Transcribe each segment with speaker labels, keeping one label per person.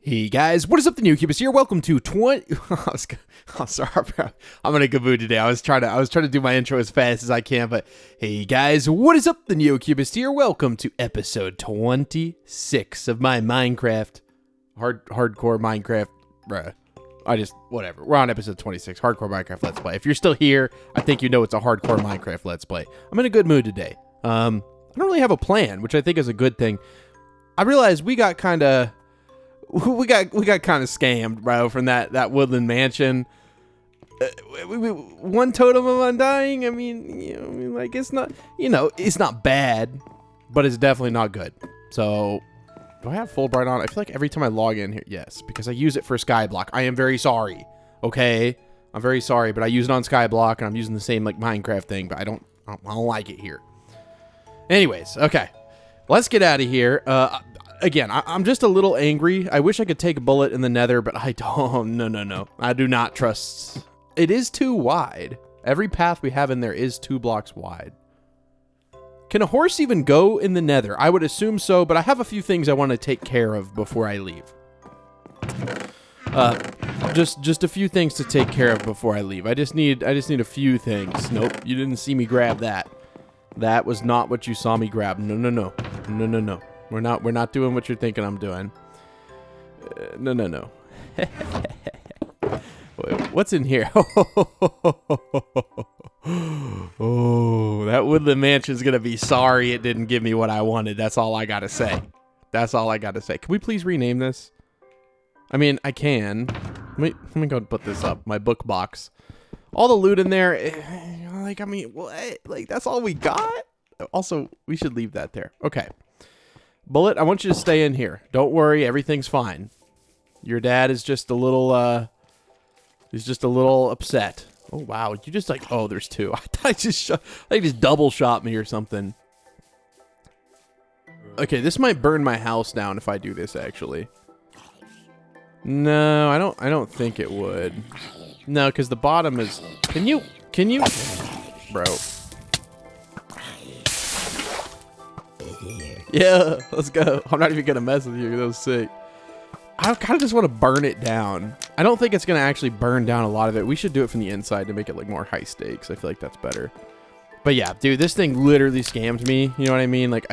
Speaker 1: Hey guys, what is up? The new Cubist here. Welcome to 20. Oh, sorry, bro. I'm in a good mood today. I was trying to do my intro as fast as I can, but hey guys, what is up? The Neo Cubist here. Welcome to episode 26 of my Minecraft hardcore Minecraft. Bruh. Whatever. We're on episode 26, hardcore Minecraft Let's Play. If you're still here, I think you know it's a hardcore Minecraft Let's Play. I'm in a good mood today. I don't really have a plan, which I think is a good thing. I realized we got kind of scammed, bro, from that woodland mansion. One totem of undying. I mean, like it's not, it's not bad, but it's definitely not good. So, do I have Fulbright on? I feel like every time I log in here, yes, because I use it for Skyblock. I am very sorry. Okay, I'm very sorry, but I use it on Skyblock, and I'm using the same like Minecraft thing, but I don't like it here. Anyways, okay, let's get out of here. Again, I'm just a little angry. I wish I could take a bullet in the Nether, but I don't. No. I do not trust. It is too wide. Every path we have in there is 2 blocks wide. Can a horse even go in the Nether? I would assume so, but I have a few things I want to take care of before I leave. Just a few things to take care of before I leave. I just need a few things. Nope, you didn't see me grab that. That was not what you saw me grab. No. We're not doing what you're thinking I'm doing. No. Wait, what's in here? Oh, that woodland mansion's gonna be sorry it didn't give me what I wanted. That's all I gotta say. Can we please rename this? I mean, I can. Let me go and put this up. My book box. All the loot in there. Like, I mean, what? Like, that's all we got? Also, we should leave that there. Okay. Bullet, I want you to stay in here. Don't worry, everything's fine. Your dad is just a little, he's just a little upset. Oh, wow. You just like, oh, there's 2. I thought he just double shot me or something. Okay, this might burn my house down if I do this, actually. No, I don't think it would. No, because the bottom is, can you, bro. Yeah, let's go. I'm not even gonna mess with you. That was sick. I kind of just want to burn it down. I don't think it's gonna actually burn down a lot of it. We should do it from the inside to make it like more high stakes. I feel like that's better. But yeah, dude, this thing literally scammed me. You know what I mean? Like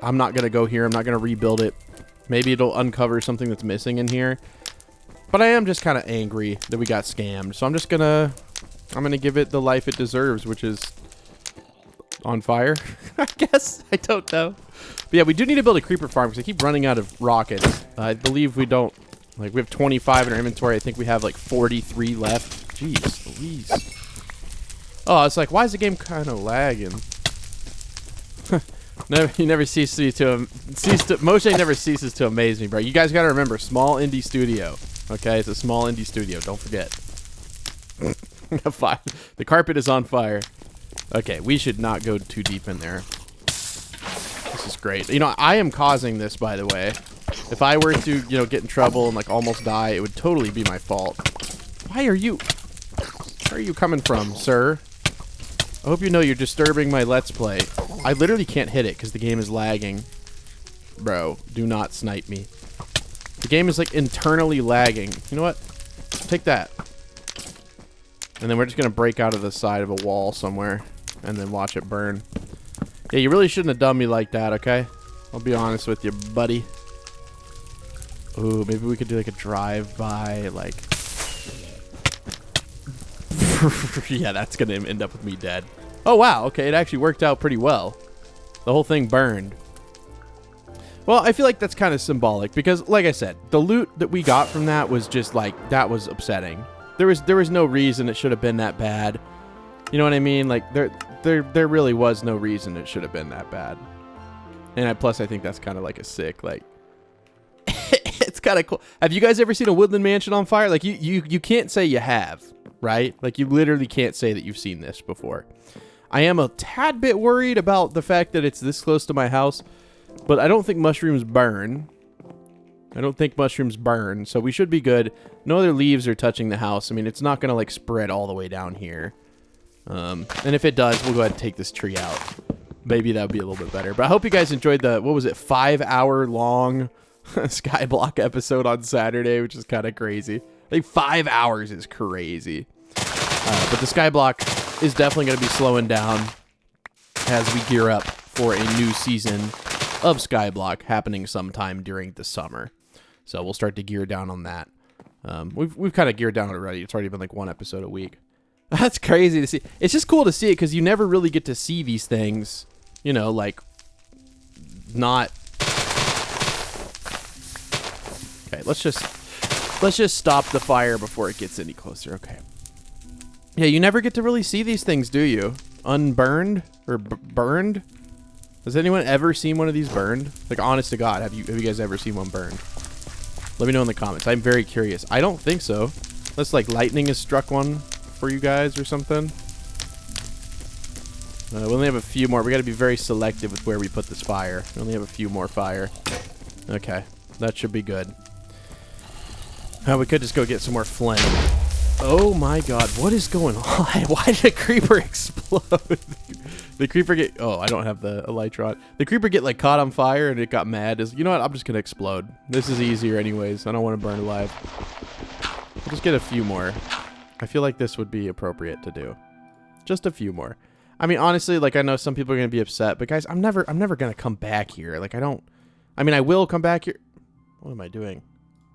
Speaker 1: I'm not gonna go here. I'm not gonna rebuild it. Maybe it'll uncover something that's missing in here. But I am just kind of angry that we got scammed. So I'm gonna give it the life it deserves, which is on fire. I guess. I don't know. But yeah, we do need to build a creeper farm because I keep running out of rockets. I believe we don't, like, we have 25 in our inventory. I think we have like 43 left. Jeez Louise. Oh, it's like, why is the game kind of lagging? You never cease to Moshe never ceases to amaze me, bro. You guys got to remember, small indie studio. Okay, it's a small indie studio. Don't forget. The carpet is on fire. Okay, we should not go too deep in there. This is great. You know, I am causing this, by the way. If I were to, get in trouble and, like, almost die, it would totally be my fault. Where are you coming from, sir? I hope you know you're disturbing my Let's Play. I literally can't hit it because the game is lagging. Bro, do not snipe me. The game is, like, internally lagging. You know what? Take that. And then we're just going to break out of the side of a wall somewhere and then watch it burn. Yeah, you really shouldn't have done me like that, okay? I'll be honest with you, buddy. Ooh, maybe we could do like a drive-by, like... Yeah, that's gonna end up with me dead. Oh, wow, okay, it actually worked out pretty well. The whole thing burned. Well, I feel like that's kind of symbolic because, like I said, the loot that we got from that was just like, that was upsetting. There was no reason it should have been that bad. You know what I mean? Like, there really was no reason it should have been that bad. And plus, I think that's kind of like a sick, like... It's kind of cool. Have you guys ever seen a woodland mansion on fire? Like, you can't say you have, right? Like, you literally can't say that you've seen this before. I am a tad bit worried about the fact that it's this close to my house, but I don't think mushrooms burn. So we should be good. No other leaves are touching the house. I mean, it's not going to, like, spread all the way down here. And if it does, we'll go ahead and take this tree out. Maybe that would be a little bit better. But I hope you guys enjoyed the, what was it, 5-hour long Skyblock episode on Saturday, which is kind of crazy. I think 5 hours is crazy. But the Skyblock is definitely going to be slowing down as we gear up for a new season of Skyblock happening sometime during the summer. So we'll start to gear down on that. We've kind of geared down already. It's already been like 1 episode a week. That's crazy to see. It's just cool to see it because you never really get to see these things, you know, like not. Okay, let's just stop the fire before it gets any closer. Okay. Yeah, you never get to really see these things, do you? Unburned or burned? Has anyone ever seen one of these burned? Like, honest to God, have you guys ever seen one burned? Let me know in the comments. I'm very curious. I don't think so. Unless, like, lightning has struck one for you guys or something. We only have a few more. We got to be very selective with where we put this fire. We only have a few more fire. Okay. That should be good. We could just go get some more flame. Oh my God, what is going on? Why did a creeper explode? The creeper get... Oh, I don't have the elytra. The creeper get like caught on fire and it got mad. You know what? I'm just going to explode. This is easier anyways. I don't want to burn alive. I'll just get a few more. I feel like this would be appropriate to do. Just a few more. I mean, honestly, like I know some people are going to be upset, but guys, I'm never going to come back here. Like I mean, I will come back here. What am I doing?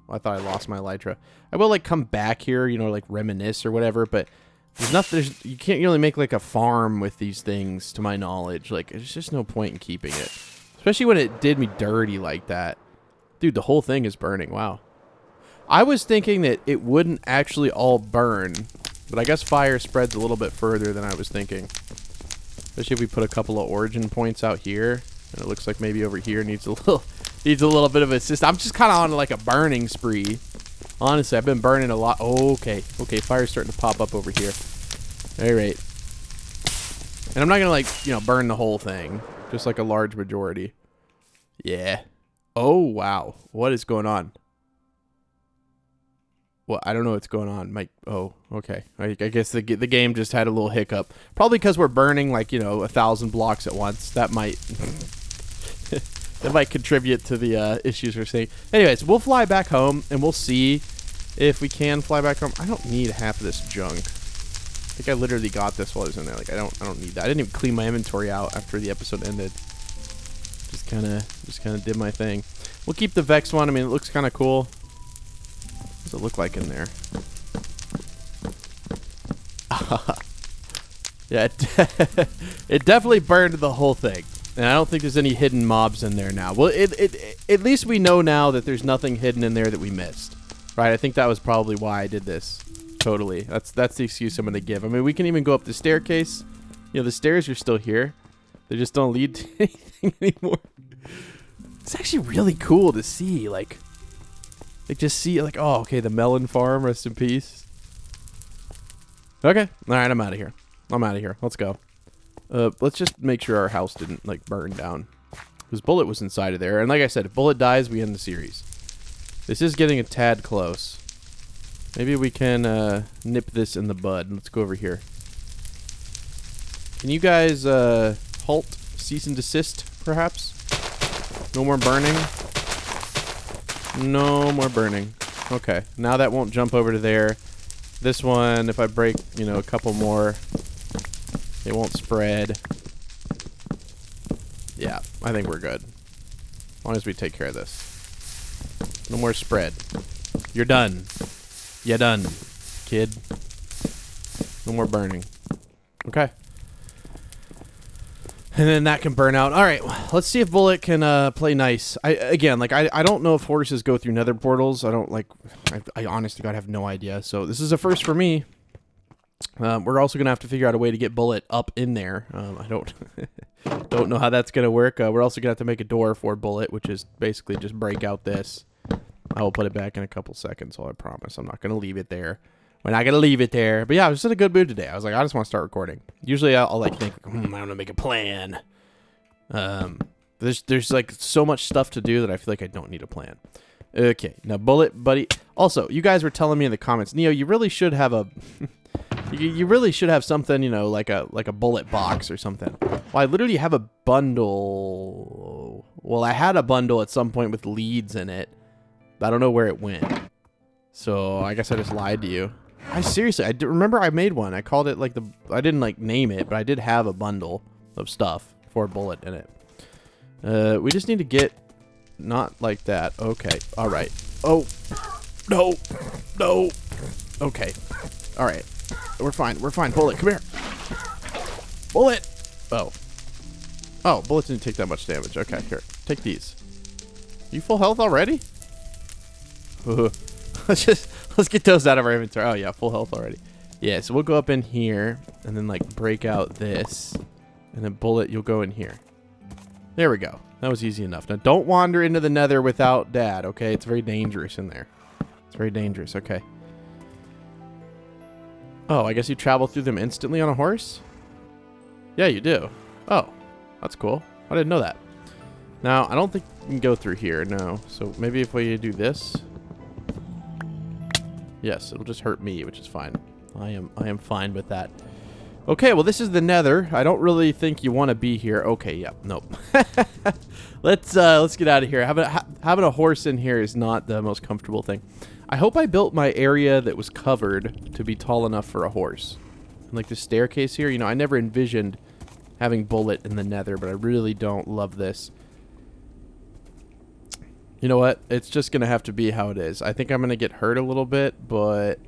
Speaker 1: I thought I lost my elytra. I will like come back here, you know, like reminisce or whatever, but there's nothing. You can't really make like a farm with these things, to my knowledge. Like, there's just no point in keeping it, especially when it did me dirty like that. Dude, the whole thing is burning. Wow. I was thinking that it wouldn't actually all burn, but I guess fire spreads a little bit further than I was thinking. Especially if we put a couple of origin points out here, and it looks like maybe over here needs a little bit of assist. I'm just kind of on like a burning spree. Honestly, I've been burning a lot. Oh, okay, fire's starting to pop up over here. All right, and I'm not gonna like, you know, burn the whole thing, just like a large majority. Yeah. Oh wow, what is going on? Well, I don't know what's going on. Oh, okay. I guess the game just had a little hiccup. Probably because we're burning like, you know, 1,000 blocks at once. That might that might contribute to the issues we're seeing. Anyways, we'll fly back home and we'll see if we can fly back home. I don't need half of this junk. I think I literally got this while I was in there. Like I don't need that. I didn't even clean my inventory out after the episode ended. Just kind of did my thing. We'll keep the Vex one. I mean, it looks kind of cool. What does it look like in there? Yeah, it definitely burned the whole thing. And I don't think there's any hidden mobs in there now. Well, at least we know now that there's nothing hidden in there that we missed. Right? I think that was probably why I did this. Totally. That's the excuse I'm going to give. I mean, we can even go up the staircase. You know, the stairs are still here. They just don't lead to anything anymore. It's actually really cool to see. Like just see, like, oh, okay, the melon farm, rest in peace. Okay. All right, I'm out of here. Let's go. Let's just make sure our house didn't, like, burn down. Because Bullet was inside of there. And like I said, if Bullet dies, we end the series. This is getting a tad close. Maybe we can nip this in the bud. Let's go over here. Can you guys halt, cease and desist, perhaps? No more burning? No more burning. Okay, now that won't jump over to there. This one, if I break, you know, a couple more, it won't spread. Yeah, I think we're good. As long as we take care of this. No more spread. You're done. You're done, kid. No more burning. Okay. And then that can burn out. All right, let's see if Bullet can play nice. I don't know if horses go through nether portals. I honest to God have no idea. So this is a first for me. We're also going to have to figure out a way to get Bullet up in there. I don't know how that's going to work. We're also going to have to make a door for Bullet, which is basically just break out this. I will put it back in a couple seconds, so I promise. I'm not going to leave it there. We're not going to leave it there. But yeah, I was just in a good mood today. I was like, I just want to start recording. Usually I'll like think, I'm going to make a plan. There's like so much stuff to do that I feel like I don't need a plan. Okay, now Bullet, buddy. Also, you guys were telling me in the comments, Neo, you really should have a... You really should have something, you know, like a bullet box or something. Well, I literally have a bundle. Well, I had a bundle at some point with leads in it, but I don't know where it went. So I guess I just lied to you. I seriously, remember I made one. I called it like I didn't like name it, but I did have a bundle of stuff for a bullet in it. We just need to get not like that. Okay. All right. Oh, no, no. Okay. All right. We're fine. We're fine. Bullet, come here. Bullet. Oh. Oh, bullets didn't take that much damage. Okay, here. Take these. You full health already? Let's get those out of our inventory. Oh yeah, full health already. Yeah, so we'll go up in here and then like break out this, and then bullet, you'll go in here. There we go. That was easy enough. Now don't wander into the Nether without Dad. Okay, it's very dangerous in there. It's very dangerous. Okay. Oh, I guess you travel through them instantly on a horse? Yeah, you do. Oh, that's cool. I didn't know that. Now, I don't think you can go through here, no. So maybe if we do this. Yes, it'll just hurt me, which is fine. I am fine with that. Okay, well, this is the Nether. I don't really think you want to be here. Okay, yeah, nope. Let's get out of here. Having a horse in here is not the most comfortable thing. I hope I built my area that was covered to be tall enough for a horse. And like the staircase here, you know, I never envisioned having bullet in the Nether, but I really don't love this. You know what? It's just going to have to be how it is. I think I'm going to get hurt a little bit, but...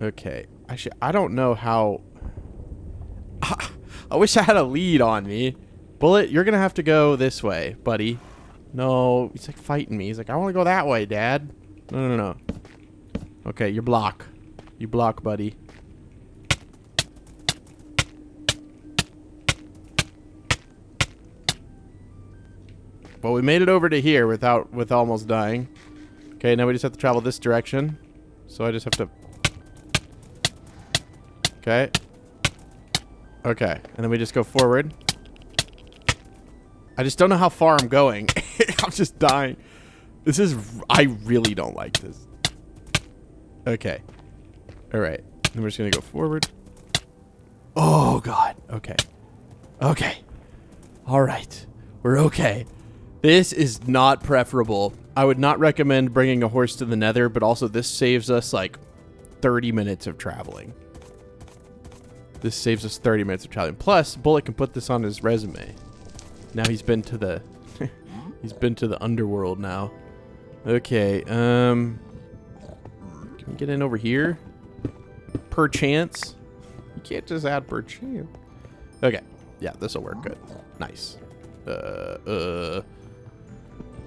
Speaker 1: Okay. Actually, I don't know how... I wish I had a lead on me. Bullet, you're going to have to go this way, buddy. No, he's like fighting me. He's like, I want to go that way, Dad. No, no, no. Okay, you block. You block, buddy. Well, we made it over to here with almost dying. Okay, now we just have to travel this direction. So I just have to... Okay. Okay, and then we just go forward. I just don't know how far I'm going. I'm just dying. This is... I really don't like this. Okay. Alright. Then we're just going to go forward. Oh, God. Okay. Okay. Alright. We're okay. This is not preferable. I would not recommend bringing a horse to the Nether, but also this saves us like 30 minutes of traveling. This saves us 30 minutes of traveling. Plus, Bullet can put this on his resume. Now he's been to the he's been to the underworld now. Okay, can we get in over here? Perchance. You can't just add perchance. Okay. Yeah, this'll work good. Nice.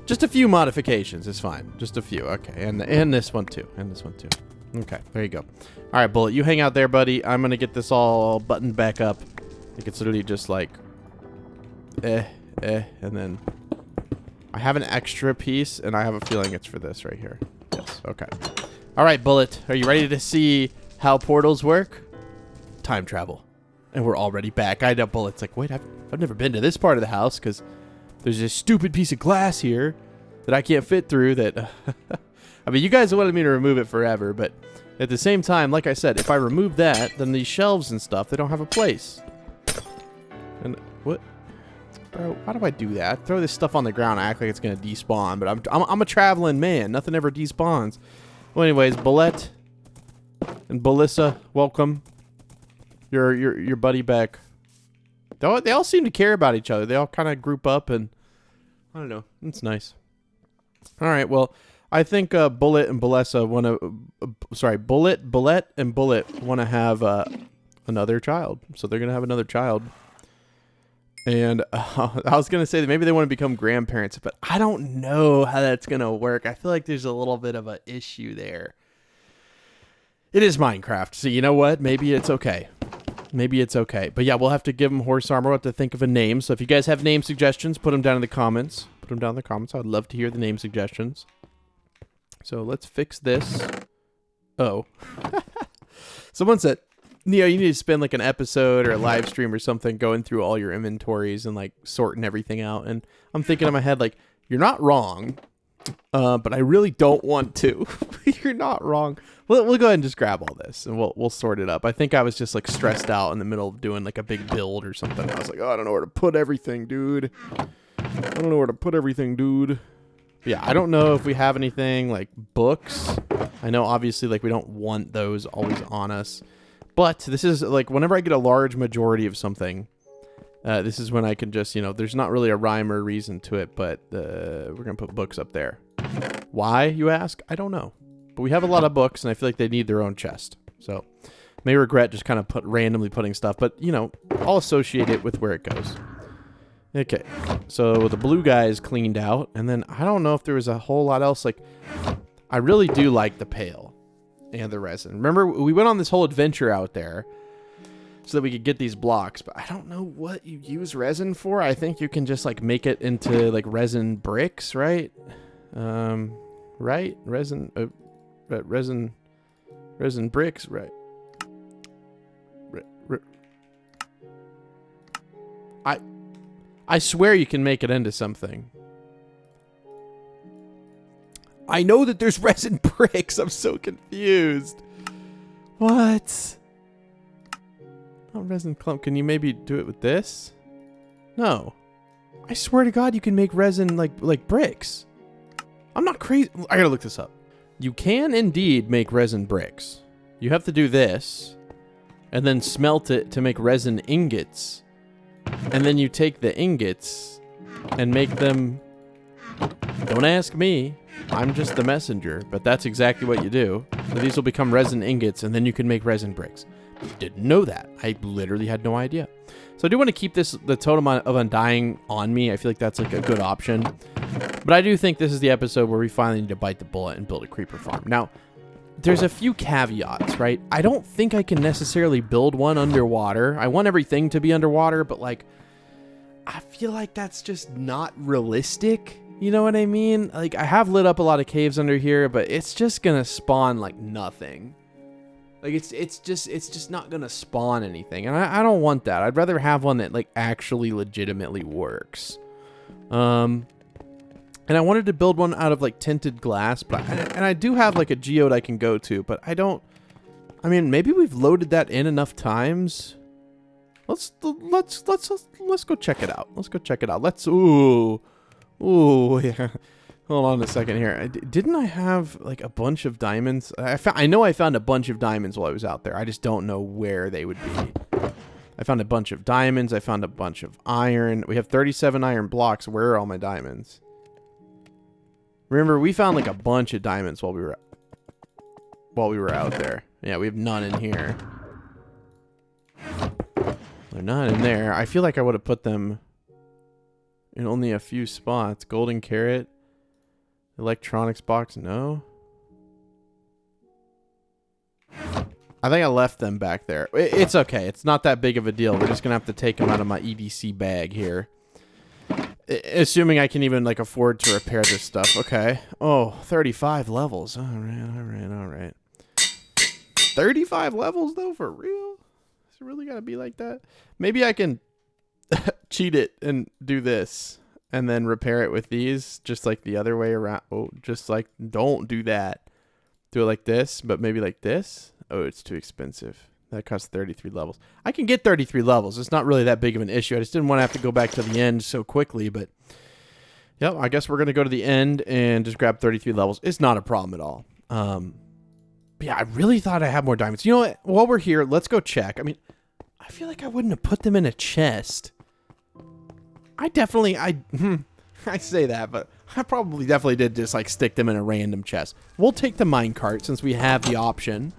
Speaker 1: Just a few modifications is fine. Just a few. Okay. And this one too. And this one too. Okay. There you go. All right, Bullet. You hang out there, buddy. I'm going to get this all buttoned back up. I think it's literally just like... and then... I have an extra piece, and I have a feeling it's for this right here. Yes. Okay. All right, Bullet. Are you ready to see how portals work? Time travel. And we're already back. I know Bullet's like, wait, I've never been to this part of the house, because... There's this stupid piece of glass here that I can't fit through that... I mean, you guys wanted me to remove it forever, but at the same time, like I said, if I remove that, then these shelves and stuff, they don't have a place. And what? Bro, why do I do that? Throw this stuff on the ground, I act like it's going to despawn, but I'm a traveling man. Nothing ever despawns. Well, anyways, Bullet and Belissa, welcome. Your buddy back. They all seem to care about each other. They all kind of group up, and I don't know. It's nice. All right, well, I think Bullet and Belissa want to... Bullet and Bullet want to have another child. So they're going to have another child. And I was going to say that maybe they want to become grandparents, but I don't know how that's going to work. I feel like there's a little bit of an issue there. It is Minecraft, so you know what? Maybe it's okay. Maybe it's okay. But yeah, we'll have to give them horse armor. We'll have to think of a name. So if you guys have name suggestions, put them down in the comments. Put them down in the comments. I'd love to hear the name suggestions. So let's fix this. Oh. Someone said, Neo, you need to spend like an episode or a live stream or something going through all your inventories and like sorting everything out. And I'm thinking in my head, like, you're not wrong, but I really don't want to. You're not wrong. We'll go ahead and just grab all this, and we'll sort it up. I think I was just like stressed out in the middle of doing like a big build or something. I was like, oh, I don't know where to put everything, dude. Yeah, I don't know if we have anything like books. I know obviously like we don't want those always on us, but this is like whenever I get a large majority of something, this is when I can just, you know, there's not really a rhyme or reason to it, but we're gonna put books up there. Why, you ask? I don't know, but we have a lot of books, and I feel like they need their own chest. So may regret just kind of randomly putting stuff, but you know, I'll associate it with where it goes. Okay, so the blue guy is cleaned out, and then I don't know if there was a whole lot else. Like, I really do like the pail and the resin. Remember, we went on this whole adventure out there so that we could get these blocks, but I don't know what you use resin for. I think you can just like make it into like resin bricks, right? Right? Resin bricks, right? I swear you can make it into something. I know that there's resin bricks. I'm so confused. What? Not resin clump. Can you maybe do it with this? No. I swear to God, you can make resin like bricks. I'm not crazy. I gotta look this up. You can indeed make resin bricks. You have to do this, and then smelt it to make resin ingots. And then you take the ingots and make them... Don't ask me. I'm just the messenger, but that's exactly what you do. So these will become resin ingots, and then you can make resin bricks. Didn't know that. I literally had no idea. So I do want to keep the totem of undying on me. I feel like that's like a good option. But I do think this is the episode where we finally need to bite the bullet and build a creeper farm. Now, there's a few caveats, right? I don't think I can necessarily build one underwater. I want everything to be underwater, but like, I feel like that's just not realistic. You know what I mean? Like, I have lit up a lot of caves under here, but it's just gonna spawn like nothing. Like, it's just not gonna spawn anything, and I don't want that. I'd rather have one that like actually legitimately works. And I wanted to build one out of like tinted glass, but I do have like a geode I can go to, but I don't. I mean, maybe we've loaded that in enough times. Let's go check it out. Let's go check it out. Ooh, yeah. Hold on a second here. Didn't I have like a bunch of diamonds? I know I found a bunch of diamonds while I was out there. I just don't know where they would be. I found a bunch of diamonds. I found a bunch of iron. We have 37 iron blocks. Where are all my diamonds? Remember, we found like a bunch of diamonds while we were out there. Yeah, we have none in here. They're not in there. I feel like I would have put them in only a few spots. Golden carrot. Electronics box, no. I think I left them back there. It's okay. It's not that big of a deal. We're just going to have to take them out of my EDC bag here. Assuming I can even like afford to repair this stuff. Okay. Oh, 35 levels. All right. 35 levels though, for real? Is it really gotta be like that? Maybe I can cheat it and do this and then repair it with these, just like the other way around. Oh, just like, don't do that. Do it like this, but maybe like this. Oh, it's too expensive. That costs 33 levels. I can get 33 levels. It's not really that big of an issue. I just didn't want to have to go back to the end so quickly, but yeah, I guess we're going to go to the end and just grab 33 levels. It's not a problem at all. But yeah, I really thought I had more diamonds. You know what? While we're here, let's go check. I mean, I feel like I wouldn't have put them in a chest. I say that, but I probably definitely did just like stick them in a random chest. We'll take the minecart since we have the option.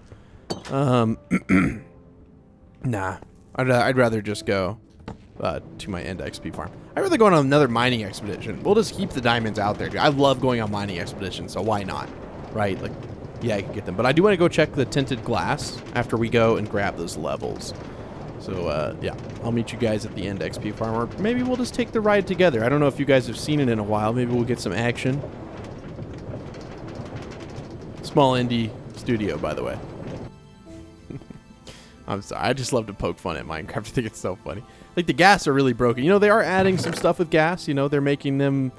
Speaker 1: Nah, I'd rather just go to my end XP farm. I'd rather go on another mining expedition. We'll just keep the diamonds out there, dude. I love going on mining expeditions, so why not? Right? Like, yeah, I can get them. But I do want to go check the tinted glass after we go and grab those levels. So, yeah, I'll meet you guys at the end XP farm, or maybe we'll just take the ride together. I don't know if you guys have seen it in a while. Maybe we'll get some action. Small indie studio, by the way. I'm sorry. I just love to poke fun at Minecraft. I think it's so funny. Like, the gas are really broken. You know, they are adding some stuff with gas. You know, they're making them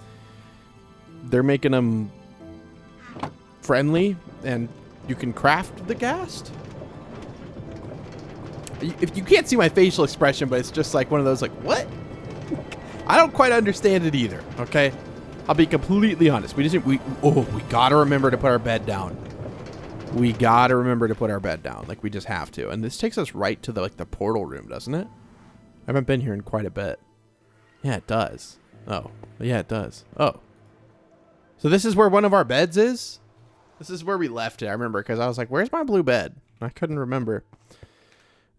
Speaker 1: friendly. and you can craft the ghast. If you can't see my facial expression, but it's just like one of those like, what? I don't quite understand it either, okay? I'll be completely honest. We gotta remember to put our bed down. We gotta remember to put our bed down. Like, we just have to. And this takes us right to the, like, the portal room, doesn't it? I haven't been here in quite a bit. Yeah, it does. Oh. Yeah, it does. Oh. So this is where one of our beds is? This is where we left it, I remember, because I was like, where's my blue bed? I couldn't remember.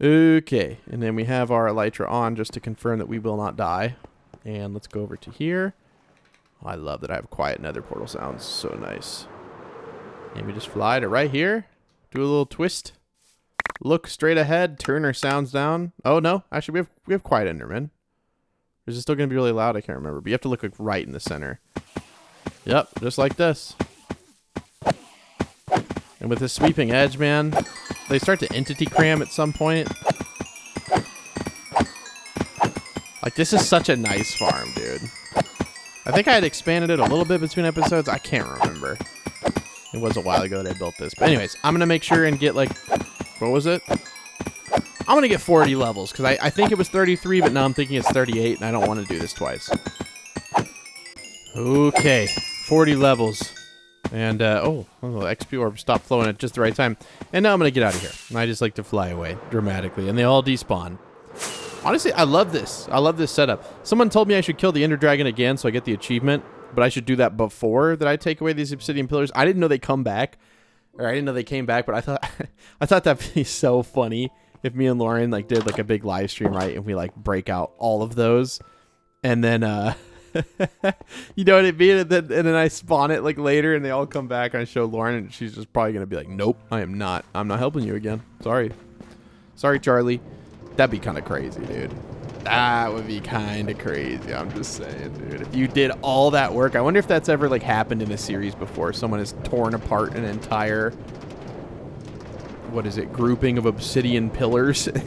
Speaker 1: Okay. And then we have our elytra on just to confirm that we will not die. And let's go over to here. Oh, I love that I have quiet nether portal sounds. So nice. And we just fly to right here. Do a little twist. Look straight ahead. Turn our sounds down. Oh, no. Actually, we have quiet enderman. Is it still going to be really loud? I can't remember. But you have to look like right in the center. Yep. Just like this. And with this sweeping edge, man, they start to entity cram at some point. Like, this is such a nice farm, dude. I think I had expanded it a little bit between episodes. I can't remember. It was a while ago that I built this. But anyways, I'm going to make sure and get, like, what was it? I'm going to get 40 levels, because I think it was 33, but now I'm thinking it's 38, and I don't want to do this twice. Okay, 40 levels. And, oh, XP orb stopped flowing at just the right time. And now I'm going to get out of here. And I just like to fly away dramatically, and they all despawn. Honestly, I love this. I love this setup. Someone told me I should kill the Ender Dragon again so I get the achievement, but I should do that before that I take away these obsidian pillars. I didn't know they come back, or I didn't know they came back, but I thought that'd be so funny if me and Lauren like did like a big live stream, right, and we like break out all of those, and then you know what I mean, and then I spawn it like later, and they all come back, and I show Lauren, and she's just probably gonna be like, "Nope, I'm not helping you again. Sorry, Charlie." That'd be kind of crazy, dude. That would be kind of crazy. I'm just saying, dude. If you did all that work, I wonder if that's ever like happened in a series before. Someone has torn apart an entire, what is it, grouping of obsidian pillars and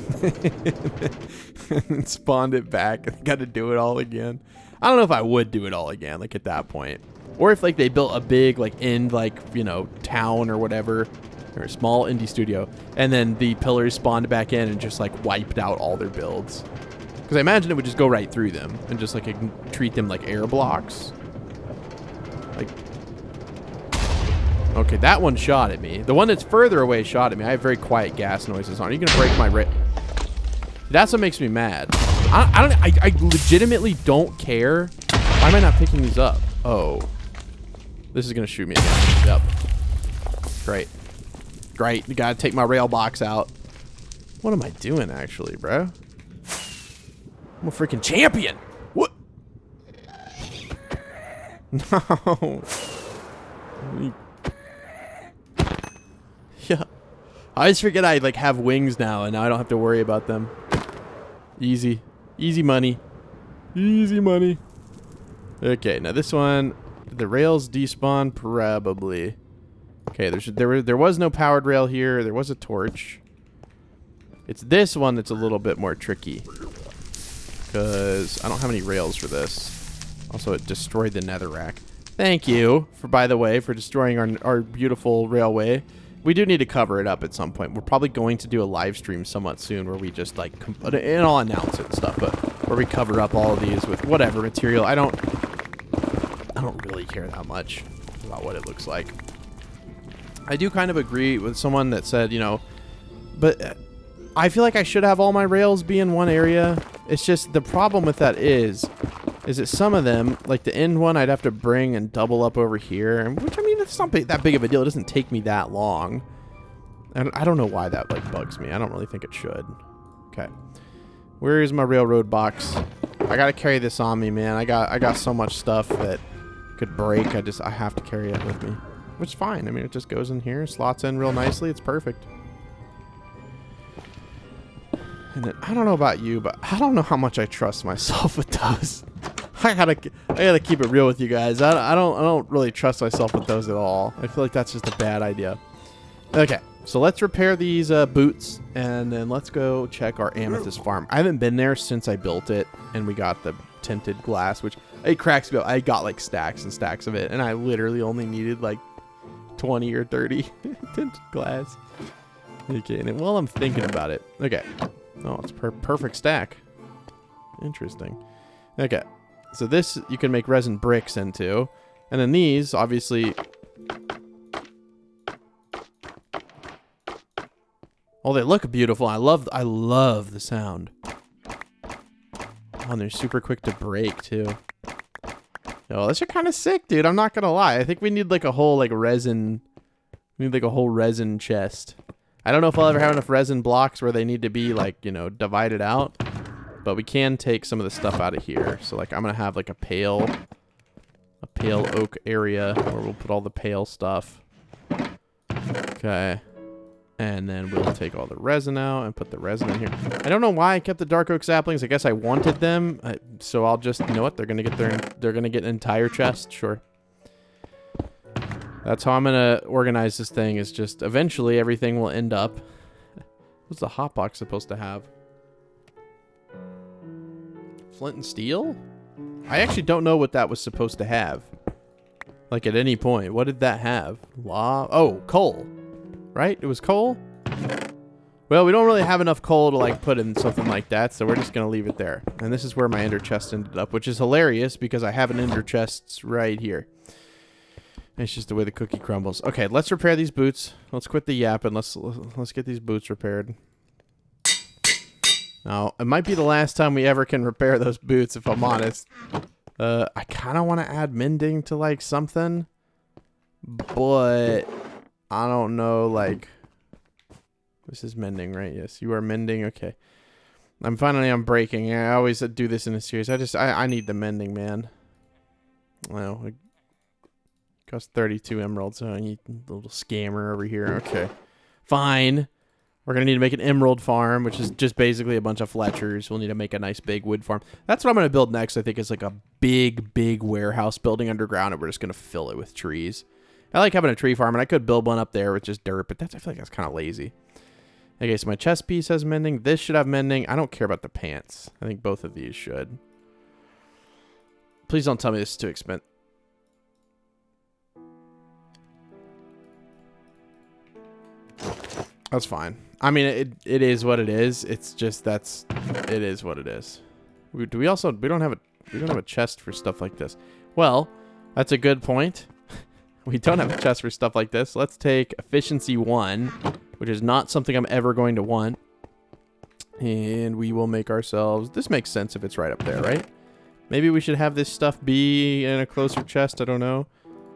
Speaker 1: spawned it back and got to do it all again. I don't know if I would do it all again, like at that point, or if like they built a big like end, like, you know, town or whatever, or a small indie studio, and then the pillars spawned back in and just like wiped out all their builds. Because I imagine it would just go right through them and just like treat them like air blocks. Like, okay, that one shot at me. The one that's further away shot at me. I have very quiet gas noises on. Are you gonna break my That's what makes me mad. I legitimately don't care. Why am I not picking these up? Oh, this is gonna shoot me again. Yep. Great. You gotta take my rail box out. What am I doing, actually, bro? I'm a freaking champion. What? No. Yeah. I always forget I like have wings now, and now I don't have to worry about them. Easy money. Easy money. Okay, now this one, the rails despawn probably. Okay, there was no powered rail here. There was a torch. It's this one that's a little bit more tricky, because I don't have any rails for this. Also, it destroyed the netherrack. Thank you, by the way, for destroying our beautiful railway. We do need to cover it up at some point. We're probably going to do a live stream somewhat soon where we just like, and I'll announce it and stuff, but where we cover up all of these with whatever material. I don't really care that much about what it looks like. I do kind of agree with someone that said, you know, but I feel like I should have all my rails be in one area. It's just the problem with that is that some of them, like the end one, I'd have to bring and double up over here, which, I mean, it's not that big of a deal. It doesn't take me that long. And I don't know why that like bugs me. I don't really think it should. Okay. Where is my railroad box? I gotta carry this on me, man. I got so much stuff that could break. I have to carry it with me, which is fine. I mean, it just goes in here, slots in real nicely. It's perfect. And then, I don't know about you, but I don't know how much I trust myself with those. I gotta keep it real with you guys. I don't really trust myself with those at all. I feel like that's just a bad idea. Okay, so let's repair these boots, and then let's go check our amethyst farm. I haven't been there since I built it, and we got the tinted glass, which it cracks me up. I got like stacks and stacks of it, and I literally only needed like 20 or 30 tinted glass. Okay, and then while I'm thinking about it. Okay. Oh, it's perfect stack. Interesting. Okay. So this you can make resin bricks into. And then these, obviously... Oh, they look beautiful. I love the sound. Oh, and they're super quick to break, too. Oh, this are kind of sick, dude. I'm not gonna lie. I think we need like a whole like resin... We need like a whole resin chest. I don't know if I'll ever have enough resin blocks where they need to be like, you know, divided out. But we can take some of the stuff out of here. So like I'm gonna have like a pale oak area where we'll put all the pale stuff. Okay. And then we'll take all the resin out and put the resin in here. I don't know why I kept the dark oak saplings. I guess I wanted them. So I'll just, you know what? They're gonna get an entire chest. Sure. That's how I'm gonna organize this thing. Is just eventually everything will end up. What's the hotbox supposed to have? Flint and steel? I actually don't know what that was supposed to have. Like at any point. What did that have? Oh, coal. Right? It was coal? Well, we don't really have enough coal to like put in something like that, so we're just going to leave it there. And this is where my ender chest ended up, which is hilarious because I have an ender chest right here. It's just the way the cookie crumbles. Okay, let's repair these boots. Let's quit the yapping. Let's get these boots repaired. Now, it might be the last time we ever can repair those boots, if I'm honest. I kind of want to add mending to like something, but I don't know, like, this is mending, right? Yes, you are mending. Okay. I'm breaking. I always do this in a series. I need the mending, man. Well, it costs 32 emeralds, so I need a little scammer over here. Okay. Fine. We're going to need to make an emerald farm, which is just basically a bunch of Fletchers. We'll need to make a nice big wood farm. That's what I'm going to build next. I think it's like a big warehouse building underground, and we're just going to fill it with trees. I like having a tree farm, and I could build one up there with just dirt, but I feel like that's kind of lazy. Okay, so my chest piece has mending. This should have mending. I don't care about the pants. I think both of these should. Please don't tell me this is too expensive. That's fine. I mean, it is what it is. It's just it is what it is. We don't have a chest for stuff like this. Well, that's a good point. We don't have a chest for stuff like this. Let's take efficiency 1, which is not something I'm ever going to want. And we will make ourselves... This makes sense if it's right up there, right? Maybe we should have this stuff be in a closer chest. I don't know.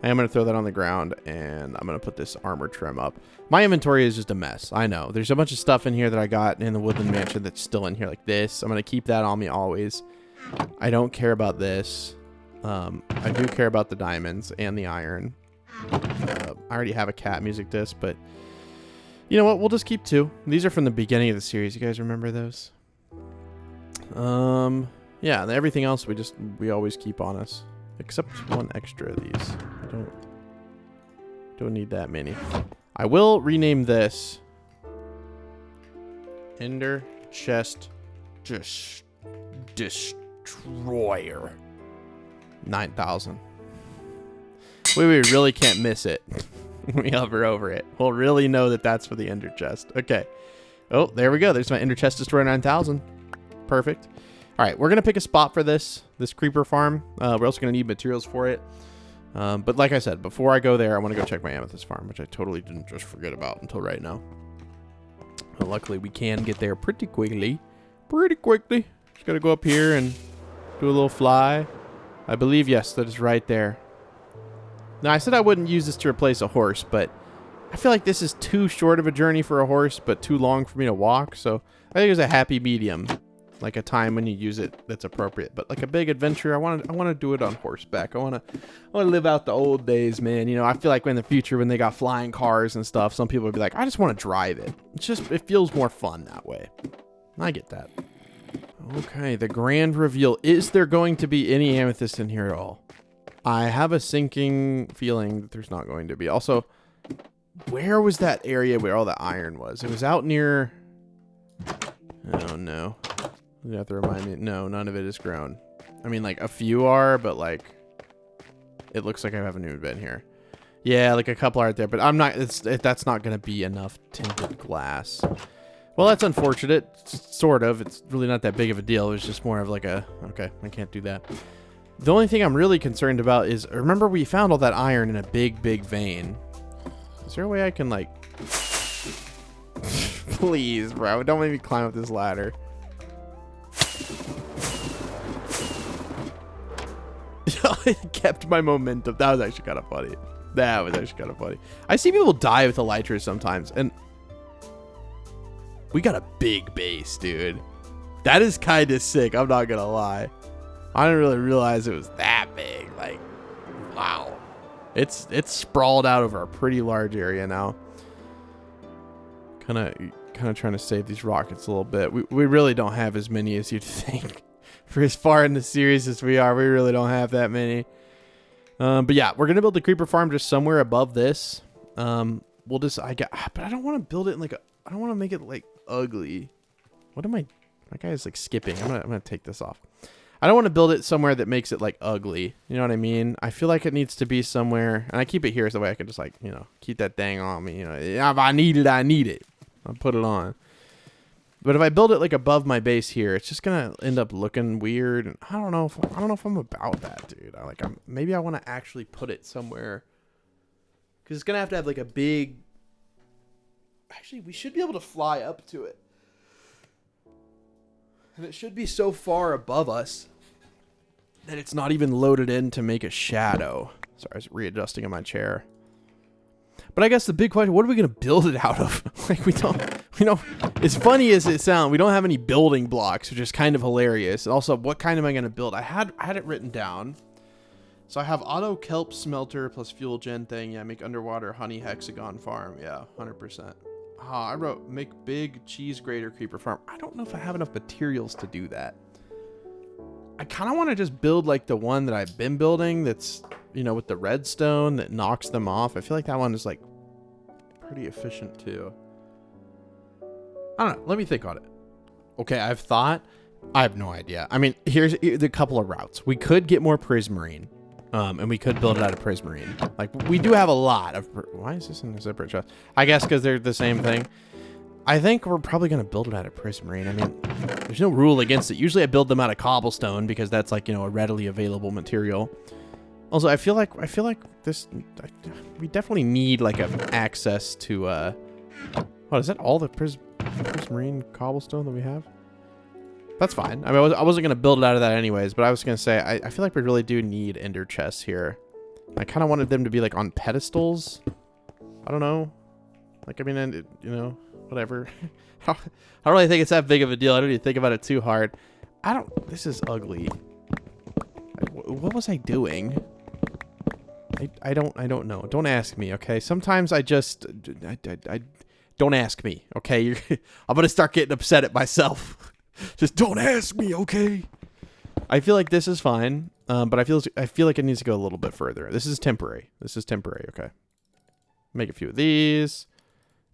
Speaker 1: I am going to throw that on the ground, and I'm going to put this armor trim up. My inventory is just a mess. I know. There's a bunch of stuff in here that I got in the Woodland Mansion that's still in here, like this. I'm going to keep that on me always. I don't care about this. I do care about the diamonds and the iron. I already have a cat music disc, but you know what? We'll just keep 2. These are from the beginning of the series. You guys remember those? Yeah, and everything else we always keep on us, except 1 extra of these. I don't need that many. I will rename this Ender Chest Destroyer 9000. We really can't miss it. We hover over it. We'll really know that that's for the Ender Chest. Okay. Oh, there we go. There's my Ender Chest Destroyer 9000. Perfect. All right, we're going to pick a spot for this creeper farm. We're also going to need materials for it. But like I said, before I go there, I want to go check my amethyst farm, which I totally didn't just forget about until right now. Well, luckily, we can get there pretty quickly. Just got to go up here and do a little fly. I believe, yes, that is right there. Now, I said I wouldn't use this to replace a horse, but I feel like this is too short of a journey for a horse, but too long for me to walk. So I think it's a happy medium, like a time when you use it that's appropriate. But like a big adventure, I want to do it on horseback. I want to live out the old days, man. You know, I feel like in the future when they got flying cars and stuff, some people would be like, I just want to drive it. It feels more fun that way. I get that. Okay, the grand reveal. Is there going to be any amethyst in here at all? I have a sinking feeling that there's not going to be. Also, where was that area where all the iron was? It was out near... Oh, no. You have to remind me. No, none of it is grown. I mean, like, a few are, but, like, it looks like I haven't even been here. Yeah, like a couple are there, but I'm not. That's not gonna be enough tinted glass. Well, that's unfortunate. Sort of. It's really not that big of a deal. It was just more of like a, okay, I can't do that. The only thing I'm really concerned about is, remember we found all that iron in a big, big vein. Is there a way I can, like... Please, bro. Don't make me climb up this ladder. It kept my momentum. That was actually kind of funny. That was actually kind of funny. I see people die with elytras sometimes, and... We got a big base, dude. That is kind of sick. I'm not gonna lie. I didn't really realize it was that big. Like, wow. It's sprawled out over a pretty large area now. Kind of trying to save these rockets a little bit. We really don't have as many as you'd think. For as far in the series as we are, we really don't have that many. But yeah, we're gonna build the creeper farm just somewhere above this. We'll just but I don't want to build it in like a. I don't want to make it like ugly. What am I? My guy is like skipping. I'm gonna take this off. I don't want to build it somewhere that makes it like ugly. You know what I mean? I feel like it needs to be somewhere, and I keep it here so that way I can just like, you know, keep that thing on me. You know, if I need it, I need it. I'll put it on. But if I build it like above my base here, it's just gonna end up looking weird. And I don't know if I'm about that, dude. Maybe I want to actually put it somewhere, because it's gonna have to have like a big. Actually, we should be able to fly up to it. And it should be so far above us that it's not even loaded in to make a shadow. Sorry, I was readjusting in my chair. But I guess the big question, what are we going to build it out of? Like, we don't, as funny as it sounds, we don't have any building blocks, which is kind of hilarious. And also, what kind am I going to build? I had it written down. So I have auto kelp smelter plus fuel gen thing. Yeah, make underwater honey hexagon farm. Yeah, 100%. I wrote make big cheese grater creeper farm. I don't know if I have enough materials to do that. I kind of want to just build like the one that I've been building that's, you know, with the redstone that knocks them off. I feel like that one is like pretty efficient too. I don't know. Let me think on it. Okay, I have no idea. I mean, here's a couple of routes. We could get more prismarine. And we could build it out of prismarine. Like, we do have a lot of... Why is this in a separate chest? I guess because they're the same thing. I think we're probably going to build it out of prismarine. I mean, there's no rule against it. Usually I build them out of cobblestone because that's like, you know, a readily available material. Also, I feel like this... we definitely need, like, access to... What, is that all the prismarine cobblestone that we have? That's fine. I mean, I wasn't going to build it out of that anyways, but I was going to say, I feel like we really do need ender chests here. I kind of wanted them to be like on pedestals. I don't know. Like, I mean, you know, whatever. I don't really think it's that big of a deal. I don't even think about it too hard. This is ugly. What was I doing? I don't know. Don't ask me, okay? Sometimes I don't ask me, okay? I'm going to start getting upset at myself. Just don't ask me, okay? I feel like this is fine, but I feel like it needs to go a little bit further. This is temporary. Okay. Make a few of these,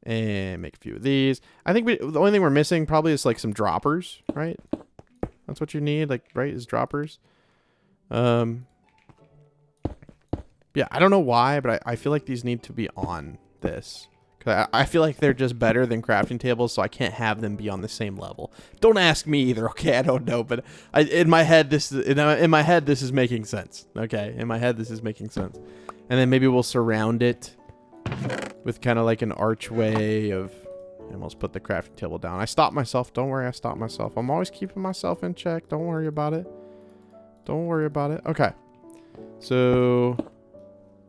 Speaker 1: and make a few of these. I think the only thing we're missing probably is like some droppers, right? That's what you need, like, right? Is droppers. Yeah, I don't know why, but I feel like these need to be on this. I feel like they're just better than crafting tables, so I can't have them be on the same level. Don't ask me either, okay? I don't know, but in my head this is making sense. Okay, in my head this is making sense. And then maybe we'll surround it with kind of like an archway of. I almost put the crafting table down. I stopped myself. Don't worry, I stopped myself. I'm always keeping myself in check. Don't worry about it. Don't worry about it. Okay, so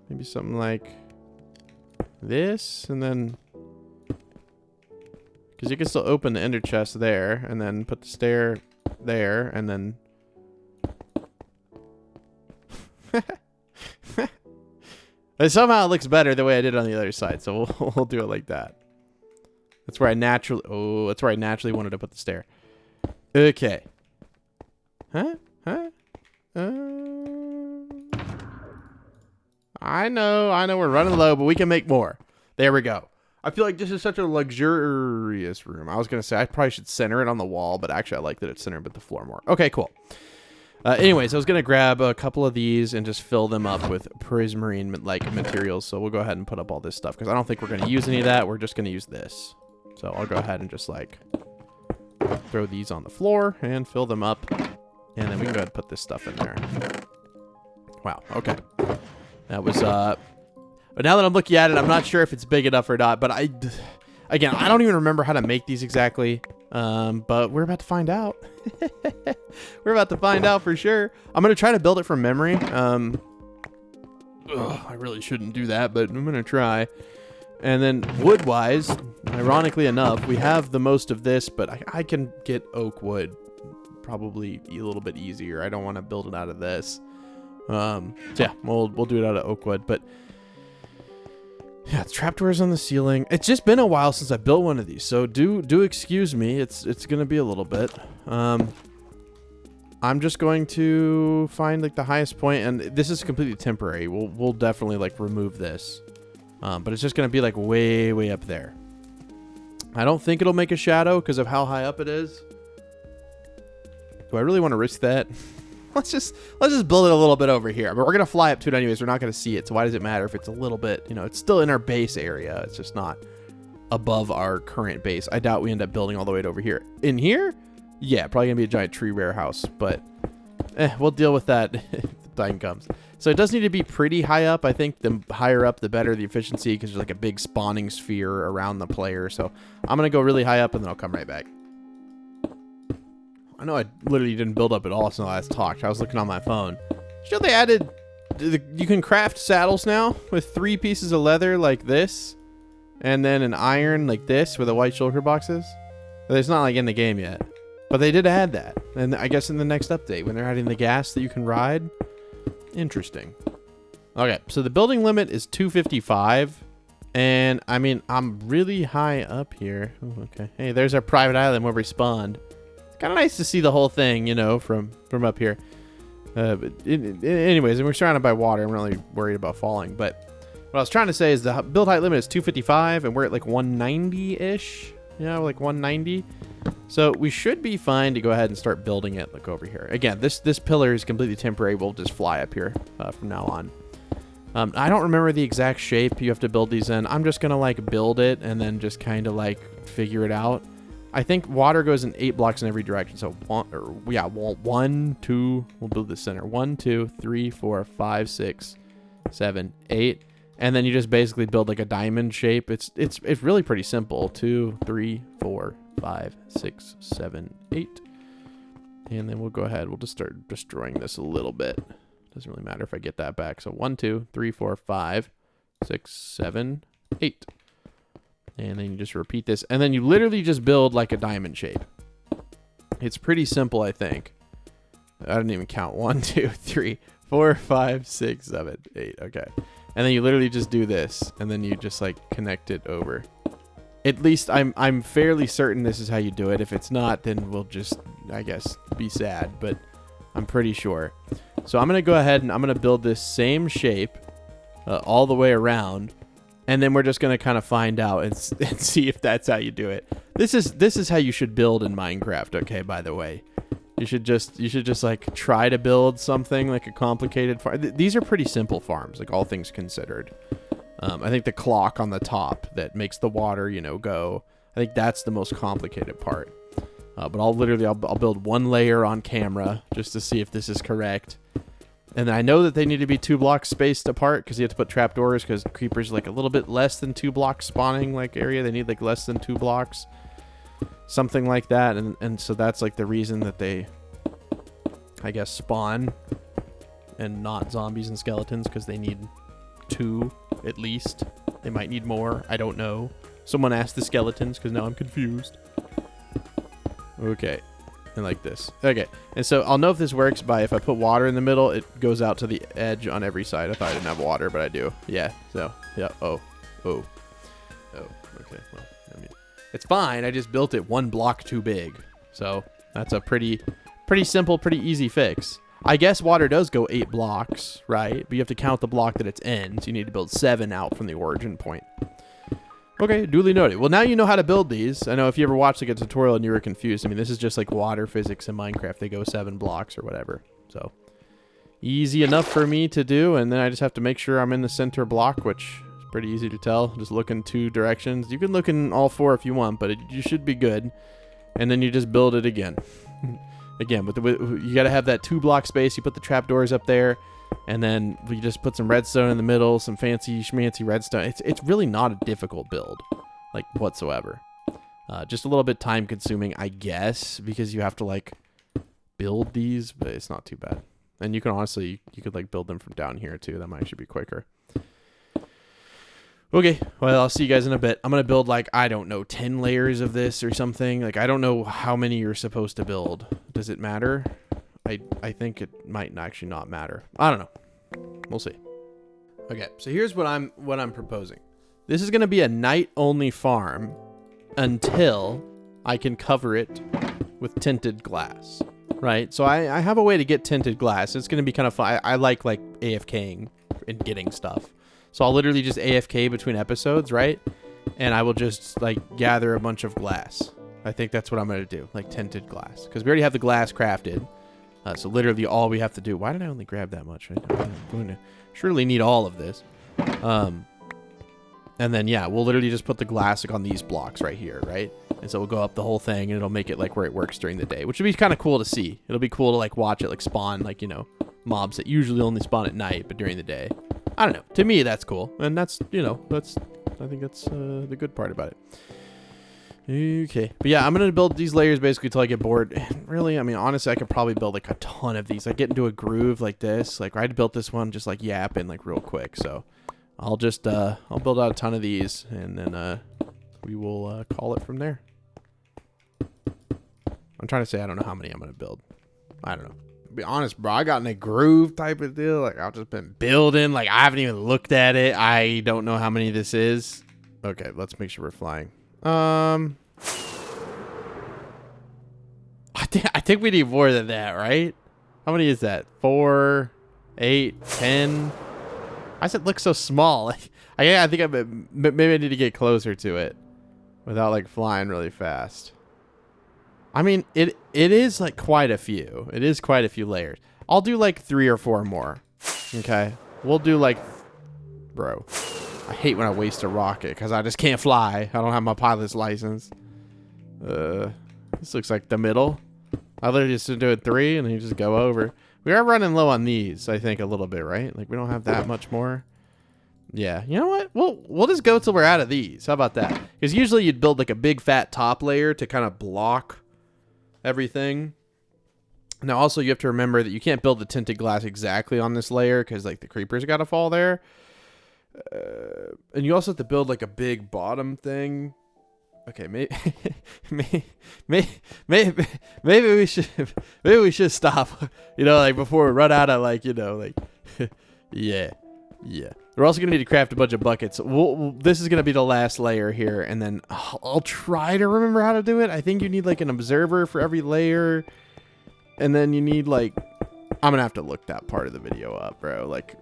Speaker 1: maybe something like this, and then because you can still open the ender chest there, and then put the stair there, and then but somehow it looks better the way I did on the other side, so we'll do it like that. That's where I naturally wanted to put the stair. Okay. I know we're running low, but we can make more. There we go. I feel like this is such a luxurious room. I was going to say I probably should center it on the wall, but actually I like that it's centered with the floor more. Okay, cool. Anyways, I was going to grab a couple of these and just fill them up with prismarine-like materials. So we'll go ahead and put up all this stuff because I don't think we're going to use any of that. We're just going to use this. So I'll go ahead and just like throw these on the floor and fill them up. And then we can go ahead and put this stuff in there. Wow. Okay. That was, but now that I'm looking at it, I'm not sure if it's big enough or not. But again, I don't even remember how to make these exactly. But we're about to find out. We're about to find out for sure. I'm going to try to build it from memory. I really shouldn't do that, but I'm going to try. And then wood-wise, ironically enough, we have the most of this, but I can get oak wood probably a little bit easier. I don't want to build it out of this. So yeah, we'll do it out of oak wood, but yeah, it's trapdoors on the ceiling. It's just been a while since I built one of these, so do excuse me. It's gonna be a little bit. I'm just going to find like the highest point, and this is completely temporary. We'll definitely like remove this, but it's just gonna be like way up there. I don't think it'll make a shadow because of how high up it is. Do I really want to risk that? Let's just build it a little bit over here. But we're gonna fly up to it anyways. We're not gonna see it, so why does it matter if it's a little bit? You know, it's still in our base area. It's just not above our current base. I doubt we end up building all the way over here. In here, yeah, probably gonna be a giant tree warehouse. But we'll deal with that if the time comes. So it does need to be pretty high up. I think the higher up, the better the efficiency, because there's like a big spawning sphere around the player. So I'm gonna go really high up, and then I'll come right back. I know I literally didn't build up at all since I last talked. I was looking on my phone. You know they added... You can craft saddles now with 3 pieces of leather like this. And then an iron like this with a white shoulder boxes. It's not like in the game yet. But they did add that. And I guess in the next update when they're adding the gas that you can ride. Interesting. Okay, so the building limit is 255. And I mean, I'm really high up here. Ooh, okay. Hey, there's our private island where we spawned. Kind of nice to see the whole thing, you know, from up here. Anyways, and we're surrounded by water. I'm really worried about falling. But what I was trying to say is the build height limit is 255, and we're at like 190-ish. Yeah, like 190. So we should be fine to go ahead and start building it. Look over here. Again, this pillar is completely temporary. We'll just fly up here from now on. I don't remember the exact shape you have to build these in. I'm just going to like build it and then just kind of like figure it out. I think water goes in 8 blocks in every direction. So 1, 2, we'll build the center. 1, 2, 3, 4, 5, 6, 7, 8. And then you just basically build like a diamond shape. It's really pretty simple. 2, 3, 4, 5, 6, 7, 8. And then we'll go ahead. We'll just start destroying this a little bit. Doesn't really matter if I get that back. So 1, 2, 3, 4, 5, 6, 7, 8. And then you just repeat this. And then you literally just build like a diamond shape. It's pretty simple, I think. I didn't even count. 1, 2, 3, 4, 5, 6, 7, 8. Okay. And then you literally just do this. And then you just like connect it over. At least I'm fairly certain this is how you do it. If it's not, then we'll just, I guess, be sad. But I'm pretty sure. So I'm going to go ahead and I'm going to build this same shape all the way around. And then we're just going to kind of find out and see if that's how you do it. This is how you should build in Minecraft, okay, by the way. You should just like try to build something like a complicated farm. These are pretty simple farms, like all things considered. I think the clock on the top that makes the water, you know, go. I think that's the most complicated part. But I'll build one layer on camera just to see if this is correct. And I know that they need to be 2 blocks spaced apart because you have to put trapdoors because creepers like a little bit less than 2 blocks spawning like area. They need like less than 2 blocks, something like that. And so that's like the reason that they, I guess, spawn and not zombies and skeletons because they need 2 at least. They might need more. I don't know. Someone asked the skeletons because now I'm confused. Okay. And like this. Okay. And so I'll know if this works by if I put water in the middle, it goes out to the edge on every side. I thought I didn't have water, but I do. Yeah. So, yeah. Oh. Okay. Well, I mean, it's fine. I just built it 1 block too big. So that's a pretty simple, pretty easy fix. I guess water does go 8 blocks, right? But you have to count the block that it's in. So you need to build 7 out from the origin point. Okay, duly noted. Well, now you know how to build these. I know if you ever watched like a tutorial and you were confused, I mean, this is just like water physics in Minecraft. They go 7 blocks or whatever. So easy enough for me to do, and then I just have to make sure I'm in the center block, which is pretty easy to tell. Just look in 2 directions. You can look in all 4 if you want, but you should be good. And then you just build it again. Again, you got to have that 2 block space. You put the trapdoors up there, and then you just put some redstone in the middle, some fancy schmancy redstone. It's really not a difficult build, like, whatsoever. Just a little bit time consuming, I guess, because you have to like build these, but it's not too bad. And you can honestly, you could like build them from down here too. That might actually be quicker. Okay, well, I'll see you guys in a bit. I'm going to build like, I don't know, 10 layers of this or something. Like, I don't know how many you're supposed to build. Does it matter? I think it might actually not matter. I don't know. We'll see. Okay, so here's what I'm proposing. This is going to be a night-only farm until I can cover it with tinted glass, right? So I have a way to get tinted glass. It's going to be kind of fun. I like AFKing and getting stuff. So I'll literally just AFK between episodes, right? And I will just like gather a bunch of glass. I think that's what I'm going to do, like tinted glass. Because we already have the glass crafted. So literally all we have to do. Why did I only grab that much? Right? I'm going to surely need all of this. And then, yeah, we'll literally just put the glass like on these blocks right here, right? And so we'll go up the whole thing and it'll make it like where it works during the day, which would be kind of cool to see. It'll be cool to like watch it like spawn, like, you know, mobs that usually only spawn at night, but during the day. I don't know. To me, that's cool. And that's, you know, I think that's the good part about it. Okay. But yeah, I'm going to build these layers basically until I get bored. And really, I mean, honestly, I could probably build like a ton of these. Like get into a groove like this. Like I built this one just like yapping like real quick. So I'll just, I'll build out a ton of these and then we will call it from there. I'm trying to say I don't know how many I'm going to build. I don't know. Be honest, bro, I got in a groove type of deal. Like I've just been building. Like I haven't even looked at it. I don't know how many this is. Okay, let's make sure we're flying. I think we need more than that, right? How many is that? 4, 8, 10. I said look so small. Like I think maybe I need to get closer to it without like flying really fast. I mean, it is like quite a few. It is quite a few layers. I'll do like 3 or 4 more. Okay. We'll do like, bro, I hate when I waste a rocket because I just can't fly. I don't have my pilot's license. This looks like the middle. I literally just do it 3 and then you just go over. We are running low on these, I think, a little bit, right? Like we don't have that much more. Yeah, you know what? We'll just go till we're out of these. How about that? Because usually you'd build like a big fat top layer to kind of block everything. Now also you have to remember that you can't build the tinted glass exactly on this layer because like the creepers got to fall there. And you also have to build like a big bottom thing. Okay, maybe we should stop. You know, like before we run out of like, you know, like yeah. We're also gonna need to craft a bunch of buckets. This is gonna be the last layer here, and then I'll try to remember how to do it. I think you need like an observer for every layer, and then you need like, I'm gonna have to look that part of the video up, bro. Like,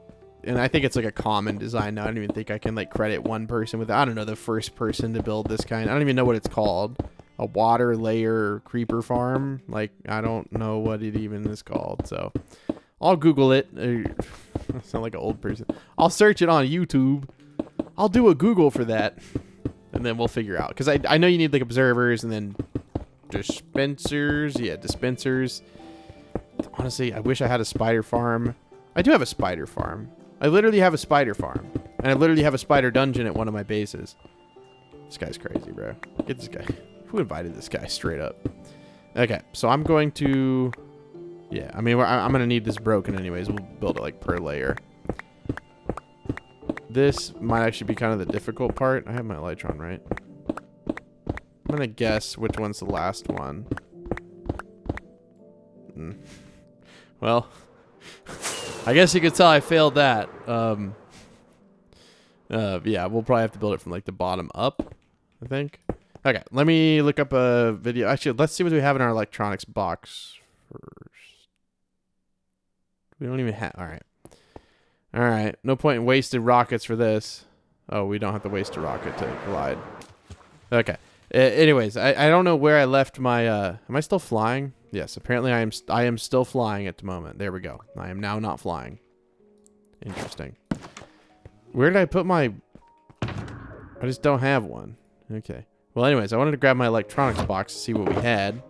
Speaker 1: and I think it's like a common design now. I don't even think I can like credit one person with, I don't know, the first person to build this kind. I don't even know what it's called. A water layer creeper farm. Like, I don't know what it even is called. So I'll Google it. I sound like an old person. I'll search it on YouTube. I'll do a Google for that. And then we'll figure out. Because I know you need like observers and then dispensers. Yeah, dispensers. Honestly, I wish I had a spider farm. I do have a spider farm. I literally have a spider farm. And I literally have a spider dungeon at one of my bases. This guy's crazy, bro. Get this guy. Who invited this guy straight up? Okay, so I'm going to... Yeah, I mean, I'm going to need this broken anyways. We'll build it like per layer. This might actually be kind of the difficult part. I have my elytron, right? I'm going to guess which one's the last one. Well, I guess you could tell I failed that. Yeah, we'll probably have to build it from like the bottom up, I think. Okay, let me look up a video. Actually, let's see what we have in our electronics box first. We don't even have... All right. No point in wasted rockets for this. Oh, we don't have to waste a rocket to glide. Okay. Anyways, I don't know where I left my... am I still flying? Yes, apparently I am still flying at the moment. There we go. I am now not flying. Interesting. Where did I put my... I just don't have one. Okay. Well, anyways, I wanted to grab my electronics box to see what we had.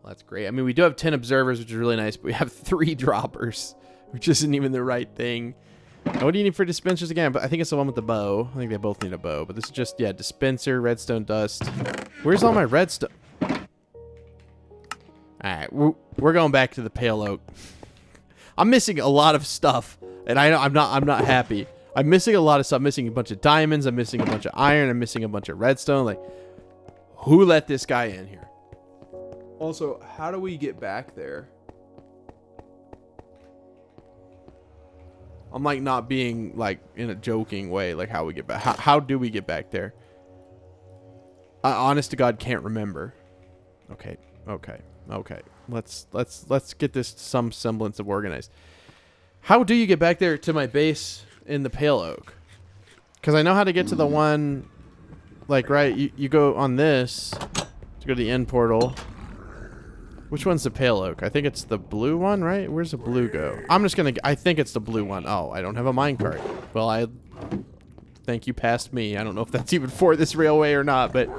Speaker 1: Well, that's great. I mean, we do have 10 observers, which is really nice, but we have 3 droppers, which isn't even the right thing. Now, what do you need for dispensers again? But I think it's the one with the bow. I think they both need a bow, but this is just, yeah, dispenser, redstone dust. Where's all my redstone? Alright, we're going back to the pale oak. I'm missing a lot of stuff, and I'm not happy. I'm missing a lot of stuff. I'm missing a bunch of diamonds. I'm missing a bunch of iron. I'm missing a bunch of redstone. Like, who let this guy in here? Also, how do we get back there? I'm like not being like in a joking way. Like how we get back? How do we get back there? I honest to God can't remember. Okay. Let's get this some semblance of organized. How do you get back there to my base in the pale oak? Because I know how to get to the one, like, right, you go on this to go to the end portal. Which one's the pale oak? I think it's the blue one, right? Where's the blue go? I'm just gonna, I think it's the blue one. Oh, I don't have a minecart. Well, I think you passed me. I don't know if that's even for this railway or not, but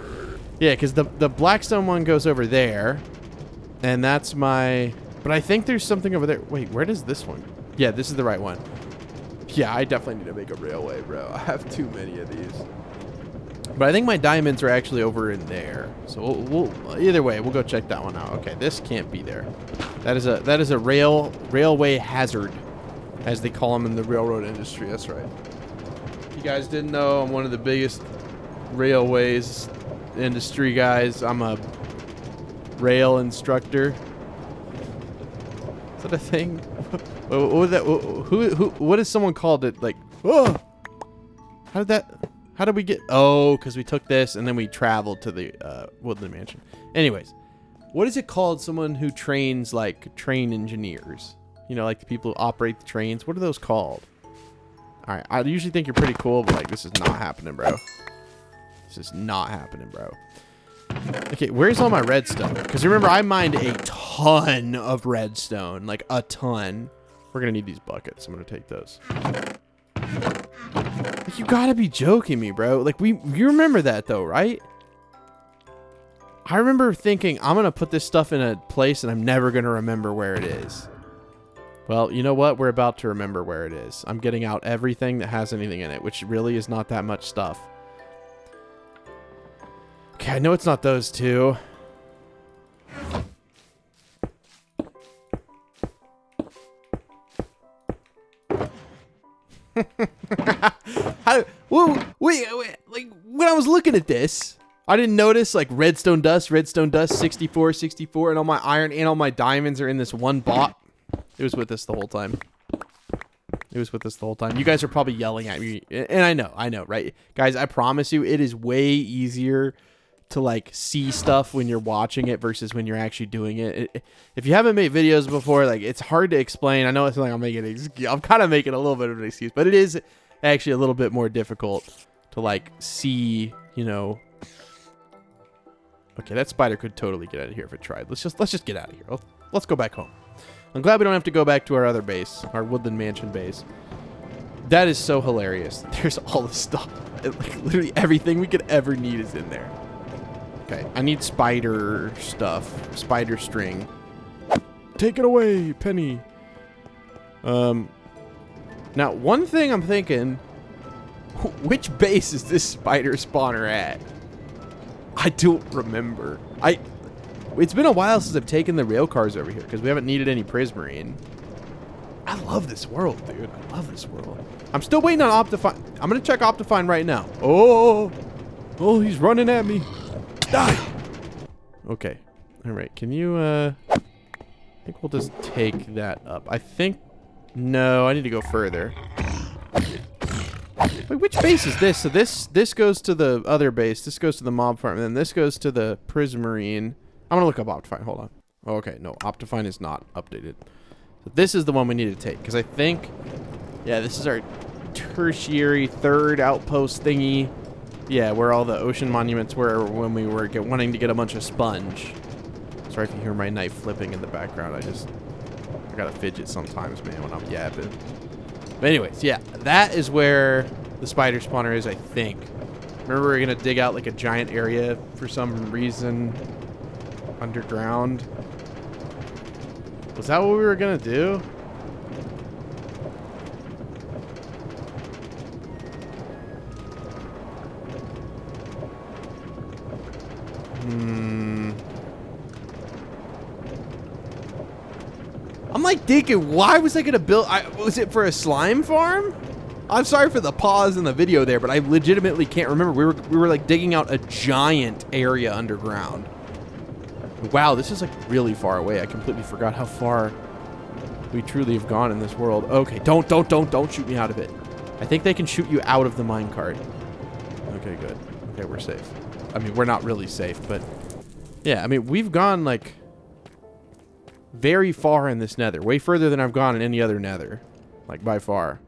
Speaker 1: yeah, because the Blackstone one goes over there, and that's my, but I think there's something over there. Wait, where does this one? Yeah, this is the right one. Yeah, I definitely need to make a railway, bro. I have too many of these. But I think my diamonds are actually over in there. So we'll either way, we'll go check that one out. Okay, this can't be there. That is a railway hazard, as they call them in the railroad industry. That's right. If you guys didn't know, I'm one of the biggest railways industry guys. I'm a rail instructor. Is that a thing? What was that? What is someone called it? Like, oh, how did we get? Oh, because we took this and then we traveled to the Woodland Mansion. Anyways, what is it called? Someone who trains like train engineers. You know, like the people who operate the trains. What are those called? All right, I usually think you're pretty cool, but like this is not happening, bro. This is not happening, bro. Okay, where's all my redstone? Because remember, I mined a ton of redstone, like a ton. We're gonna need these buckets. I'm gonna take those. You gotta be joking me, bro. Like you remember that though, right? I remember thinking I'm gonna put this stuff in a place and I'm never gonna remember where it is. Well, you know what? We're about to remember where it is. I'm getting out everything that has anything in it, which really is not that much stuff. Okay, I know it's not those two. Wait, like when I was looking at this, I didn't notice like redstone dust, 64, 64, and all my iron and all my diamonds are in this one bot. It was with us the whole time. It was with us the whole time. You guys are probably yelling at me, and I know, right? Guys, I promise you, it is way easier to like see stuff when you're watching it versus when you're actually doing it. If you haven't made videos before, like it's hard to explain. I know it's like I'm kind of making a little bit of an excuse, but it is actually a little bit more difficult to like see, you know. Okay, that spider could totally get out of here if it tried. Let's just get out of here. Let's go back home. I'm glad we don't have to go back to our other base, our Woodland Mansion base. That is so hilarious. There's all this stuff. Like literally everything we could ever need is in there. Okay, I need spider stuff. Spider string. Take it away, Penny. Now, one thing I'm thinking, which base is this spider spawner at? I don't remember. It's been a while since I've taken the rail cars over here because we haven't needed any prismarine. I love this world, dude. I love this world. I'm still waiting on Optifine. I'm going to check Optifine right now. Oh, he's running at me. Die. Okay. All right. Can you, I think we'll just take that up. I think, no, I need to go further. Wait, which base is this? So this goes to the other base. This goes to the mob farm. And then this goes to the prismarine. I'm going to look up Optifine. Hold on. Oh, okay. No, Optifine is not updated. So this is the one we need to take. Because I think, yeah, this is our tertiary third outpost thingy. Yeah, where all the ocean monuments were when we were wanting to get a bunch of sponge. Sorry if you hear my knife flipping in the background. I gotta fidget sometimes, man, when I'm yapping. But anyways, yeah, that is where the spider spawner is, I think. Remember, we're gonna dig out like a giant area for some reason underground. Was that what we were gonna do? I'm like thinking, why was I gonna build? Was it for a slime farm? I'm sorry for the pause in the video there, but I legitimately can't remember. We were like digging out a giant area underground. Wow, this is like really far away. I completely forgot how far we truly have gone in this world. Okay, don't shoot me out of it. I think they can shoot you out of the minecart. Okay, good. Okay, we're safe. I mean, we're not really safe, but yeah, I mean, we've gone like very far in this nether. Way further than I've gone in any other nether. Like by far.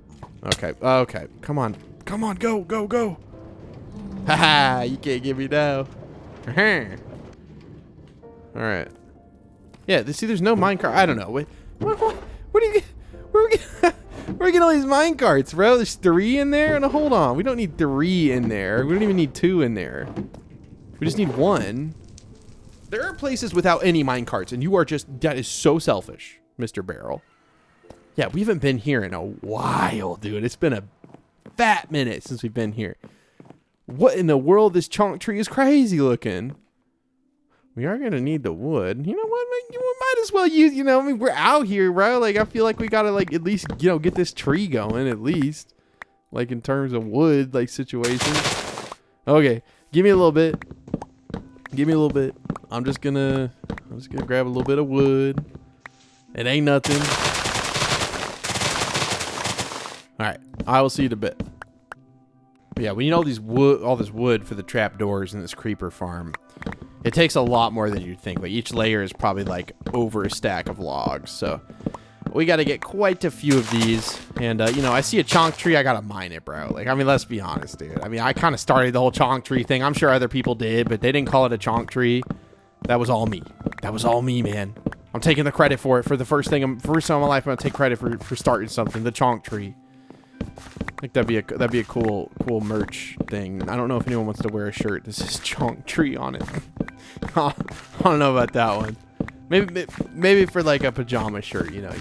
Speaker 1: Okay, okay. Come on. Come on, go, go, go. Haha, you can't get me now. Alright. Yeah, see, there's no minecart. I don't know. What do you get? Where are we getting all these minecarts, bro? There's 3 in there? No, hold on. We don't need 3 in there. We don't even need 2 in there. We just need 1. There are places without any minecarts, and you are just... That is so selfish, Mr. Barrel. Yeah, we haven't been here in a while, dude. It's been a fat minute since we've been here. What in the world? This chunk tree is crazy looking. We are going to need the wood. You know what? We might as well use, you know, I mean, we're out here, bro. Like, I feel like we got to, like, at least, you know, get this tree going, at least. Like, in terms of wood, like, situations. Okay. Give me a little bit. Give me a little bit. I'm just gonna grab a little bit of wood. It ain't nothing. Alright. I will see you in a bit. But yeah, we need all this wood for the trapdoors in this creeper farm. It takes a lot more than you'd think, but each layer is probably like over a stack of logs, so we got to get quite a few of these. And you know, I see a chonk tree, I gotta mine it, bro. Like, I mean, let's be honest, dude. I mean, I kind of started the whole chonk tree thing. I'm sure other people did, but they didn't call it a chonk tree. That was all me. That was all me, man. I'm taking the credit for it. For the first time in my life, I'm gonna take credit for starting something. The chonk tree. I think that'd be a cool merch thing. I don't know if anyone wants to wear a shirt that says chonk tree on it. I don't know about that one. Maybe for like a pajama shirt, you know,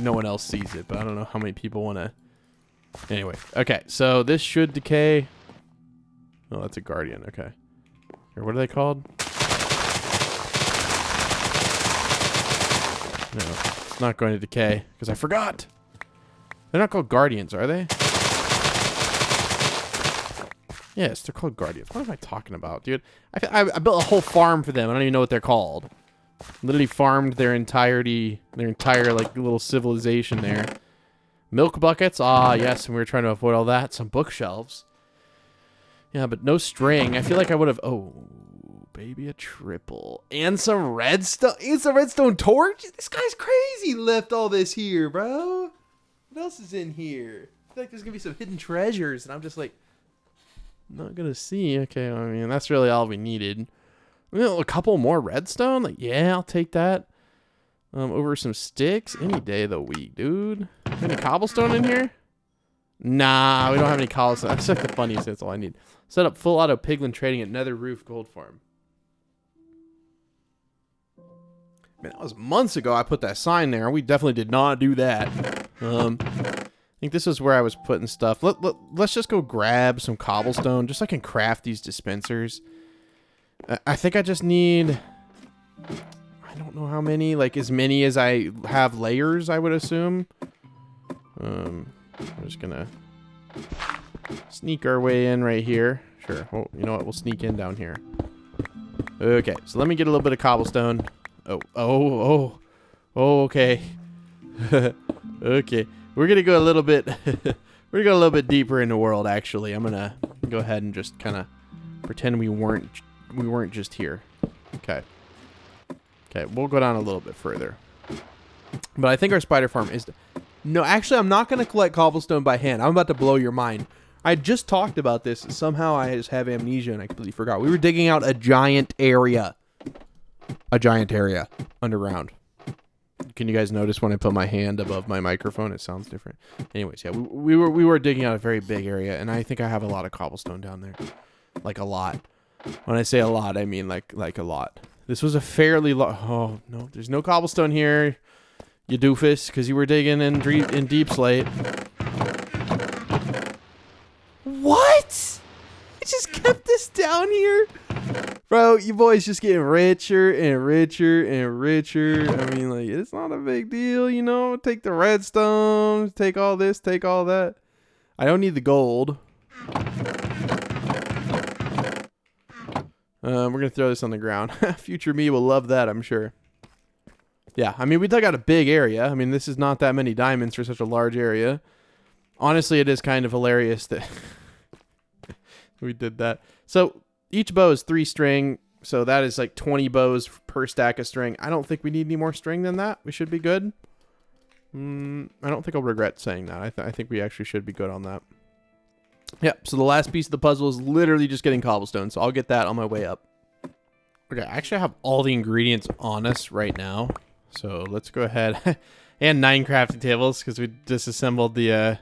Speaker 1: no one else sees it, but I don't know how many people want to. Anyway, okay, so this should decay. Oh, that's a guardian. Okay, or what are they called? No, it's not going to decay because I forgot. They're not called guardians, are they? Yes, they're called guardians. What am I talking about, dude? I built a whole farm for them. I don't even know what they're called. Literally farmed their entire like little civilization there. Milk buckets, ah yes, and we were trying to avoid all that. Some bookshelves. Yeah, but no string. I feel like I would have. Oh, baby, a triple and some redstone. It's a redstone torch. This guy's crazy. Left all this here, bro. What else is in here? I feel like there's gonna be some hidden treasures, and I'm just like not gonna see. Okay, I mean that's really all we needed. You know, a couple more redstone? Like, yeah, I'll take that. Over some sticks any day of the week, dude. Any cobblestone in here? Nah, we don't have any cobblestone. That's like the funniest. That's all I need. Set up full auto piglin trading at Nether Roof Gold Farm. Man, that was months ago I put that sign there. We definitely did not do that. I think this is where I was putting stuff. Let's just go grab some cobblestone just so I can craft these dispensers. I think I just need, I don't know how many, like as many as I have layers, I would assume. I'm just gonna sneak our way in right here. Sure. Oh, you know what? We'll sneak in down here. Okay, so let me get a little bit of cobblestone. Oh, okay. Okay. We're gonna go a little bit, we're gonna go a little bit deeper in the world, actually. I'm gonna go ahead and just kind of pretend we weren't just here. Okay. Okay, we'll go down a little bit further. But I think our spider farm is... No, actually, I'm not going to collect cobblestone by hand. I'm about to blow your mind. I just talked about this. Somehow I just have amnesia and I completely forgot. We were digging out a giant area. A giant area underground. Can you guys notice when I put my hand above my microphone? It sounds different. Anyways, yeah, we were digging out a very big area, and I think I have a lot of cobblestone down there. Like a lot. When I say a lot, I mean like a lot. This was a fairly oh, no. There's no cobblestone here, you doofus, because you were digging in deep slate. What? It just kept this down here? Bro, you boys just getting richer and richer and richer. I mean, like, it's not a big deal, you know? Take the redstone, take all this, take all that. I don't need the gold. We're going to throw this on the ground. Future me will love that, I'm sure. Yeah, I mean, we dug out a big area. I mean, this is not that many diamonds for such a large area. Honestly, it is kind of hilarious that we did that. So each bow is 3 string, so that is like 20 bows per stack of string. I don't think we need any more string than that. We should be good. I don't think I'll regret saying that. I think we actually should be good on that. Yep, so the last piece of the puzzle is literally just getting cobblestone, so I'll get that on my way up. Okay, I actually have all the ingredients on us right now, so let's go ahead. And 9 crafting tables, because we disassembled the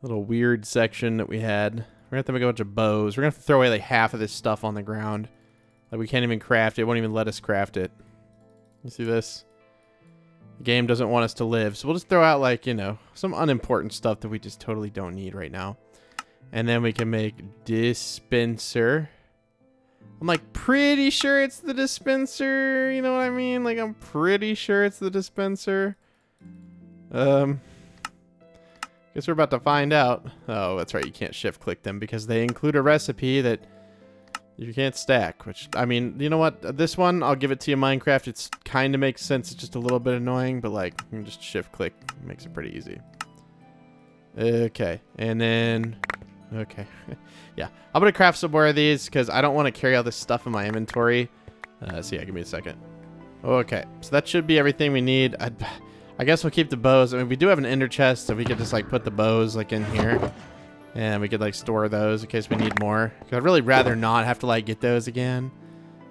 Speaker 1: little weird section that we had. We're going to have to make a bunch of bows. We're going to have to throw away like half of this stuff on the ground. Like we can't even craft it. It won't even let us craft it. You see this? The game doesn't want us to live. So we'll just throw out like, you know, some unimportant stuff that we just totally don't need right now. And then we can make dispenser. I'm like pretty sure it's the dispenser. You know what I mean? Like I'm pretty sure it's the dispenser. Guess we're about to find out. Oh, that's right. You can't shift click them because they include a recipe that you can't stack, which, I mean, you know what? This one, I'll give it to you, Minecraft. It's kind of makes sense. It's just a little bit annoying, but like, you can just shift click. It makes it pretty easy. Okay. And then, okay. Yeah. I'm going to craft some more of these because I don't want to carry all this stuff in my inventory. So yeah, give me a second. Okay. So that should be everything we need. I guess we'll keep the bows. I mean, we do have an ender chest, so we could just like put the bows like in here, and we could like store those in case we need more. Cause I'd really rather not have to like get those again.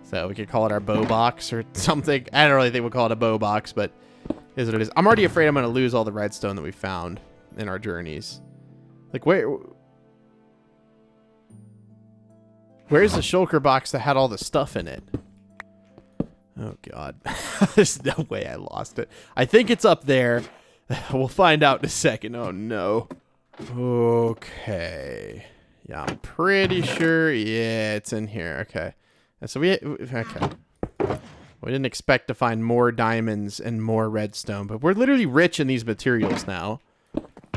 Speaker 1: So we could call it our bow box or something. I don't really think we'll call it a bow box, but is what it is. I'm already afraid I'm gonna lose all the redstone that we found in our journeys. Like where's the shulker box that had all the stuff in it? Oh, God. There's no way I lost it. I think it's up there. We'll find out in a second. Oh, no. Okay. Yeah, I'm pretty sure. Yeah, it's in here. Okay. And so okay. We didn't expect to find more diamonds and more redstone, but we're literally rich in these materials now,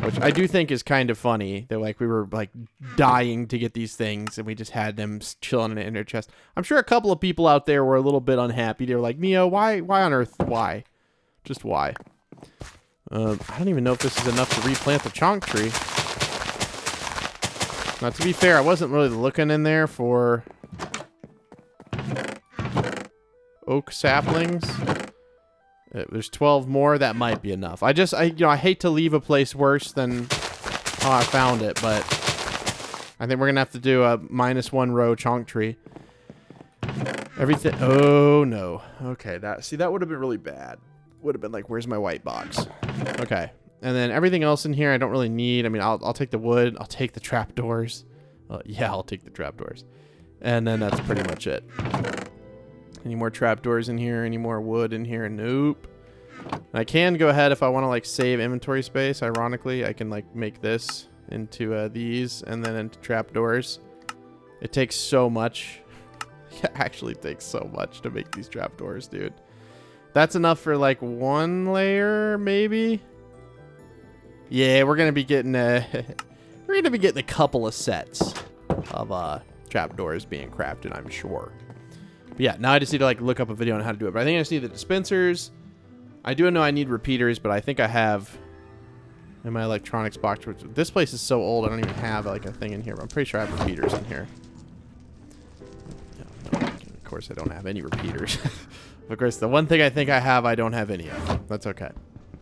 Speaker 1: which I do think is kind of funny. They're like, we were like dying to get these things and we just had them chilling in an inner chest. I'm sure a couple of people out there were a little bit unhappy. They were like, Neo, why on earth? Why? Just why? I don't even know if this is enough to replant the chonk tree. Now, to be fair, I wasn't really looking in there for oak saplings. There's 12 more. That might be enough. I hate to leave a place worse than how I found it, but I think we're gonna have to do a -1 row chonk tree. Everything. Oh no. Okay. That would have been really bad. Would have been like, where's my white box? Okay. And then everything else in here I don't really need. I mean, I'll take the wood. I'll take the trapdoors. Yeah, I'll take the trapdoors. And then that's pretty much it. Any more trapdoors in here? Any more wood in here? Nope. I can go ahead if I want to like save inventory space. Ironically, I can like make this into these and then into trapdoors. It takes so much. It actually takes so much to make these trapdoors, dude. That's enough for like 1 layer, maybe. Yeah, we're gonna be getting a couple of sets of trapdoors being crafted, I'm sure. But yeah, now I just need to like look up a video on how to do it. But I think I just need the dispensers. I do know I need repeaters, but I think I have in my electronics box. This place is so old, I don't even have like a thing in here. But I'm pretty sure I have repeaters in here. No, of course I don't have any repeaters. Of course, the one thing I think I have, I don't have any of. That's okay.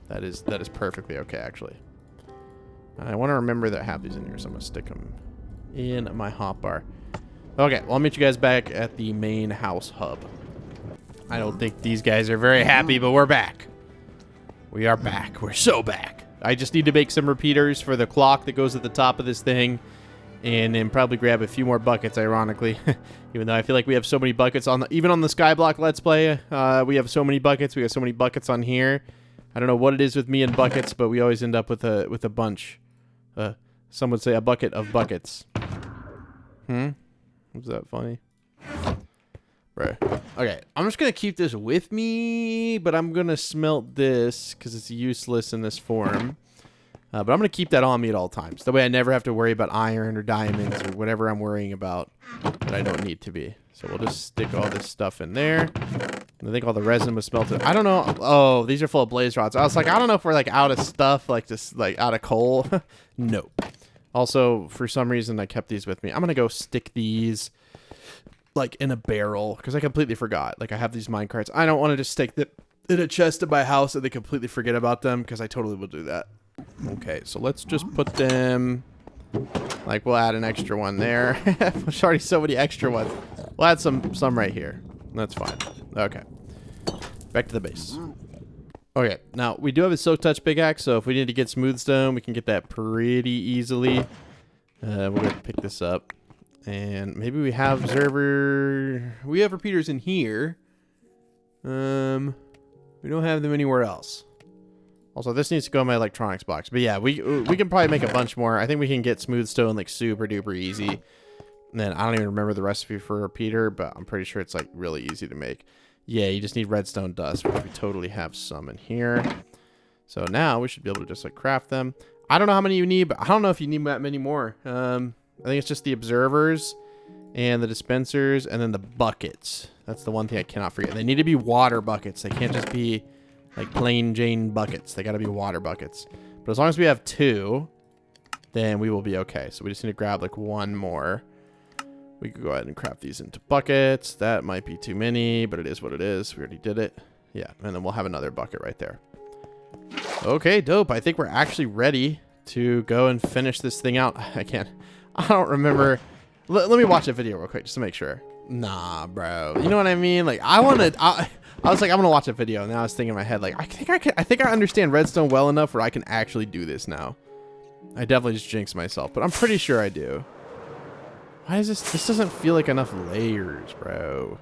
Speaker 1: That is perfectly okay, actually. I want to remember that I have these in here, so I'm going to stick them in my hotbar. Okay, well, I'll meet you guys back at the main house hub. I don't think these guys are very happy, but we're back. We are back. We're so back. I just need to make some repeaters for the clock that goes at the top of this thing, and then probably grab a few more buckets, ironically. Even though I feel like we have so many buckets on even on the Skyblock Let's Play, we have so many buckets. We have so many buckets on here. I don't know what it is with me and buckets, but we always end up with a bunch. Some would say a bucket of buckets. Was that funny? Right. Okay, I'm just going to keep this with me, but I'm going to smelt this because it's useless in this form. But I'm going to keep that on me at all times. That way I never have to worry about iron or diamonds or whatever I'm worrying about that I don't need to be. So we'll just stick all this stuff in there. And I think all the resin was smelted. I don't know. Oh, these are full of blaze rods. I was like, I don't know if we're like out of stuff, like just like out of coal. Nope. Also, for some reason, I kept these with me. I'm going to go stick these like in a barrel because I completely forgot. Like I have these mine carts. I don't want to just stick them in a chest at my house and they completely forget about them because I totally will do that. Okay, so let's just put them, like we'll add an extra one there. There's already so many extra ones. We'll add some right here. That's fine. Okay. Back to the base. Okay, now we do have a silk touch pickaxe, so if we need to get smooth stone, we can get that pretty easily. We're going to pick this up. And maybe we have we have repeaters in here. We don't have them anywhere else. Also, this needs to go in my electronics box. But yeah, we can probably make a bunch more. I think we can get smooth stone like super duper easy. And then I don't even remember the recipe for a repeater, but I'm pretty sure it's like really easy to make. Yeah, you just need redstone dust, which we totally have some in here. So now we should be able to just like craft them. I don't know how many you need, but I don't know if you need that many more. I think it's just the observers and the dispensers and then the buckets. That's the one thing I cannot forget. They need to be water buckets. They can't just be like plain Jane buckets. They got to be water buckets. But as long as we have 2, then we will be okay. So we just need to grab like 1 more. We could go ahead and craft these into buckets. That might be too many, but it is what it is. We already did it. Yeah, and then we'll have another bucket right there. Okay, dope. I think we're actually ready to go and finish this thing out. I don't remember. Let me watch a video real quick just to make sure. Nah, bro. You know what I mean? Like, I was like, I'm gonna watch a video. And now I was thinking in my head, like, I think I understand redstone well enough where I can actually do this now. I definitely just jinxed myself, but I'm pretty sure I do. Why is this doesn't feel like enough layers, bro.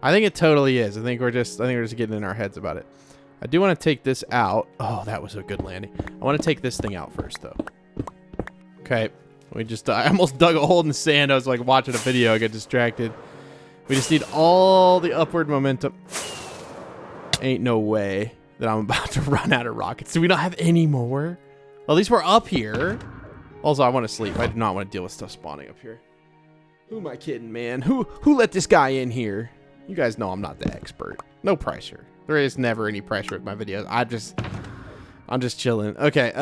Speaker 1: I think it totally is. I think we're just getting in our heads about it. I do want to take this out. Oh, that was a good landing. I want to take this thing out first, though. Okay. I almost dug a hole in the sand. I was like watching a video. I got distracted. We just need all the upward momentum. Ain't no way that I'm about to run out of rockets. Do we not have any more? Well, at least we're up here. Also, I want to sleep. I do not want to deal with stuff spawning up here. Who am I kidding, man? Who let this guy in here? You guys know I'm not the expert. No pressure. There is never any pressure with my videos. I'm just chilling. Okay.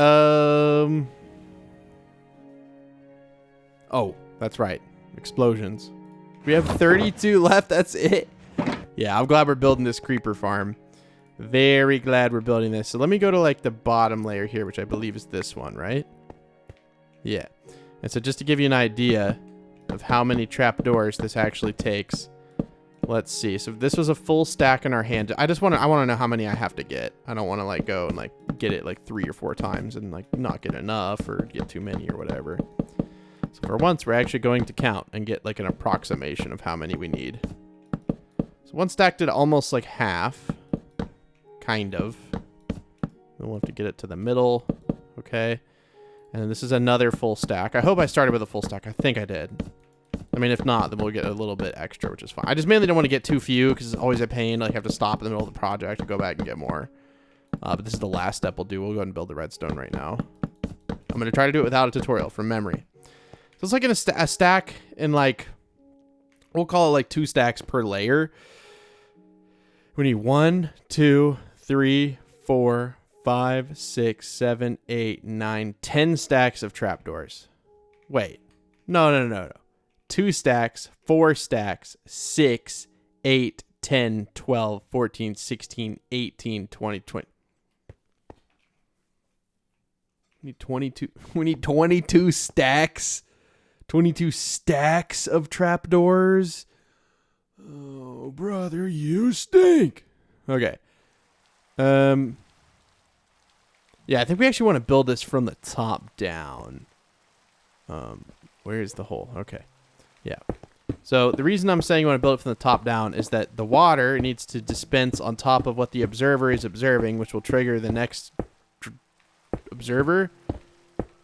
Speaker 1: Oh, that's right. Explosions. We have 32 left. That's it. Yeah, I'm glad we're building this creeper farm. Very glad we're building this. So let me go to like the bottom layer here, which I believe is this one, right? Yeah. And so just to give you an idea of how many trapdoors this actually takes, let's see. So this was a full stack in our hand. I want to know how many I have to get. I don't want to like go and like get it like 3 or 4 times and like not get enough or get too many or whatever. So for once, we're actually going to count and get like an approximation of how many we need. So one stack did almost like half. Kind of. Then we'll have to get it to the middle. Okay. And then this is another full stack. I hope I started with a full stack. I think I did. I mean, if not, then we'll get a little bit extra, which is fine. I just mainly don't want to get too few because it's always a pain. Like, I have to stop in the middle of the project and go back and get more. But this is the last step we'll do. We'll go ahead and build the redstone right now. I'm going to try to do it without a tutorial from memory. So it's like in a stack in like, we'll call it like 2 stacks per layer. We need 1, 2, 3, 4, 5, 6, 7, 8, 9, 10 stacks of trapdoors. Wait. No. 2 stacks, 4 stacks, 6, 8, 10, 12, 14, 16, 18, 20, 20. We need 22. We need 22 stacks. 22 stacks of trapdoors. Oh, brother, you stink. Okay. Yeah, I think we actually want to build this from the top down. Where's the hole? Okay. Yeah. So the reason I'm saying you want to build it from the top down is that the water needs to dispense on top of what the observer is observing, which will trigger the next observer.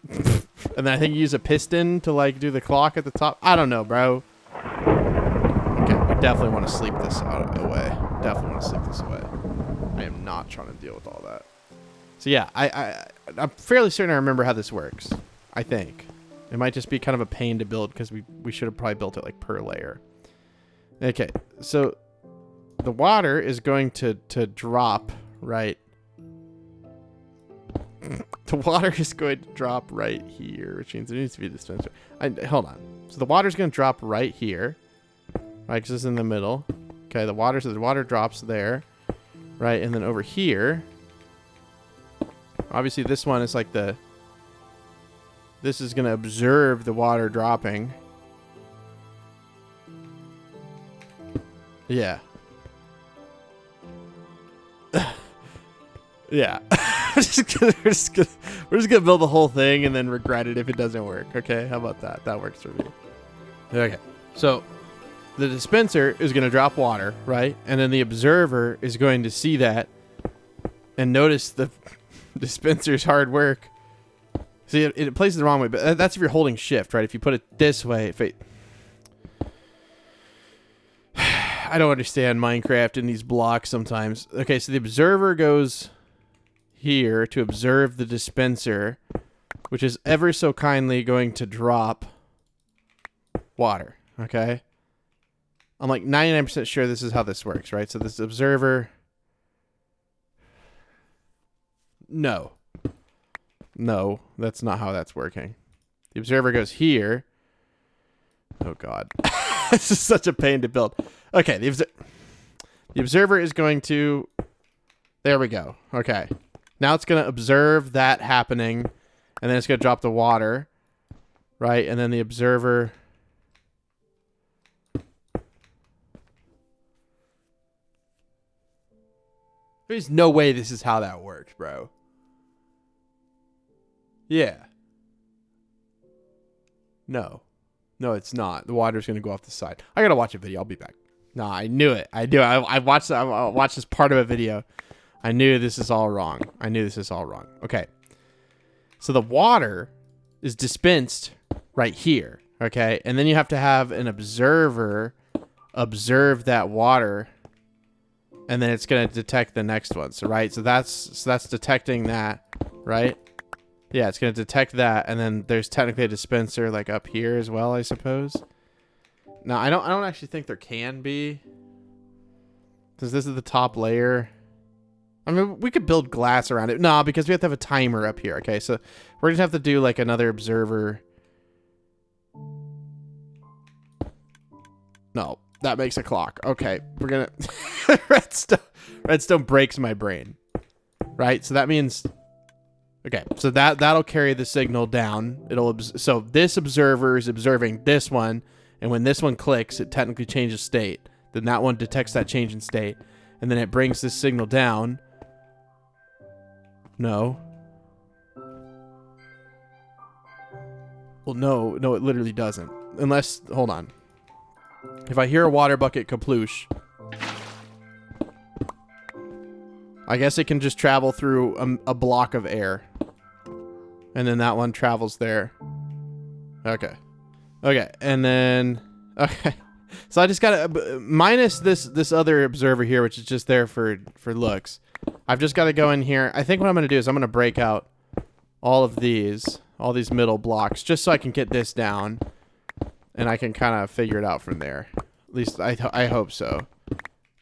Speaker 1: And then I think you use a piston to like do the clock at the top. I don't know, bro. Okay, we definitely want to sleep this away. Definitely want to sleep this away. I am not trying to deal with all that. So yeah, I'm fairly certain I remember how this works. I think. It might just be kind of a pain to build because we should have probably built it like per layer. Okay, so the water is going to drop, right? The water is going to drop right here, which means there needs to be a dispenser. Hold on. So the water is going to drop right here, right? Because it's in the middle. Okay, the water drops there, right? And then over here, obviously this one is like this is going to observe the water dropping. Yeah. Yeah. we're just gonna build the whole thing and then regret it if it doesn't work. Okay, how about that? That works for me. Okay, so the dispenser is gonna drop water, right? And then the observer is going to see that and notice the dispenser's hard work. See, it places it the wrong way, but that's if you're holding shift, right? If you put it this way, I don't understand Minecraft in these blocks sometimes. Okay, so the observer goes here to observe the dispenser, which is ever so kindly going to drop water, okay? I'm like 99% sure this is how this works, right? So this observer... No, that's not how that's working. The observer goes here. Oh, God. This is such a pain to build. Okay, the observer is going to... There we go. Okay. Now it's going to observe that happening, and then it's going to drop the water, right? And then the observer... There's no way this is how that works, bro. Yeah. No, it's not. The water's going to go off the side. I got to watch a video. I'll be back. No, I knew it. I watched this part of a video. I knew this is all wrong. Okay. So the water is dispensed right here. Okay. And then you have to have an observer observe that water. And then it's going to detect the next one. So, right. So that's detecting that. Right. Yeah. It's going to detect that. And then there's technically a dispenser like up here as well, I suppose. Now, I don't actually think there can be. Because this is the top layer. I mean, we could build glass around it. No, because we have to have a timer up here. Okay, so we're going to have to do like another observer. No, that makes a clock. Okay, we're going to... Redstone breaks my brain. Right, so that means... Okay, so that'll carry the signal down. So this observer is observing this one. And when this one clicks, it technically changes state. Then that one detects that change in state. And then it brings this signal down. No. Well, no, it literally doesn't. Unless, hold on. If I hear a water bucket kaploosh, I guess it can just travel through a block of air. And then that one travels there. Okay. Okay, and then... Okay. So I just gotta... Minus this other observer here, which is just there for looks. I've just got to go in here. I think what I'm going to do is I'm going to break out all these middle blocks, just so I can get this down. And I can kind of figure it out from there. At least I hope so.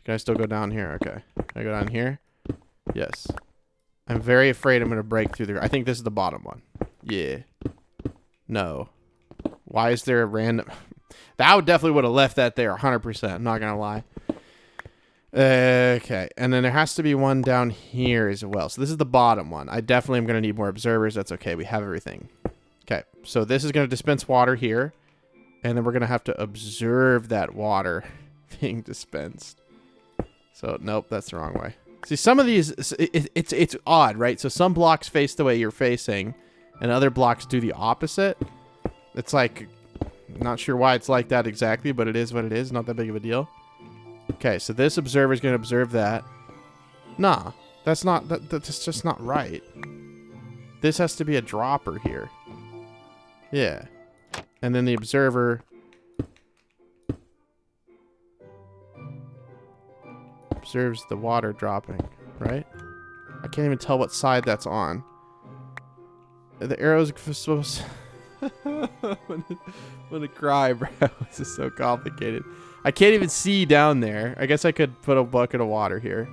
Speaker 1: Can I still go down here? Okay. Can I go down here? Yes. I'm very afraid I'm going to break through there. I think this is the bottom one. Yeah. No. Why is there a random... That would definitely would have left that there 100%. I'm not going to lie. Okay, and then there has to be one down here as well. So this is the bottom one. I definitely am going to need more observers. That's okay. We have everything. Okay, so this is going to dispense water here. And then we're going to have to observe that water being dispensed. So, nope, that's the wrong way. See, some of these, it's odd, right? So some blocks face the way you're facing, and other blocks do the opposite. It's like, not sure why it's like that exactly, but it is what it is. Not that big of a deal. Okay, so this observer is going to observe that. Nah, that's just not right. This has to be a dropper here. Yeah. And then the observer observes the water dropping, right? I can't even tell what side that's on. The arrow's supposed I'm gonna cry, bro. This is so complicated. I can't even see down there. I guess I could put a bucket of water here.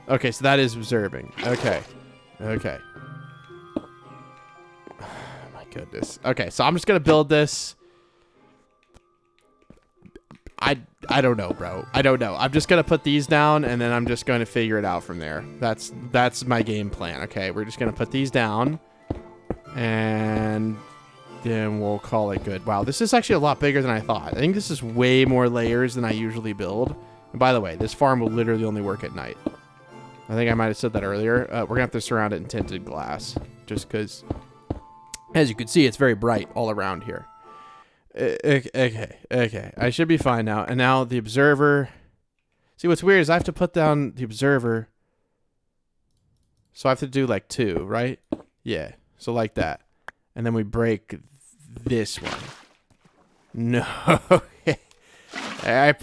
Speaker 1: Okay, so that is observing. Okay. Okay. Goodness. Okay, so I'm just gonna build this. I don't know, bro. I don't know. I'm just gonna put these down, and then I'm just going to figure it out from there. That's my game plan. Okay, we're just gonna put these down, and then we'll call it good. Wow, this is actually a lot bigger than I thought. I think this is way more layers than I usually build. And by the way, this farm will literally only work at night. I think I might have said that earlier. We're gonna have to surround it in tinted glass, just because. As you can see, it's very bright all around here. Okay. I should be fine now. And now the observer. See, what's weird is I have to put down the observer. So I have to do like 2, right? Yeah. So like that. And then we break this one. No. I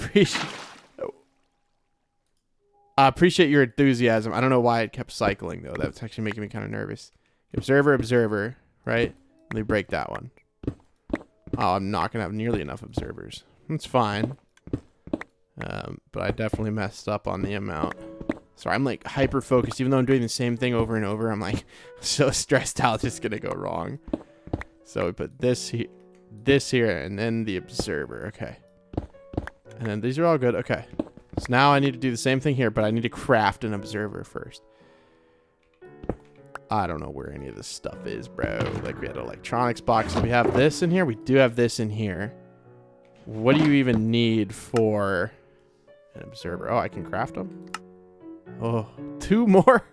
Speaker 1: appreciate your enthusiasm. I don't know why it kept cycling, though. That's actually making me kind of nervous. Observer. Right? Let me break that one. Oh, I'm not going to have nearly enough observers. That's fine. But I definitely messed up on the amount. Sorry, I'm like hyper-focused. Even though I'm doing the same thing over and over, I'm like so stressed out it's going to go wrong. So we put this here, and then the observer. Okay. And then these are all good. Okay. So now I need to do the same thing here, but I need to craft an observer first. I don't know where any of this stuff is, bro. Like, we had an electronics box. So we have this in here. We do have this in here. What do you even need for an observer? Oh, I can craft them? Oh, 2 more?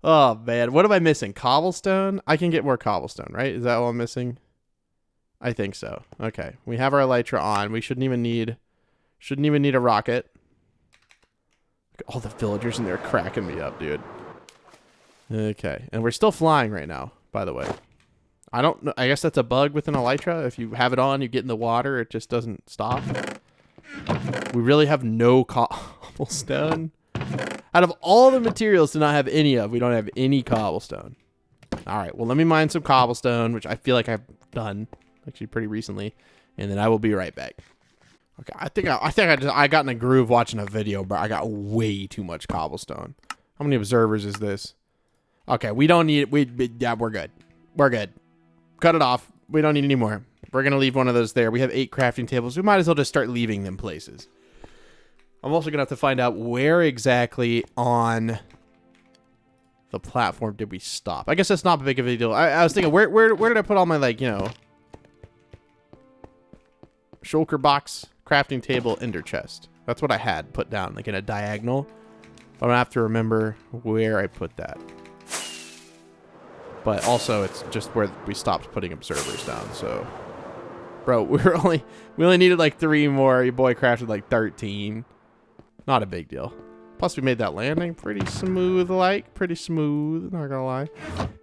Speaker 1: Oh, man. What am I missing? Cobblestone? I can get more cobblestone, right? Is that all I'm missing? I think so. Okay. We have our elytra on. We shouldn't even need a rocket. Look at all the villagers in there cracking me up, dude. Okay, and we're still flying right now, by the way. I don't know. I guess that's a bug with an elytra. If you have it on, you get in the water, it just doesn't stop. We really have no cobblestone. Out of all the materials to not have any of, we don't have any cobblestone. All right, well, let me mine some cobblestone, which I feel like I've done actually pretty recently, and then I will be right back. Okay, I think I got in a groove watching a video, but I got way too much cobblestone. How many observers is this? Okay, we don't need it. Yeah, we're good. We're good. Cut it off. We don't need any more. We're going to leave one of those there. We have 8 crafting tables. We might as well just start leaving them places. I'm also going to have to find out where exactly on the platform did we stop. I guess that's not a big of a deal. I was thinking, where did I put all my, like, you know, shulker box, crafting table, ender chest. That's what I had put down, like in a diagonal. But I'm going to have to remember where I put that. But also, it's just where we stopped putting observers down, so... Bro, we only needed like 3 more. Your boy crafted like 13. Not a big deal. Plus, we made that landing pretty smooth, pretty smooth, not gonna lie.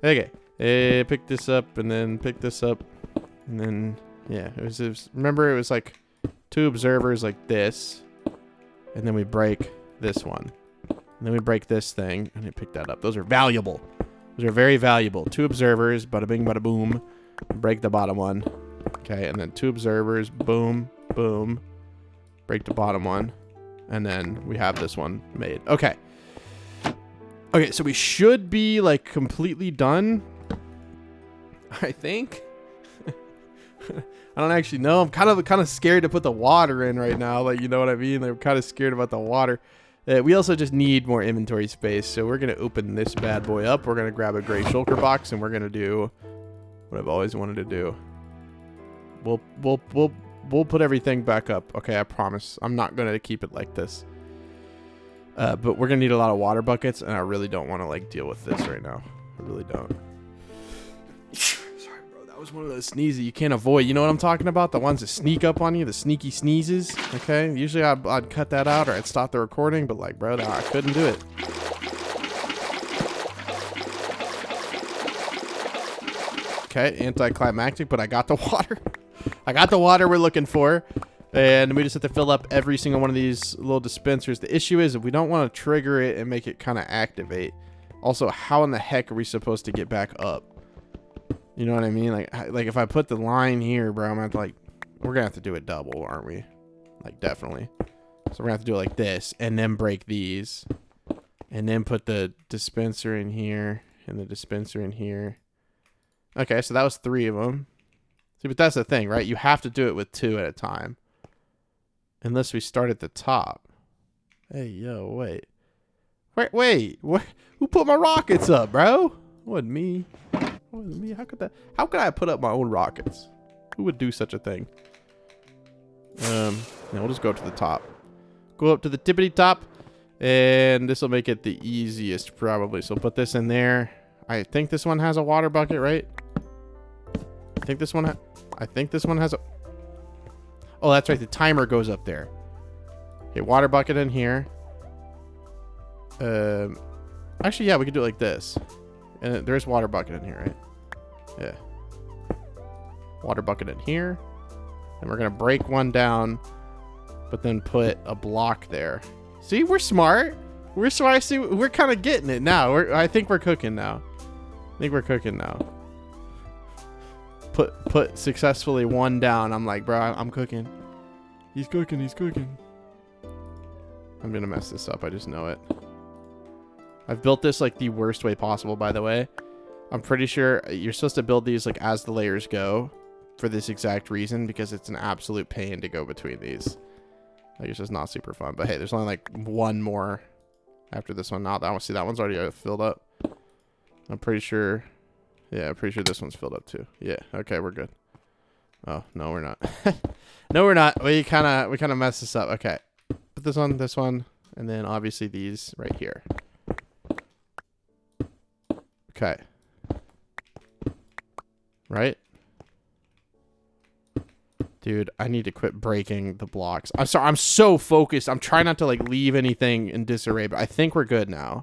Speaker 1: Okay, pick this up, and then pick this up, and then, yeah, it was remember, it was like 2 observers like this, and then we break this one. And then we break this thing, and we pick that up. Those are valuable. Those are very valuable. 2 observers, bada bing, bada boom. Break the bottom one. Okay, and then 2 observers, boom, boom. Break the bottom one. And then we have this one made. Okay. Okay, so we should be, like, completely done. I think. I don't actually know. I'm kind of scared to put the water in right now. Like, you know what I mean? Like, I'm kind of scared about the water. We also just need more inventory space, so we're gonna open this bad boy up. We're gonna grab a gray shulker box, and we're gonna do what I've always wanted to do. We'll put everything back up. Okay, I promise. I'm not gonna keep it like this. But we're gonna need a lot of water buckets, and I really don't want to like deal with this right now. I really don't. Sorry, bro. That was one of those sneezes you can't avoid. You know what I'm talking about? The ones that sneak up on you, the sneaky sneezes. Okay. Usually I'd cut that out or I'd stop the recording, but like, bro, I couldn't do it. Okay, anticlimactic, but I got the water. I got the water we're looking for. And we just have to fill up every single one of these little dispensers. The issue is we don't want to trigger it and make it kind of activate. Also, how in the heck are we supposed to get back up? You know what I mean? Like if I put the line here, bro, I'm gonna have to, like, we're gonna have to do it double, aren't we? Like, definitely. So we're gonna have to do it like this, and then break these, and then put the dispenser in here, and the dispenser in here. Okay, so that was 3 of them. See, but that's the thing, right? You have to do it with 2 at a time. Unless we start at the top. Hey, yo, wait. Wait. Who put my rockets up, bro? It wasn't me. It wasn't me. How could I put up my own rockets? Who would do such a thing? Yeah, we'll just go to the top. Go up to the tippity top. And this will make it the easiest, probably. So put this in there. I think this one has a water bucket, right? I think this one has a... Oh, that's right. The timer goes up there. Okay, water bucket in here. Actually, yeah, we could do it like this. And there's water bucket in here, right? Yeah. Water bucket in here. And we're going to break one down, but then put a block there. See, we're smart. We're smart. See, we're kind of getting it now. I think we're cooking now. Put successfully one down. I'm like, bro, I'm cooking. He's cooking. I'm gonna mess this up. I just know it. I've built this like the worst way possible, by the way. I'm pretty sure you're supposed to build these like as the layers go for this exact reason, because it's an absolute pain to go between these. Like, it's just not super fun. But hey, there's only like one more after this one. Now that one, see, that one's already filled up. I'm pretty sure. Yeah, I'm pretty sure this one's filled up too. Yeah, okay, we're good. Oh, no, we're not. No, we're not. We kind of messed this up. Okay. Put this one, and then obviously these right here. Okay. Right? Dude, I need to quit breaking the blocks. I'm sorry, I'm so focused. I'm trying not to like leave anything in disarray, but I think we're good now.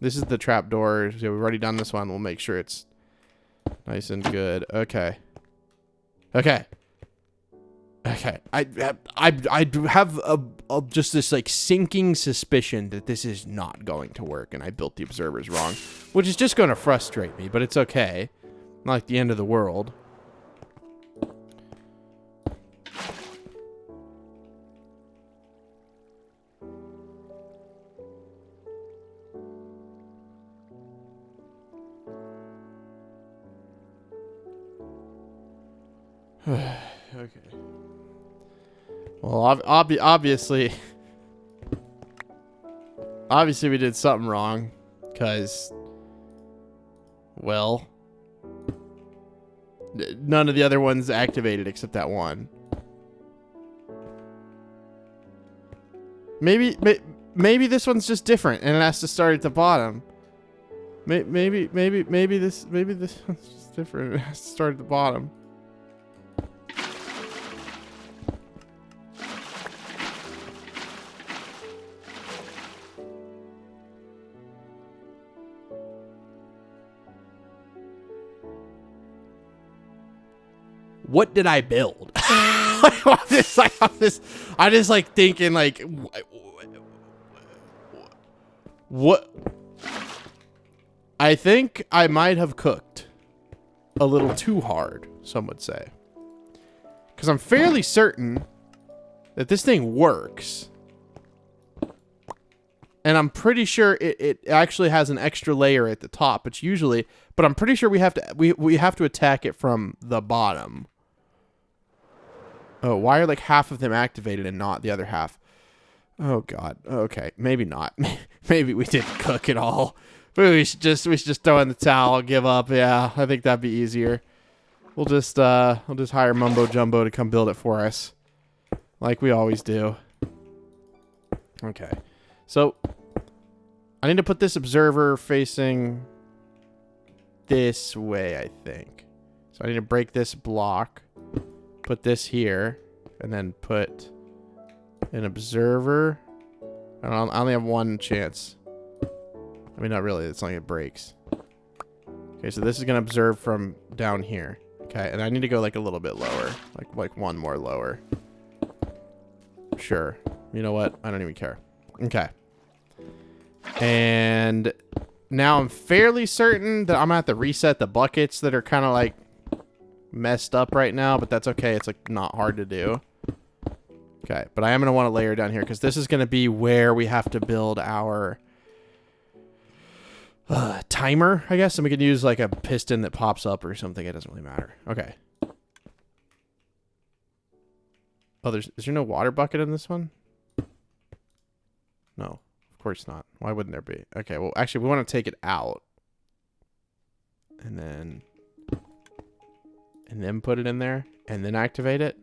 Speaker 1: This is the trapdoor. So we've already done this one. We'll make sure it's nice and good. Okay. I do have a just this like sinking suspicion that this is not going to work, and I built the observers wrong, which is just going to frustrate me, but it's okay. Not like the end of the world. Okay. Well, obviously we did something wrong, because, well, none of the other ones activated except that one. Maybe this one's just different and it has to start at the bottom. Maybe this one's just different. It has to start at the bottom. What did I build? I'm just like thinking like, what? I think I might have cooked a little too hard, some would say. Because I'm fairly certain that this thing works. And I'm pretty sure it actually has an extra layer at the top. It's usually, but I'm pretty sure we have to attack it from the bottom. Oh, why are like half of them activated and not the other half? Oh God. Okay, maybe not. Maybe we didn't cook it all. Maybe we should just throw in the towel, give up. Yeah, I think that'd be easier. We'll just hire Mumbo Jumbo to come build it for us, like we always do. Okay, so I need to put this observer facing this way, I think. So I need to break this block, put this here, and then put an observer. I only have one chance. I mean, not really. It's not like it breaks. Okay, so this is going to observe from down here. Okay, and I need to go like a little bit lower. Like one more lower. Sure. You know what? I don't even care. Okay. And now I'm fairly certain that I'm going to have to reset the buckets that are kind of like messed up right now, but that's okay. It's like not hard to do. Okay, but I am going to want to layer down here because this is going to be where we have to build our timer, I guess. And we can use like a piston that pops up or something. It doesn't really matter. Okay. Oh, is there no water bucket in this one? No, of course not. Why wouldn't there be? Okay, well, actually, we want to take it out. And then put it in there. And then activate it.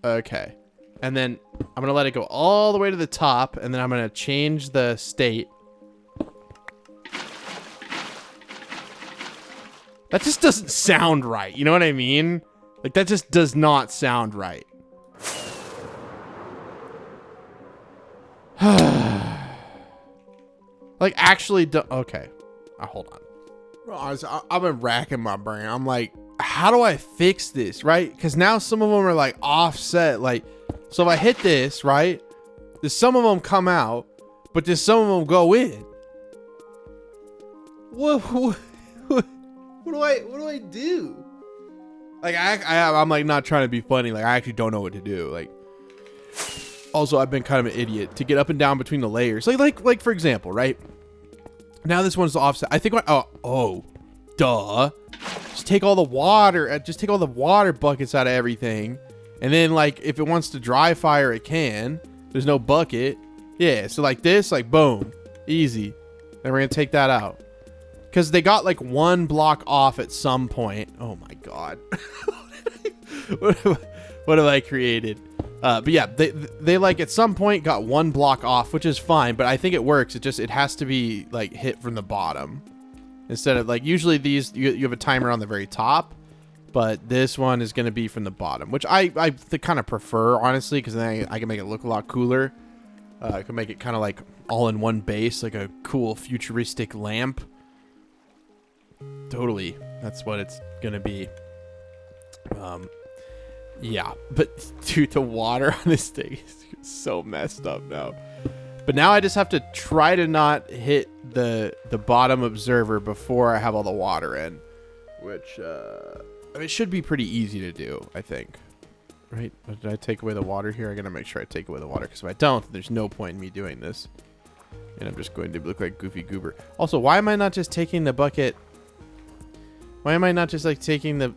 Speaker 1: Okay. And then I'm going to let it go all the way to the top. And then I'm going to change the state. That just doesn't sound right. You know what I mean? Like, that just does not sound right. Like, actually, okay. Hold on. I've been racking my brain. I'm like, how do I fix this, right? Because now some of them are like offset. Like, so if I hit this, right, there's some of them come out, but there's some of them go in. What do I do? Like, I'm like not trying to be funny. Like, I actually don't know what to do. Like, also, I've been kind of an idiot to get up and down between the layers. Like for example, right? Now this one's offset. I think duh. Just take all the water buckets out of everything. And then like if it wants to dry fire, it can. There's no bucket. Yeah, so like this, like boom. Easy. Then we're gonna take that out. Because they got like one block off at some point. Oh my God. What have I created? But yeah, they like at some point got one block off, which is fine, but I think it works. It has to be like hit from the bottom instead of like usually these you have a timer on the very top, but this one is going to be from the bottom, which I kind of prefer, honestly, because then I can make it look a lot cooler. I can make it kind of like all in one base, like a cool futuristic lamp. Totally, that's what it's gonna be. Yeah, but dude, the water on this thing is so messed up now. But now I just have to try to not hit the bottom observer before I have all the water in, which I mean, it should be pretty easy to do, I think. Right? Did I take away the water here? I gotta make sure I take away the water, because if I don't, there's no point in me doing this, and I'm just going to look like Goofy Goober. Also, why am I not just taking the bucket? Why am I not just like taking the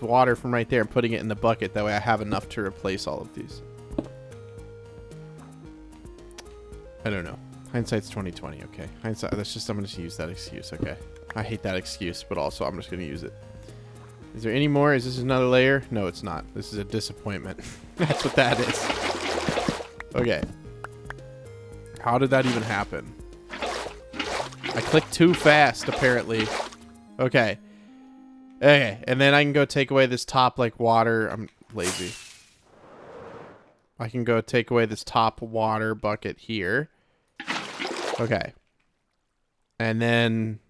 Speaker 1: water from right there and putting it in the bucket? That way I have enough to replace all of these. I don't know. Hindsight's 20/20. Okay. Hindsight. I'm gonna just use that excuse. Okay. I hate that excuse, but also I'm just gonna use it. Is there any more? Is this another layer? No, it's not. This is a disappointment. That's what that is. Okay. How did that even happen? I clicked too fast, apparently. Okay. Okay, and then I can go take away this top, like, water. I'm lazy. I can go take away this top water bucket here. Okay. And then...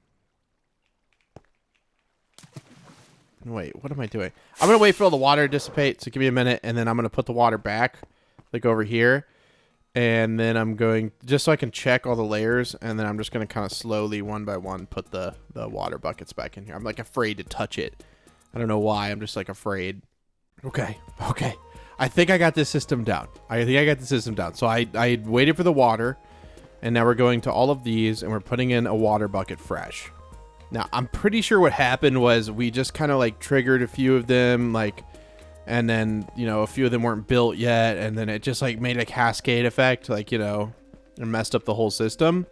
Speaker 1: Wait, what am I doing? I'm going to wait for all the water to dissipate, so give me a minute, and then I'm going to put the water back, like, over here. And then I'm going, just so I can check all the layers, and then I'm just going to kind of slowly, one by one, put the water buckets back in here. I'm, like, afraid to touch it. I don't know why. I'm just, like, afraid. Okay. Okay. I think I got this system down. So I waited for the water, and now we're going to all of these, and we're putting in a water bucket fresh. Now, I'm pretty sure what happened was we just kind of like triggered a few of them, like, and then, you know, a few of them weren't built yet, and then it just like made a cascade effect, like, you know, and messed up the whole system.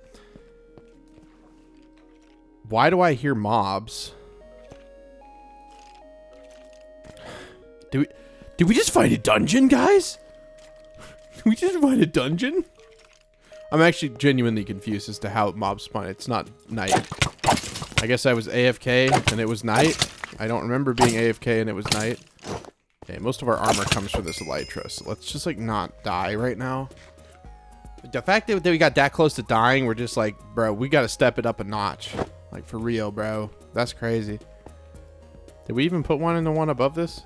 Speaker 1: Why do I hear mobs? Did we just find a dungeon, guys? Did we just find a dungeon? I'm actually genuinely confused as to how mobs spawn. It's not night. I guess I was AFK and it was night. I don't remember being AFK and it was night. Okay, most of our armor comes from this elytra, so let's just like not die right now. The fact that we got that close to dying, we're just like, bro, we gotta step it up a notch. Like, for real, bro. That's crazy. Did we even put one in the one above this?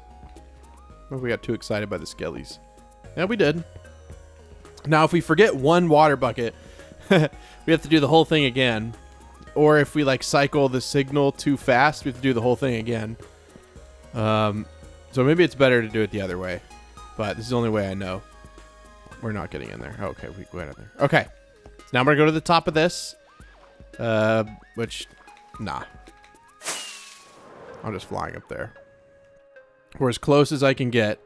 Speaker 1: Maybe we got too excited by the skellies. Yeah, we did. Now, if we forget one water bucket, we have to do the whole thing again. Or if we like cycle the signal too fast, we have to do the whole thing again. So maybe it's better to do it the other way. But this is the only way I know. We're not getting in there. Okay, we go in there. Okay. So now I'm going to go to the top of this. Which, nah. I'm just flying up there. We're as close as I can get.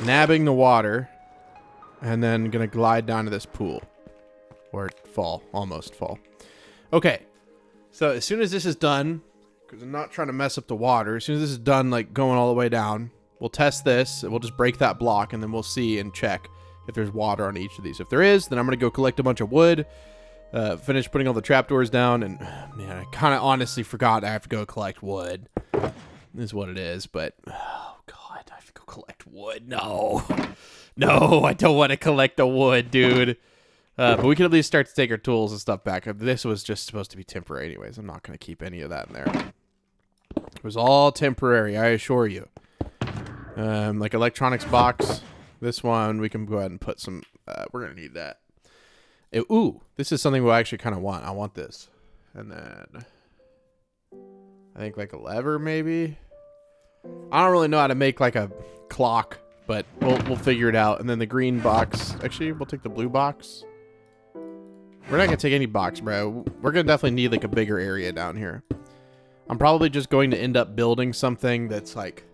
Speaker 1: Nabbing the water. And then going to glide down to this pool. Or fall. Almost fall. Okay. So as soon as this is done, because I'm not trying to mess up the water, as soon as this is done, like going all the way down, we'll test this. We'll just break that block, and then we'll see and check if there's water on each of these. If there is, then I'm going to go collect a bunch of wood, finish putting all the trapdoors down, and man, I kind of honestly forgot I have to go collect wood. Is what it is, but oh god, I have to go collect wood. No, no, I don't want to collect the wood, dude. But we can at least start to take our tools and stuff back. This was just supposed to be temporary anyways. I'm not going to keep any of that in there. It was all temporary, I assure you. Like electronics box. This one, we can go ahead and put some... we're going to need that. Ooh, this is something we actually kind of want. I want this. And then... I think like a lever, maybe? I don't really know how to make like a clock, but we'll figure it out. And then the green box... Actually, we'll take the blue box. We're not going to take any box, bro. We're going to definitely need like a bigger area down here. I'm probably just going to end up building something that's like...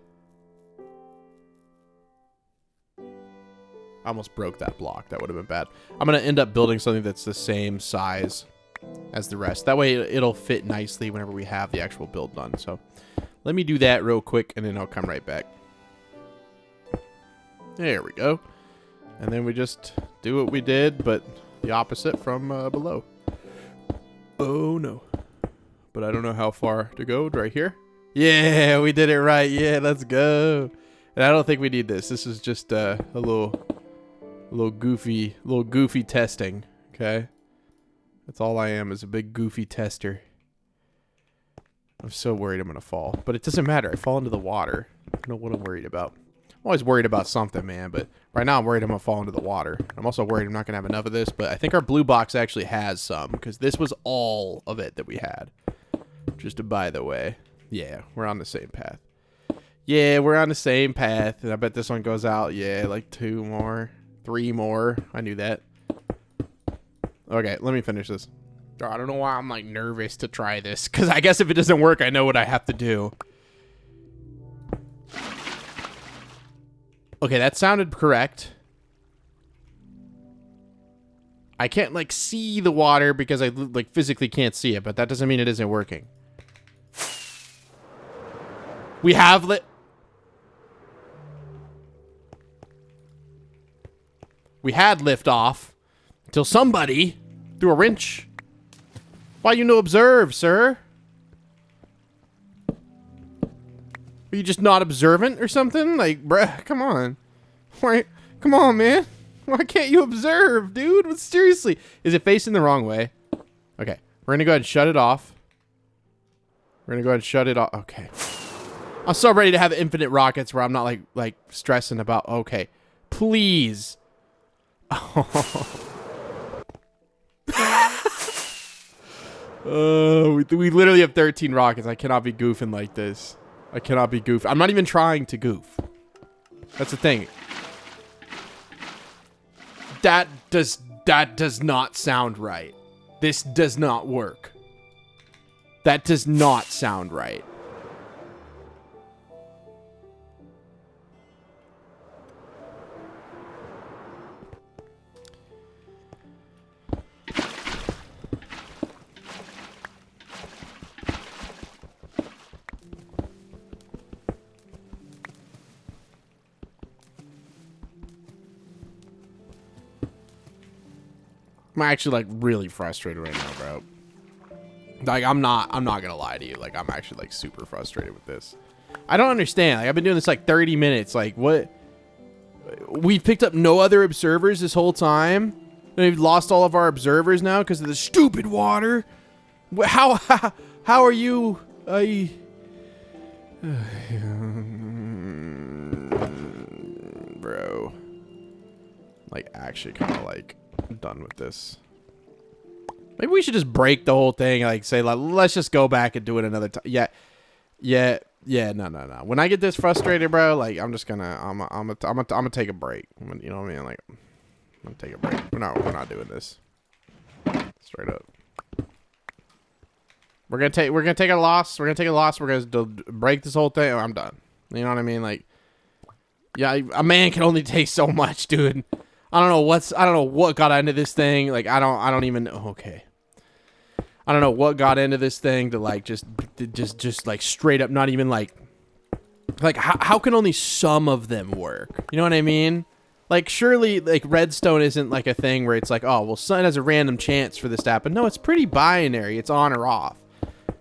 Speaker 1: I almost broke that block. That would have been bad. I'm going to end up building something that's the same size as the rest. That way it'll fit nicely whenever we have the actual build done. So let me do that real quick and then I'll come right back. There we go. And then we just do what we did, but the opposite from below. Oh no. But I don't know how far to go. Right here. Yeah, we did it right. Yeah, let's go. And I don't think we need this. This is just a little goofy testing. Okay. That's all I am, is a big goofy tester. I'm so worried I'm gonna fall, but it doesn't matter. I fall into the water. I don't know what I'm worried about. I'm always worried about something, man, but right now I'm worried I'm gonna fall into the water. I'm also worried I'm not gonna have enough of this, but I think our blue box actually has some, because this was all of it that we had. Just by the way. Yeah, we're on the same path. Yeah, we're on the same path, and I bet this one goes out, yeah, like 2 more, 3 more. I knew that. Okay, let me finish this. I don't know why I'm like nervous to try this, because I guess if it doesn't work, I know what I have to do. Okay, that sounded correct. I can't like see the water because I like physically can't see it, but that doesn't mean it isn't working. We have We had lift off until somebody threw a wrench. Why you no observe, sir? Are you just not observant or something? Like, bruh, come on. Why? Come on, man. Why can't you observe, dude? Seriously. Is it facing the wrong way? Okay. We're going to go ahead and shut it off. We're going to go ahead and shut it off. Okay. I'm so ready to have infinite rockets where I'm not like stressing about, okay. Please. We literally have 13 rockets. I cannot be goofing like this. I cannot be goofing. I'm not even trying to goof. That's the thing. That does not sound right. This does not work. That does not sound right. I'm actually like really frustrated right now, bro. Like I'm not gonna lie to you. Like I'm actually like super frustrated with this. I don't understand. Like I've been doing this like 30 minutes. Like what? We've picked up no other observers this whole time. We've lost all of our observers now because of the stupid water. How are you? Bro. Like actually kind of like done with this. Maybe we should just break the whole thing. Like say like let's just go back and do it another time. Yeah. No. When I get this frustrated, bro, like I'm gonna take a break. You know what I mean? Like I'm gonna take a break. We're not doing this. Straight up. We're gonna take a loss. We're gonna break this whole thing. I'm done. You know what I mean? Like, yeah, a man can only take so much, dude. I don't know what got into this thing. Like, I don't even. Okay. I don't know what got into this thing to like just like straight up not even like how can only some of them work? You know what I mean? Like surely like redstone isn't like a thing where it's like, oh well, sun has a random chance for this to happen. No, it's pretty binary. It's on or off.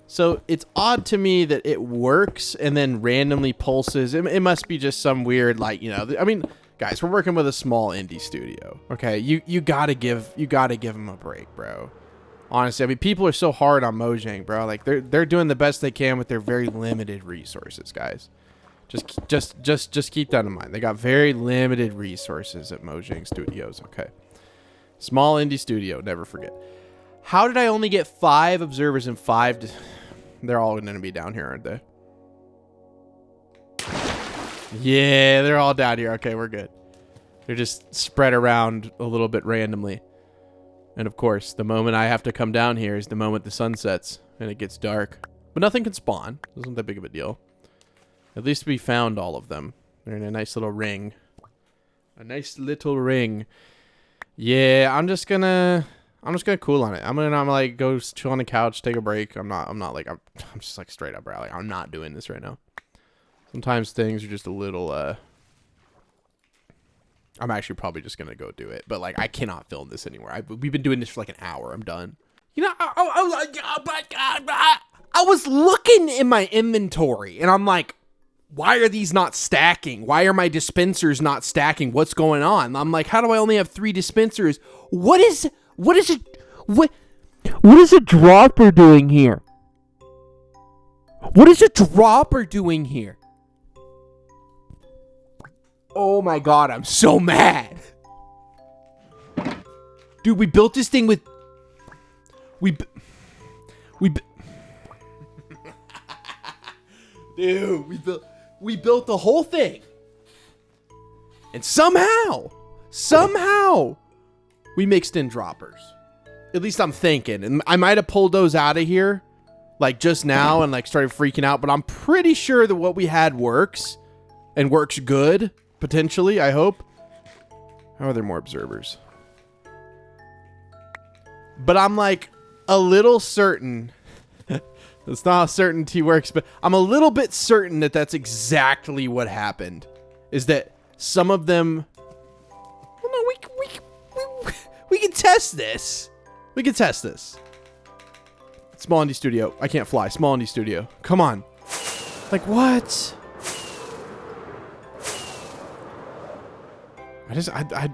Speaker 1: So it's odd to me that it works and then randomly pulses. It must be just some weird like, you know, I mean, guys, we're working with a small indie studio. Okay, you gotta give them a break, bro. Honestly, I mean, people are so hard on Mojang, bro. Like they're doing the best they can with their very limited resources, guys. Just keep that in mind. They got very limited resources at Mojang Studios. Okay, small indie studio. Never forget. How did I only get 5 observers and 5? They're all going to be down here, aren't they? Yeah, they're all down here. Okay, we're good. They're just spread around a little bit randomly. And of course, the moment I have to come down here is the moment the sun sets and it gets dark. But nothing can spawn. It wasn't that big of a deal. At least we found all of them. They're in a nice little ring. A nice little ring. Yeah, I'm just gonna cool on it. I'm gonna like go chill on the couch, take a break. I'm just like straight up, bro. Like I'm not doing this right now. Sometimes things are just a little I'm actually probably just gonna go do it, but like I cannot film this anymore. We've been doing this for like an hour. I'm done. You know, I was looking in my inventory and I'm like, why are these not stacking? Why are my dispensers not stacking? What's going on? I'm like, how do I only have 3 dispensers? What is a dropper doing here? What is a dropper doing here? Oh my god, I'm so mad. Dude, we built this thing with... Dude, we built the whole thing. And somehow, we mixed in droppers. At least I'm thinking. And I might have pulled those out of here, like just now, and like started freaking out. But I'm pretty sure that what we had works. And works good. Potentially, I hope. How are there more observers? But I'm like a little certain. It's not how certainty works, but I'm a little bit certain that that's exactly what happened. Is that some of them... Well, no, we can test this. We can test this. Small indie studio. I can't fly. Small indie studio. Come on. Like, what?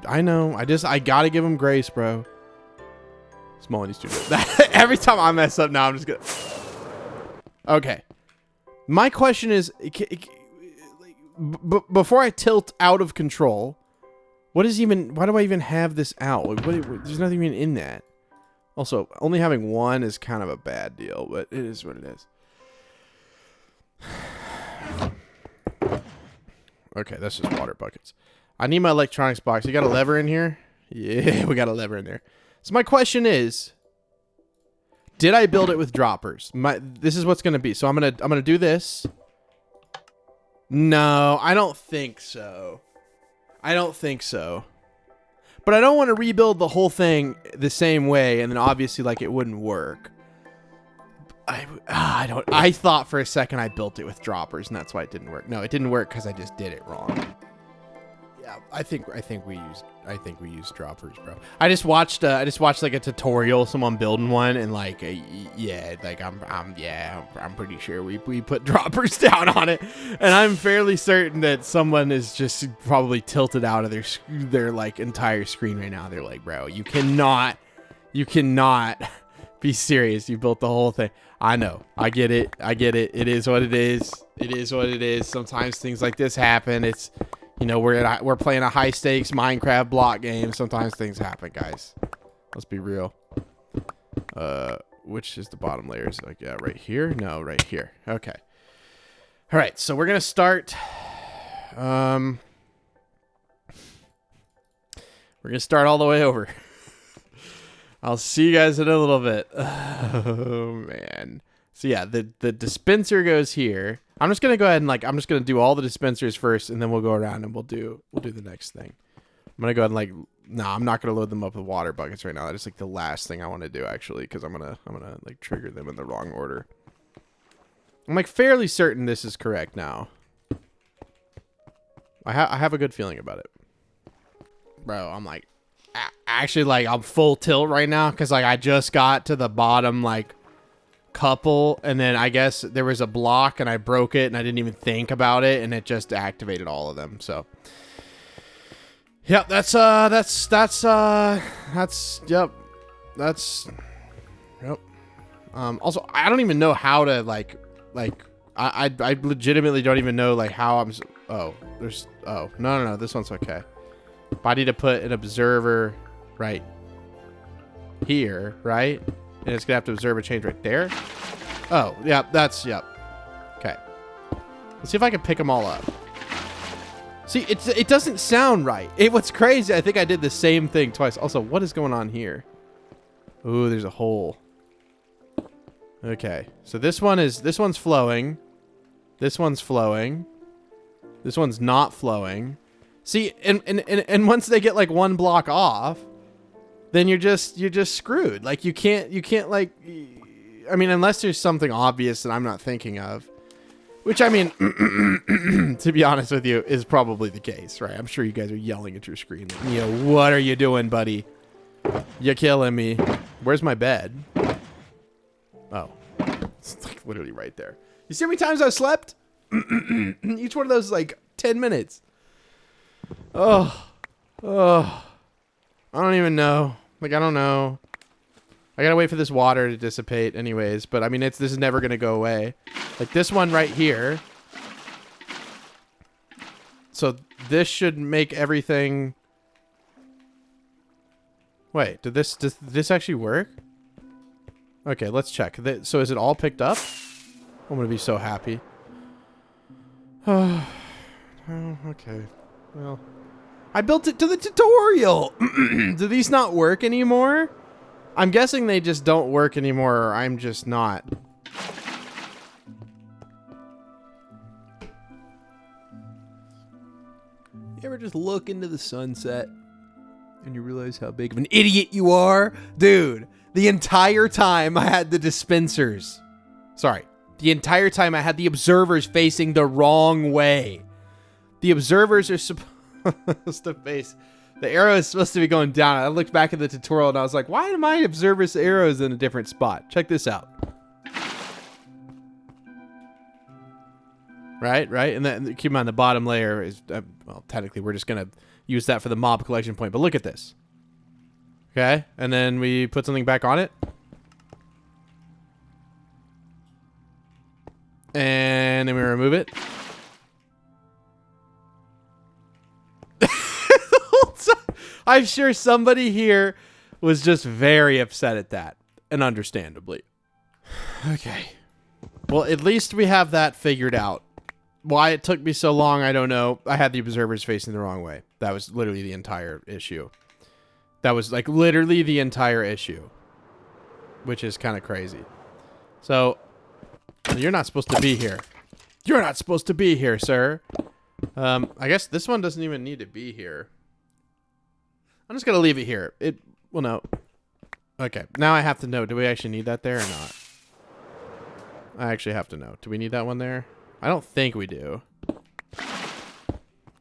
Speaker 1: I know. I gotta give him grace, bro. Small indie studio. Every time I mess up now, I'm just gonna... Okay. My question is, before I tilt out of control, why do I even have this out? Like, there's nothing even in that. Also, only having 1 is kind of a bad deal, but it is what it is. Okay, that's just water buckets. I need my electronics box. You got a lever in here? Yeah, we got a lever in there. So my question is, Did I build it with droppers? This is what's gonna be. So I'm gonna do this. No, I don't think so. I don't think so. But I don't want to rebuild the whole thing the same way, and then obviously like it wouldn't work. I thought for a second I built it with droppers, and that's why it didn't work. No, it didn't work because I just did it wrong. Yeah, I think we used droppers, bro. I just watched like a tutorial, someone building one, and like yeah, like I'm pretty sure we put droppers down on it, and I'm fairly certain that someone is just probably tilted out of their like entire screen right now. They're like, bro, you cannot be serious. You built the whole thing. I know. I get it. It is what it is. It is what it is. Sometimes things like this happen. It's, you know, we're playing a high stakes Minecraft block game. Sometimes things happen, guys. Let's be real. Which is the bottom layer? Is it like, yeah, right here? No, right here. Okay. All right. So we're gonna start. We're gonna start all the way over. I'll see you guys in a little bit. Oh man. So yeah, the dispenser goes here. I'm just gonna go ahead and I'm just gonna do all the dispensers first, and then we'll go around and we'll do the next thing. I'm gonna go ahead and no, I'm not gonna load them up with water buckets right now. That is like the last thing I want to do actually, because I'm gonna like trigger them in the wrong order. I'm like fairly certain this is correct now. I have a good feeling about it, bro. I'm like. Actually, like, I'm full tilt right now because, like, I just got to the bottom, like, couple, and then I guess there was a block, and I broke it, and I didn't even think about it, and it just activated all of them, so. Yep, yep. Also, I don't even know how to, I legitimately don't even know, like, how I'm, no, this one's okay. But I need to put an observer right here, right? And it's going to have to observe a change right there. Oh, yeah, yep. Okay. Let's see if I can pick them all up. See, it doesn't sound right. What's crazy, I think I did the same thing twice. Also, what is going on here? Ooh, there's a hole. Okay. So this one's flowing. This one's flowing. This one's not flowing. See, and once they get like one block off, then you're just screwed. Like you can't like, I mean, unless there's something obvious that I'm not thinking of, which I mean, to be honest with you, is probably the case, right? I'm sure you guys are yelling at your screen. Like, Neo, what are you doing, buddy? You're killing me. Where's my bed? Oh, it's like literally right there. You see how many times I've slept? Each one of those is like 10 minutes. Oh, I don't even know. Like, I don't know. I gotta wait for this water to dissipate anyways, but I mean, this is never gonna go away. Like this one right here. So this should make everything. Wait, does this actually work? Okay, let's check. So is it all picked up? I'm gonna be so happy. Oh, okay. Well, I built it to the tutorial. Do these not work anymore? I'm guessing they just don't work anymore, or I'm just not. You ever just look into the sunset and you realize how big of an idiot you are? Dude, the entire time I had the dispensers. Sorry. The entire time I had the observers facing the wrong way. The observers are supposed to face... The arrow is supposed to be going down. I looked back at the tutorial and I was like, why are my observer's arrows in a different spot? Check this out. Right? And then keep in mind the bottom layer is... well, technically we're just going to use that for the mob collection point. But look at this. Okay? And then we put something back on it. And then we remove it. I'm sure somebody here was just very upset at that, and understandably. Okay. Well, at least we have that figured out. Why it took me so long, I don't know. I had the observers facing the wrong way. That was literally the entire issue. That was like literally the entire issue. which is kind of crazy. So, you're not supposed to be here. You're not supposed to be here, sir. I guess this one doesn't even need to be here. I'm just going to leave it here. Well, no. Okay, now I have to know. Do we actually need that there or not? I actually have to know. Do we need that one there? I don't think we do.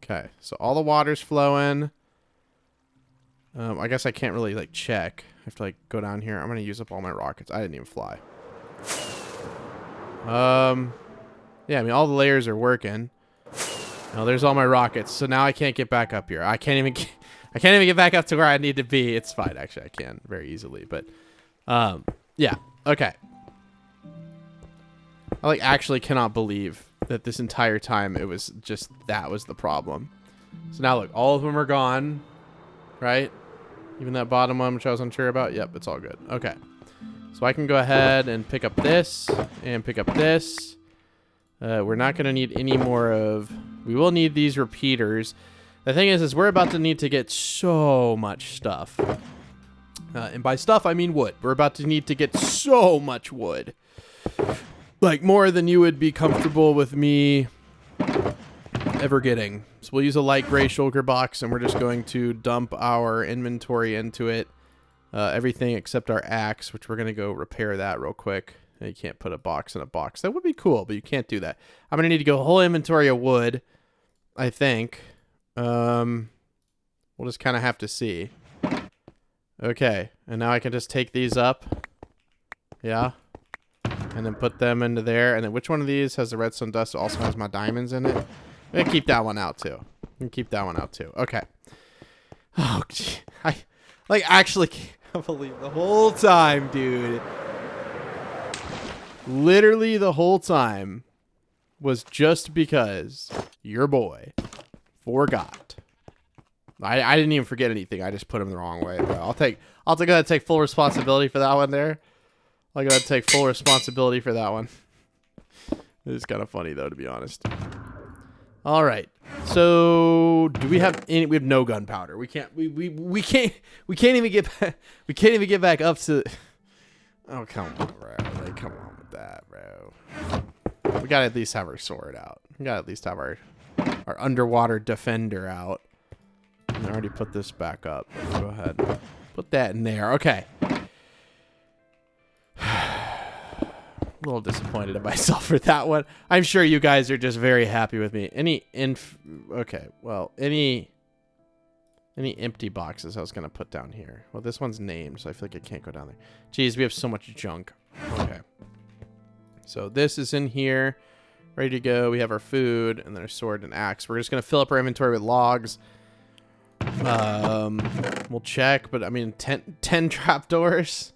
Speaker 1: Okay, so all the water's flowing. I guess I can't really, like, check. I have to, like, go down here. I'm going to use up all my rockets. I didn't even fly. Yeah, I mean, all the layers are working. Oh, there's all my rockets. So now I can't get back up here. I can't even get back up to where I need to be. It's fine, actually. I can very easily, but yeah. Okay. I like actually cannot believe that this entire time it was just that was the problem. So now look, all of them are gone, right? Even that bottom one, which I was unsure about. Yep, it's all good. Okay. So I can go ahead and pick up this and pick up this. We're not going to need any more of... We will need these repeaters. The thing is we're about to need to get so much stuff. And by stuff, I mean wood. We're about to need to get so much wood. Like, more than you would be comfortable with me ever getting. So we'll use a light gray shulker box, and we're just going to dump our inventory into it. Everything except our axe, which we're going to go repair that real quick. You can't put a box in a box. That would be cool, but you can't do that. I'm going to need to go a whole inventory of wood, I think. We'll just kind of have to see. Okay, and now I can just take these up. Yeah. And then put them into there. And then which one of these has the redstone dust? It also has my diamonds in it. I'm going to keep that one out, too. Okay. Oh, gee. I actually can't believe the whole time, dude. Literally the whole time was just because your boy forgot. I didn't even forget anything. I just put him the wrong way. Bro. I'll go ahead and take full responsibility for that one there. I'll go ahead and take full responsibility for that one. It's kind of funny though, to be honest. All right. So do we have any? We have no gunpowder. We can't even get back up to. Oh, come on, bro. Like, come on with that, bro. We gotta at least have our sword out. We gotta at least have our underwater defender out. And I already put this back up. Let's go ahead. Put that in there. Okay. A little disappointed in myself for that one. I'm sure you guys are just very happy with me. Any empty boxes I was going to put down here? Well, this one's named, so I feel like it can't go down there. Jeez, we have so much junk. Okay. So this is in here. Ready to go. We have our food and then our sword and axe. We're just going to fill up our inventory with logs. We'll check, but I mean, 10 trapdoors.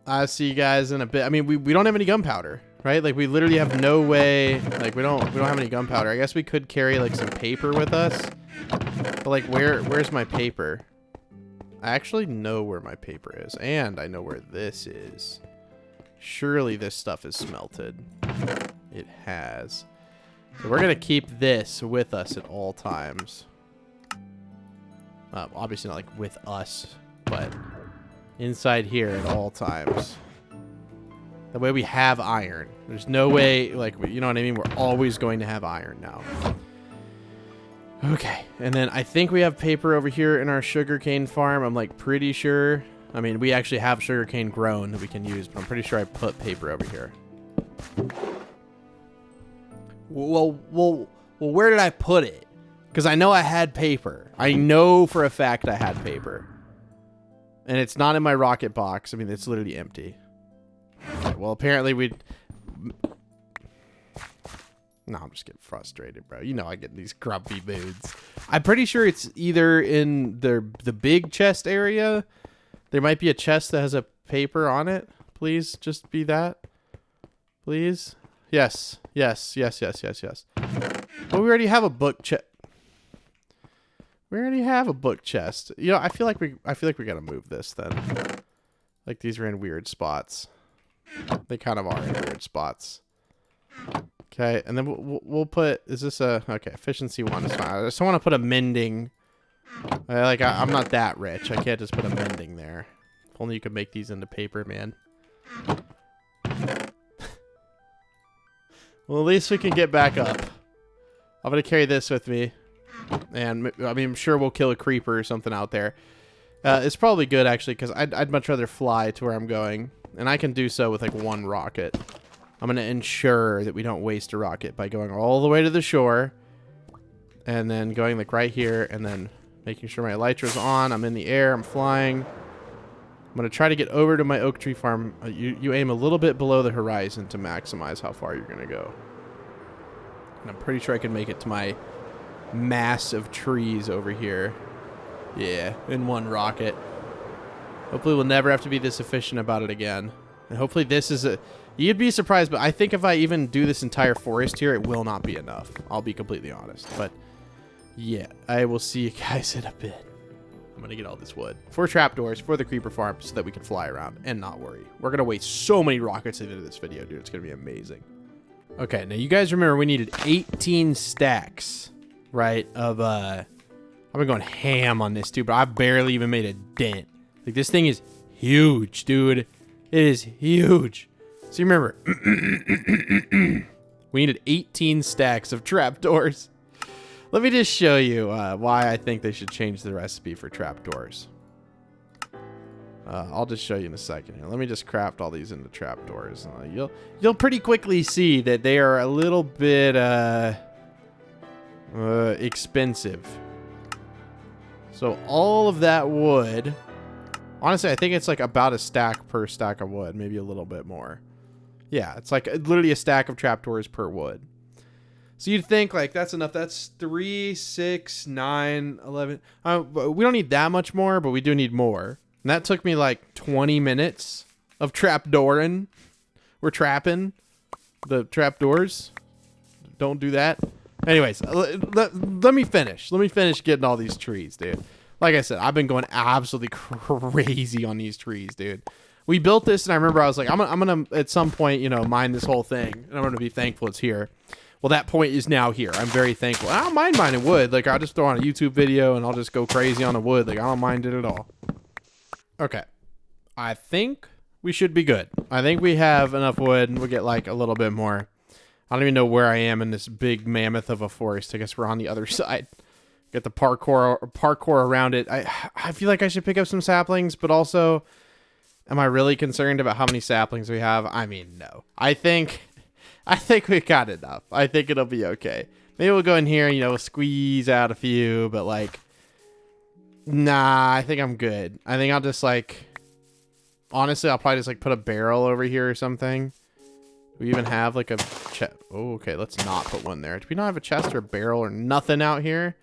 Speaker 1: I'll see you guys in a bit. I mean, we don't have any gunpowder, right? Like, we literally have no way. Like, we don't have any gunpowder. I guess we could carry like some paper with us. But like, where's my paper? I actually know where my paper is, and I know where this is. Surely this stuff is smelted. It has. So we're gonna keep this with us at all times. Obviously not like with us, but inside here at all times. That way we have iron. There's no way, like, you know what I mean? We're always going to have iron now. Okay, and then I think we have paper over here in our sugarcane farm. I'm like pretty sure. I mean, we actually have sugarcane grown that we can use, but I'm pretty sure I put paper over here. Well, where did I put it? Because I know I had paper. I know for a fact I had paper. And it's not in my rocket box. I mean, it's literally empty. Okay, well, apparently we'd... No, I'm just getting frustrated, bro. You know I get these grumpy moods. I'm pretty sure it's either in the big chest area. There might be a chest that has a paper on it. Please, just be that. Please. Yes. Yes. Yes. Yes. Yes. Yes. Well, we already have a book chest. We already have a book chest. You know, I feel like we gotta move this then. Like, these are in weird spots. They kind of are in weird spots. Okay, and then we'll put. Is this a okay? Efficiency 1 is fine. I just don't want to put a mending. I'm not that rich. I can't just put a mending there. only you could make these into paper, man. Well, at least we can get back up. I'm going to carry this with me. And, I mean, I'm sure we'll kill a creeper or something out there. It's probably good, actually, because I'd much rather fly to where I'm going. And I can do so with, like, one rocket. I'm going to ensure that we don't waste a rocket by going all the way to the shore. And then going, like, right here. And then making sure my elytra's on. I'm in the air. I'm flying. I'm going to try to get over to my oak tree farm. You aim a little bit below the horizon to maximize how far you're going to go. And I'm pretty sure I can make it to my mass of trees over here. Yeah, in one rocket. Hopefully we'll never have to be this efficient about it again. And hopefully this is a... You'd be surprised, but I think if I even do this entire forest here, it will not be enough. I'll be completely honest. But, yeah, I will see you guys in a bit. I'm going to get all this wood. 4 trapdoors for the creeper farm so that we can fly around and not worry. We're going to waste so many rockets into this video, dude. It's going to be amazing. Okay, now you guys remember we needed 18 stacks, right, of, I've been going ham on this, too, but I barely even made a dent. Like, this thing is huge, dude. It is huge. So you remember, we needed 18 stacks of trapdoors. Let me just show you why I think they should change the recipe for trapdoors. I'll just show you in a second here. Let me just craft all these into trapdoors. You'll pretty quickly see that they are a little bit expensive. So all of that wood, honestly, I think it's like about a stack per stack of wood, maybe a little bit more. Yeah, it's like literally a stack of trapdoors per wood. So you'd think, like, that's enough. That's 3, 6, 9, 11. We don't need that much more, but we do need more. And that took me, like, 20 minutes of trapdooring. We're trapping the trapdoors. Don't do that. Anyways, let me finish. Let me finish getting all these trees, dude. Like I said, I've been going absolutely crazy on these trees, dude. We built this, and I remember I was like, I'm gonna at some point, you know, mine this whole thing. And I'm going to be thankful it's here. Well, that point is now here. I'm very thankful. I don't mind mining wood. Like, I'll just throw on a YouTube video, and I'll just go crazy on the wood. Like, I don't mind it at all. Okay. I think we should be good. I think we have enough wood, and we'll get, like, a little bit more. I don't even know where I am in this big mammoth of a forest. I guess we're on the other side. Get the parkour around it. I feel like I should pick up some saplings, but also, am I really concerned about how many saplings we have? I mean, no. I think we got enough. I think it'll be okay. Maybe we'll go in here and, you know, squeeze out a few, but, like, nah, I think I'm good. I think I'll just, like, honestly, I'll probably just, like, put a barrel over here or something. Do we even have, like, a chest? Oh, okay, let's not put one there. Do we not have a chest or a barrel or nothing out here?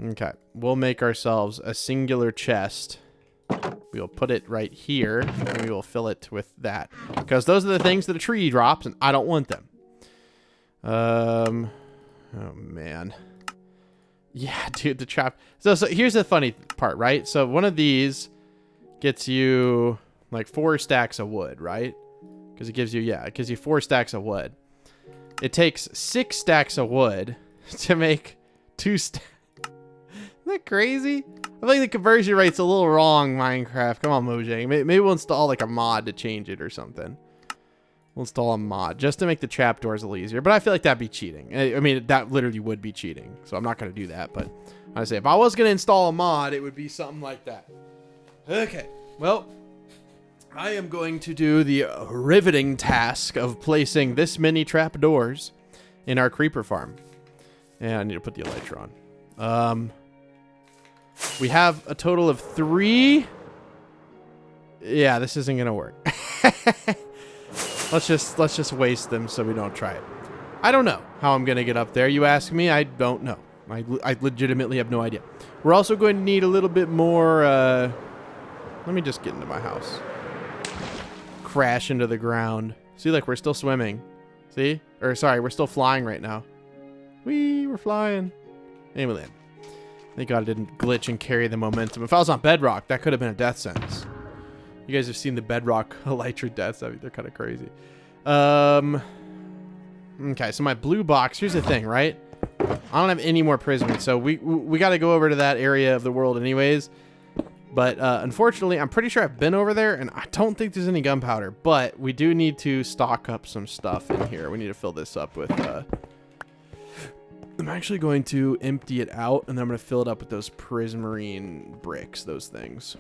Speaker 1: Okay, we'll make ourselves a singular chest. We'll put it right here, and we will fill it with that. Because those are the things that a tree drops, and I don't want them. Oh, man. Yeah, dude, the trap. So here's the funny part, right? So one of these gets you, like, 4 stacks of wood, right? Because it gives you, yeah, it gives you 4 stacks of wood. It takes 6 stacks of wood to make 2 stacks. Isn't that crazy? I think the conversion rate's a little wrong, Minecraft. Come on, Mojang. Maybe we'll install, like, a mod to change it or something. We'll install a mod just to make the trapdoors a little easier. But I feel like that'd be cheating. I mean, that literally would be cheating. So I'm not going to do that. But I say, if I was going to install a mod, it would be something like that. Okay. Well, I am going to do the riveting task of placing this many trapdoors in our creeper farm. And I need to put the elytra on. We have a total of 3. Yeah, this isn't gonna work. let's just waste them so we don't try it. I don't know how I'm gonna get up there. You ask me, I don't know. I legitimately have no idea. We're also going to need a little bit more. Let me just get into my house. Crash into the ground. See, like, we're still swimming. See? Or sorry, we're still flying right now. We're flying. Anyway, land. Thank God I didn't glitch and carry the momentum. If I was on Bedrock, that could have been a death sentence. You guys have seen the Bedrock elytra deaths. I mean, they're kind of crazy. Okay, so my blue box. Here's the thing, right? I don't have any more prismarine, so we got to go over to that area of the world anyways. But unfortunately, I'm pretty sure I've been over there, and I don't think there's any gunpowder. But we do need to stock up some stuff in here. We need to fill this up with... I'm actually going to empty it out, and then I'm going to fill it up with those prismarine bricks, those things.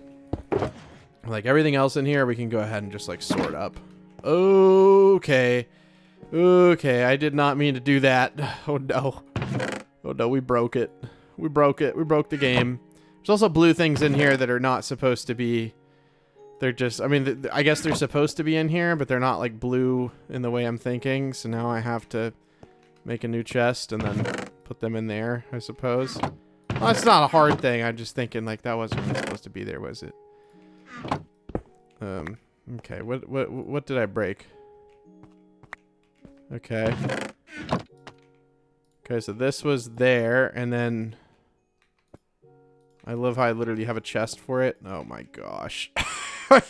Speaker 1: Like everything else in here, we can go ahead and just like sort up. Okay. Okay, I did not mean to do that. Oh no. Oh no, we broke it. We broke it. We broke the game. There's also blue things in here that are not supposed to be... They're just... I mean, I guess they're supposed to be in here, but they're not like blue in the way I'm thinking. So now I have to make a new chest and then put them in there, I suppose. Well, it's not a hard thing. I'm just thinking like that wasn't really supposed to be there, was it? Okay, what did I break? Okay. Okay, so this was there, and then I love how I literally have a chest for it. Oh my gosh. I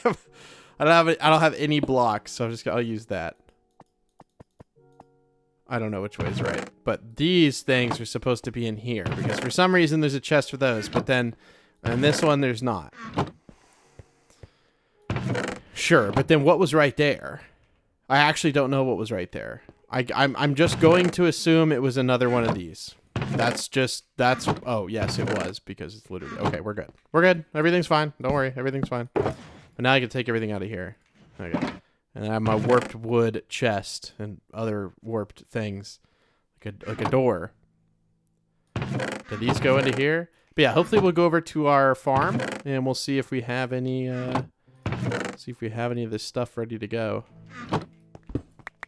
Speaker 1: don't have any blocks, so I'll use that. I don't know which way is right, but these things are supposed to be in here because for some reason there's a chest for those, but then in this one there's not. Sure, but then what was right there? I actually don't know what was right there. I'm just going to assume it was another one of these. Oh, yes, it was, because it's literally... Okay, we're good. We're good. Everything's fine. Don't worry. Everything's fine. But now I can take everything out of here. Okay. And I have my warped wood chest and other warped things. Like a door. Do these go into here? But yeah, hopefully we'll go over to our farm, and we'll see if we have any... see if we have any of this stuff ready to go.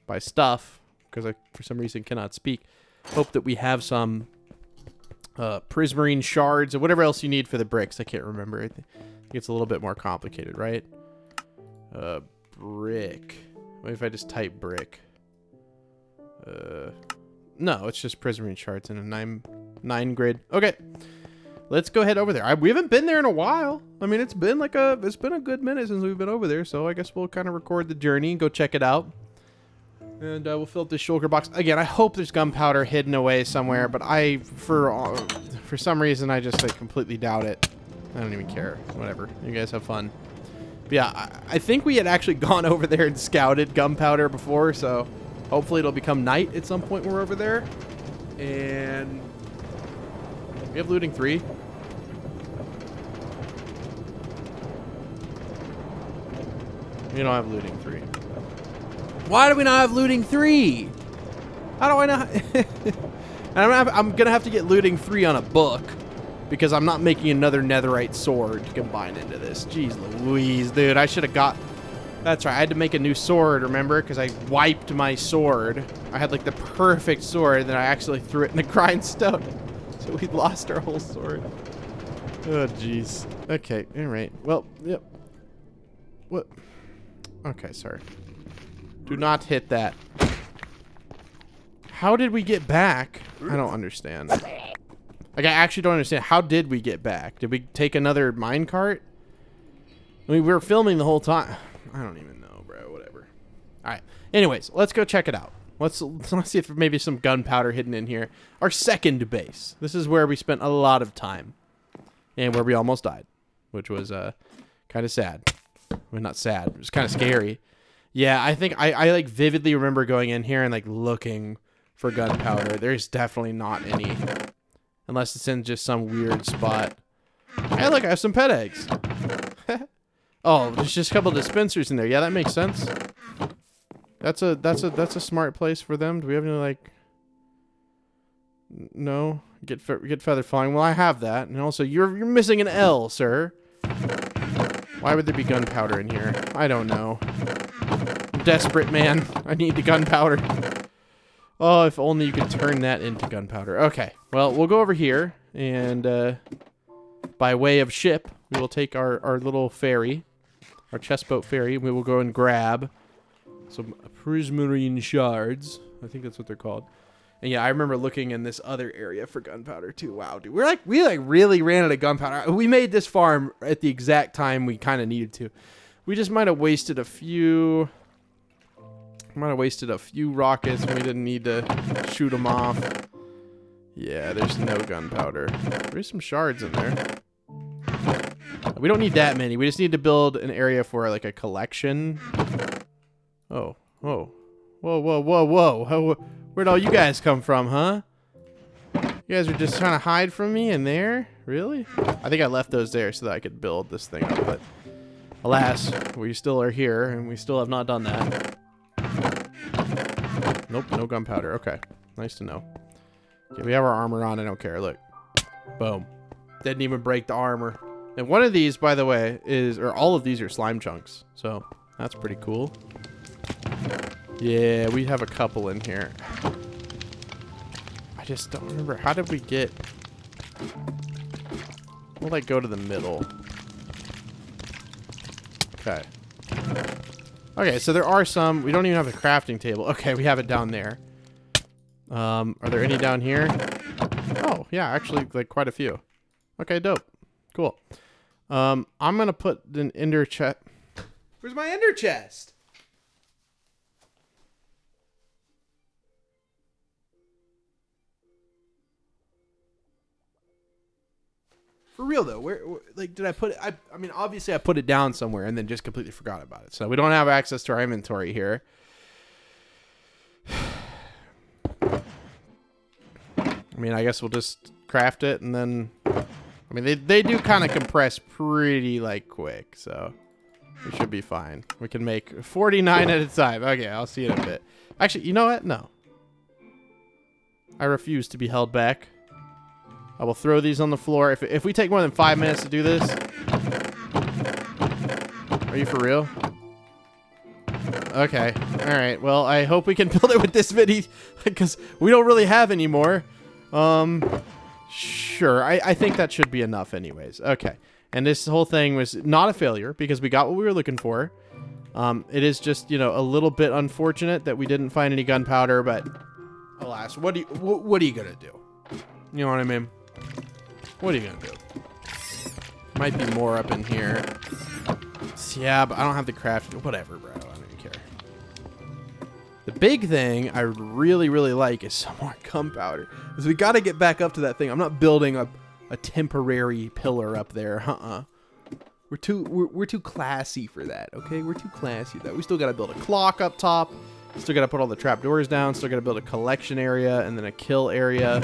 Speaker 1: By stuff, because I, for some reason, cannot speak. Hope that we have some prismarine shards or whatever else you need for the bricks. I can't remember. I think it's a little bit more complicated, right? Brick. What if I just type brick? No, it's just prismarine shards in a 9 grid. Okay. Let's go head over there. We haven't been there in a while. I mean, it's been a good minute since we've been over there, so I guess we'll kind of record the journey and go check it out. And we'll fill up this shulker box. Again, I hope there's gunpowder hidden away somewhere, but for some reason, I just like completely doubt it. I don't even care. Whatever. You guys have fun. But yeah, I think we had actually gone over there and scouted gunpowder before, so hopefully it'll become night at some point when we're over there. And we have looting 3. We don't have looting 3. Why do we not have looting 3? How do I not? I'm gonna have to get looting 3 on a book because I'm not making another netherite sword to combine into this. Jeez Louise, dude, I should have got... That's right, I had to make a new sword, remember? Because I wiped my sword. I had like the perfect sword, and then I actually threw it in the grindstone. So we lost our whole sword. Oh, jeez. Okay, all right. Well, yep. What? Okay, sorry. Do not hit that. How did we get back? I don't understand. Like, I actually don't understand. How did we get back? Did we take another minecart? I mean, we were filming the whole time. I don't even know, bro. Whatever. All right. Anyways, let's go check it out. Let's see if maybe some gunpowder hidden in here. Our second base. This is where we spent a lot of time. And where we almost died. Which was kind of sad. Well, not sad. It was kind of scary. Yeah, I think I like vividly remember going in here and like looking for gunpowder. There's definitely not any. Unless it's in just some weird spot. Hey, look, I have some pet eggs. Oh, there's just a couple dispensers in there. Yeah, that makes sense. That's a smart place for them. Do we have any like... No? Get feather falling. Well, I have that. And also, you're missing an L, sir. Why would there be gunpowder in here? I don't know. I'm desperate, man. I need the gunpowder. Oh, if only you could turn that into gunpowder. Okay. Well, we'll go over here. And by way of ship, we will take our little ferry. Our chest boat ferry. We will go and grab some prismarine shards. I think that's what they're called. And yeah, I remember looking in this other area for gunpowder too. Wow, dude. We really ran out of gunpowder. We made this farm at the exact time we kind of needed to. We just might have wasted a few... rockets when we didn't need to shoot them off. Yeah, there's no gunpowder. There's some shards in there. We don't need that many. We just need to build an area for like a collection. Oh, whoa. Whoa, whoa, whoa, whoa. Where'd all you guys come from, huh? You guys are just trying to hide from me in there? Really? I think I left those there so that I could build this thing up, but alas, we still are here and we still have not done that. Nope, no gunpowder. Okay, nice to know. Okay, we have our armor on. I don't care. Look. Boom. Didn't even break the armor. And one of these, by the way, or all of these are slime chunks. So that's pretty cool. Yeah, we have a couple in here. I just don't remember. How did we get... We'll like go to the middle. Okay. Okay, so there are some. We don't even have a crafting table. Okay, we have it down there. Are there any down here? Oh, yeah, actually, like quite a few. Okay, dope. Cool. I'm gonna put an ender chest. Where's my ender chest? For real though, where like did I put it? I mean, obviously I put it down somewhere and then just completely forgot about it. So we don't have access to our inventory here. I mean, I guess we'll just craft it and then... I mean, they do kind of compress pretty, like, quick, so we should be fine. We can make 49 at a time. Okay, I'll see you in a bit. Actually, you know what? No. I refuse to be held back. I will throw these on the floor. If we take more than 5 minutes to do this... Are you for real? Okay. All right. Well, I hope we can build it with this many because we don't really have any more. Sure. I think that should be enough anyways. Okay. And this whole thing was not a failure because we got what we were looking for. It is just, you know, a little bit unfortunate that we didn't find any gunpowder, but alas, what are you going to do? You know what I mean? What are you going to do? Might be more up in here. Yeah, but I don't have the craft. Whatever, bro. I don't even care. The big thing I really, really like is some more gunpowder. Because we got to get back up to that thing. I'm not building a temporary pillar up there. We're too classy for that, okay? We're too classy for that. We still got to build a clock up top. Still got to put all the trapdoors down. Still got to build a collection area and then a kill area.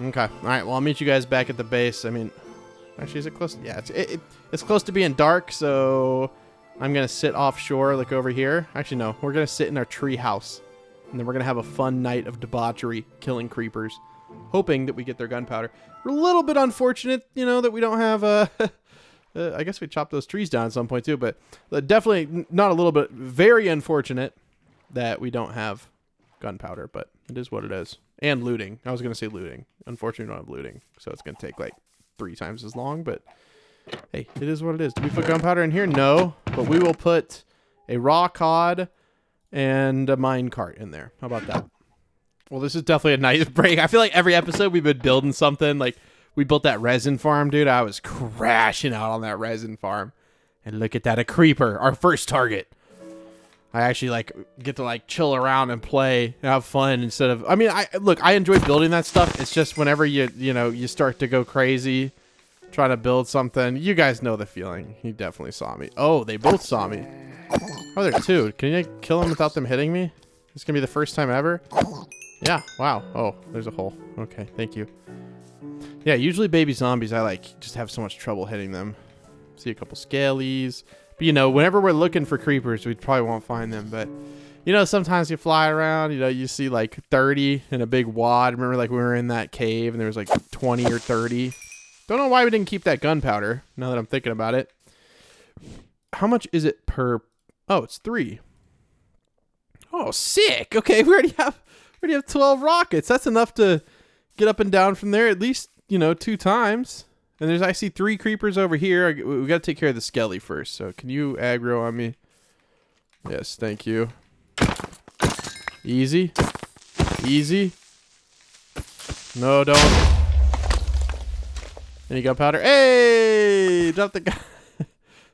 Speaker 1: Okay. All right. Well, I'll meet you guys back at the base. I mean, actually, is it close? Yeah, it's close to being dark, so I'm going to sit offshore, like over here. Actually, no. We're going to sit in our tree house, and then we're going to have a fun night of debauchery, killing creepers, hoping that we get their gunpowder. We're a little bit unfortunate, you know, that we don't have I guess we chopped those trees down at some point, too, but definitely not a little bit. Very unfortunate that we don't have gunpowder, but it is what it is. And looting. I was going to say looting. Unfortunately, we don't have looting, so it's going to take, like, 3 times as long, but hey, it is what it is. Do we put gunpowder in here? No, but we will put a raw cod and a mine cart in there. How about that? Well, this is definitely a nice break. I feel like every episode we've been building something. Like, we built that resin farm, dude. I was crashing out on that resin farm. And look at that, a creeper, our first target. I actually, like, get to, like, chill around and play and have fun instead of... I mean, I enjoy building that stuff. It's just whenever you start to go crazy trying to build something. You guys know the feeling. He definitely saw me. Oh, they both saw me. Oh, there are 2. Can you kill them without them hitting me? This is going to be the first time ever? Yeah, wow. Oh, there's a hole. Okay, thank you. Yeah, usually baby zombies, I, like, just have so much trouble hitting them. See a couple scalies. But, you know, whenever we're looking for creepers, we probably won't find them. But, you know, sometimes you fly around, you know, you see like 30 in a big wad. Remember, like, we were in that cave and there was like 20 or 30. Don't know why we didn't keep that gunpowder, now that I'm thinking about it. How much is it per... Oh, it's 3. Oh, sick. Okay, we already have 12 rockets. That's enough to get up and down from there at least, you know, 2 times. And I see 3 creepers over here. We got to take care of the skelly first. So can you aggro on me? Yes, thank you. Easy. Easy. No, don't. Any gunpowder? Hey! Drop the gun.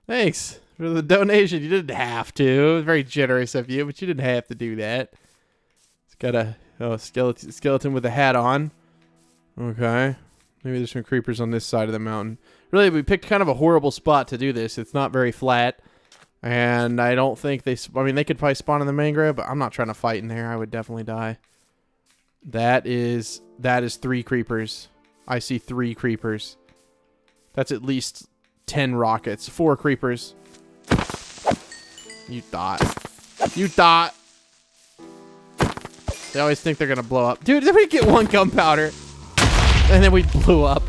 Speaker 1: Thanks for the donation. You didn't have to. It was very generous of you, but you didn't have to do that. It's got a skeleton with a hat on. Okay. Maybe there's some creepers on this side of the mountain. Really, we picked kind of a horrible spot to do this. It's not very flat. And I don't think they... I mean, they could probably spawn in the mangrove, but I'm not trying to fight in there. I would definitely die. That is 3 creepers. I see 3 creepers. That's at least 10 rockets. 4 creepers. You thought. You thought. They always think they're going to blow up. Dude, did we get 1 gunpowder? And then we blew up.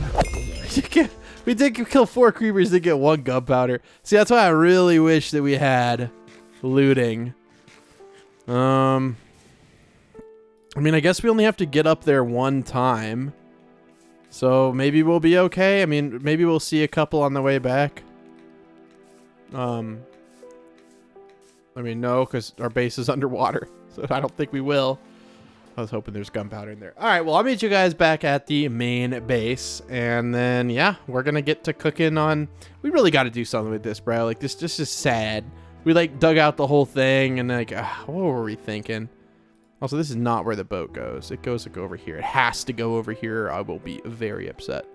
Speaker 1: We did kill 4 creepers to get 1 gunpowder. See, that's why I really wish that we had looting. I mean, I guess we only have to get up there 1 time. So maybe we'll be okay. I mean, maybe we'll see a couple on the way back. I mean, no, because our base is underwater. So I don't think we will. I was hoping there's gunpowder in there. All right, well, I'll meet you guys back at the main base. And then, yeah, we're going to get to cooking on... We really got to do something with this, bro. Like, this just is sad. We, like, dug out the whole thing. And, like, what were we thinking? Also, this is not where the boat goes. It goes, like, over here. It has to go over here. I will be very upset.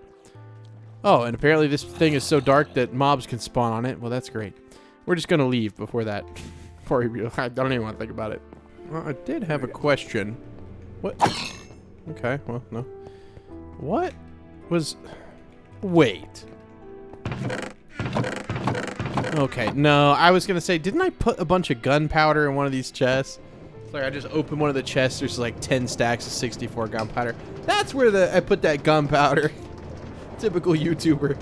Speaker 1: Oh, and apparently this thing is so dark that mobs can spawn on it. Well, that's great. We're just going to leave before that. Before we... I don't even want to think about it. Well, I did have a question. What? Okay, well, no. What was... Wait. Okay, no, I was going to say, didn't I put a bunch of gunpowder in one of these chests? Sorry, I just opened one of the chests. There's like 10 stacks of 64 gunpowder. That's where I put that gunpowder. Typical YouTuber.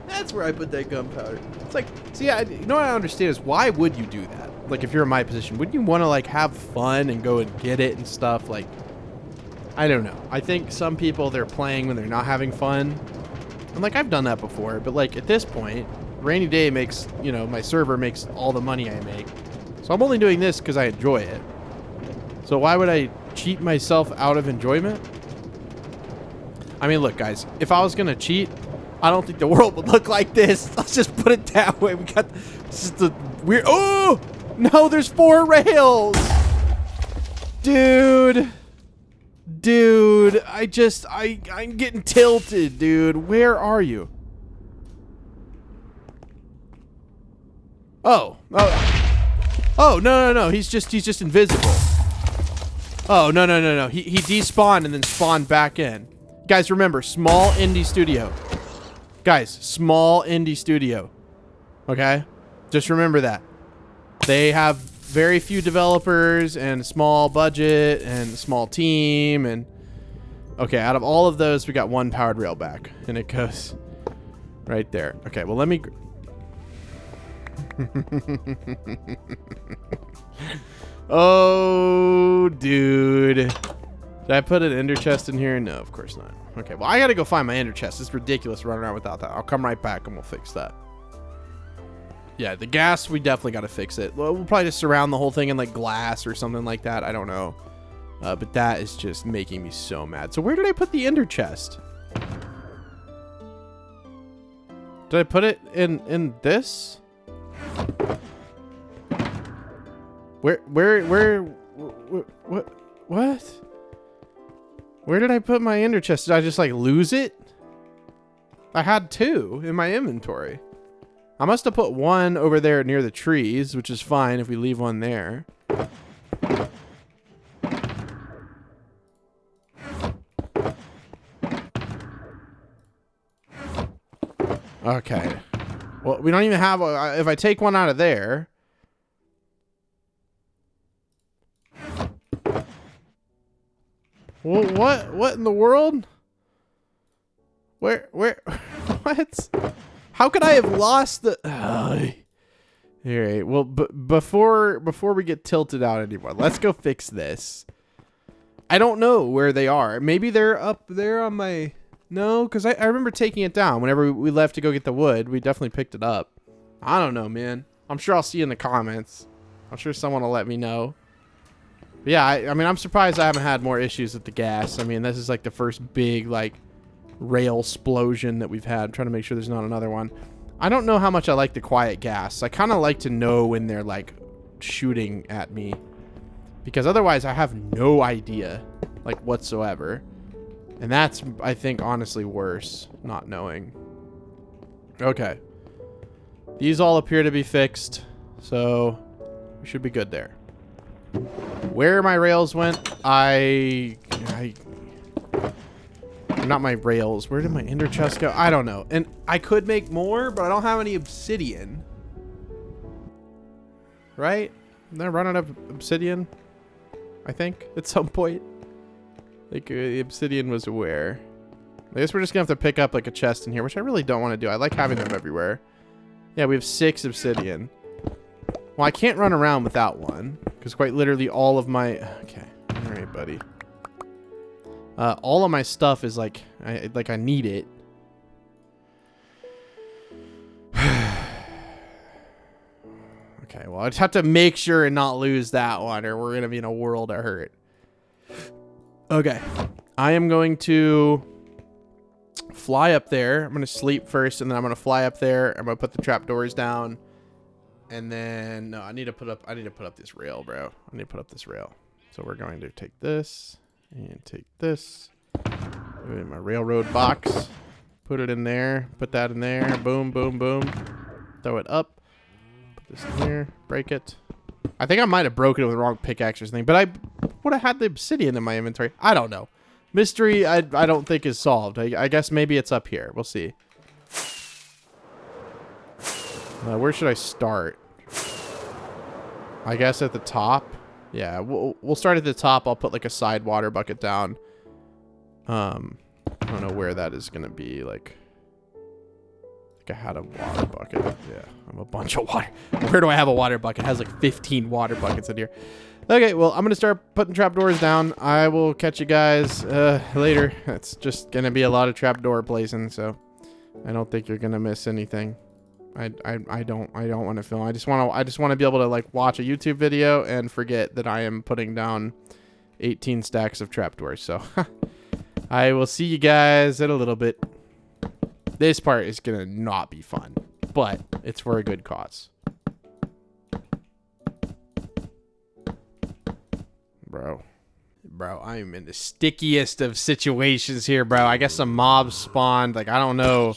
Speaker 1: That's where I put that gunpowder. It's like, see, you know what I understand is why would you do that? Like, if you're in my position, wouldn't you want to, like, have fun and go and get it and stuff? Like... I don't know. I think some people, they're playing when they're not having fun. And, like, I've done that before. But, like, at this point, RainyDay makes, you know, my server makes all the money I make. So I'm only doing this because I enjoy it. So why would I cheat myself out of enjoyment? I mean, look, guys. If I was going to cheat, I don't think the world would look like this. Let's just put it that way. We got... This is the weird... Oh! No, there's 4 rails! Dude... Dude, I'm getting tilted, dude. Where are you? Oh, no, no. He's just invisible. Oh, no. He despawned and then spawned back in. Guys, remember, small indie studio. Guys, small indie studio. Okay? Just remember that. They have very few developers and a small budget and a small team. And okay, out of all of those, we got 1 powered rail back. And it goes right there. Okay, well, let me... Oh, dude. Did I put an ender chest in here? No, of course not. Okay, well, I gotta go find my ender chest. It's ridiculous running around without that. I'll come right back and we'll fix that. Yeah, the gas, we definitely got to fix it. Well, we'll probably just surround the whole thing in, like, glass or something like that. I don't know. But that is just making me so mad. So where did I put the ender chest? Did I put it in this? What? Where did I put my ender chest? Did I just, like, lose it? I had 2 in my inventory. I must have put 1 over there near the trees, which is fine if we leave 1 there. Okay. Well, we don't even have... if I take 1 out of there... Well, what in the world? Where, what? How could I have lost the... All right. Well, before we get tilted out anymore, let's go fix this. I don't know where they are. Maybe they're up there on my... No, because I remember taking it down. Whenever we left to go get the wood, we definitely picked it up. I don't know, man. I'm sure I'll see you in the comments. I'm sure someone will let me know. But yeah, I mean, I'm surprised I haven't had more issues with the gas. I mean, this is like the first big, like... rail explosion that we've had. I'm trying to make sure there's not another one. I don't know how much I like the quiet gas. I kind of like to know when they're like shooting at me, because otherwise I have no idea, like, whatsoever. And that's, I think, honestly worse, not knowing. Okay. These all appear to be fixed, so we should be good there. Where my rails went, not my rails. Where did my ender chest go? I don't know. And I could make more, but I don't have any obsidian. Right? They're running out of obsidian, I think, at some point. Like, the obsidian was where? I guess we're just gonna have to pick up like a chest in here, which I really don't want to do. I like having them everywhere. Yeah, we have 6 obsidian. Well, I can't run around without one, because quite literally all of my... Okay, all right, buddy. All of my stuff is like I need it. Okay, well, I just have to make sure and not lose that one, or we're gonna be in a world of hurt. Okay, I am going to fly up there. I'm gonna sleep first, and then I'm gonna fly up there. I'm gonna put the trapdoors down, and then no, I need to put up this rail, bro. I need to put up this rail. So we're going to take this and take this. Put it in my railroad box. Put it in there. Put that in there. Boom, boom, boom. Throw it up. Put this in here. Break it. I think I might have broken it with the wrong pickaxe or something, but I would have had the obsidian in my inventory. I don't know. Mystery, I don't think is solved. I guess maybe it's up here. We'll see. Where should I start? I guess at the top. Yeah, we'll start at the top. I'll put like a side water bucket down. I don't know where that is gonna be. Like I had a water bucket. Yeah, I'm a bunch of water. Where do I have a water bucket? It has like 15 water buckets in here. Okay, well, I'm gonna start putting trapdoors down. I will catch you guys later. It's just gonna be a lot of trapdoor placing, so I don't think you're gonna miss anything. I don't want to film. I just want to be able to like watch a YouTube video and forget that I am putting down 18 stacks of trapdoors. So I will see you guys in a little bit. This part is gonna not be fun, but it's for a good cause. Bro, I'm in the stickiest of situations here, bro. I guess some mobs spawned. Like, I don't know.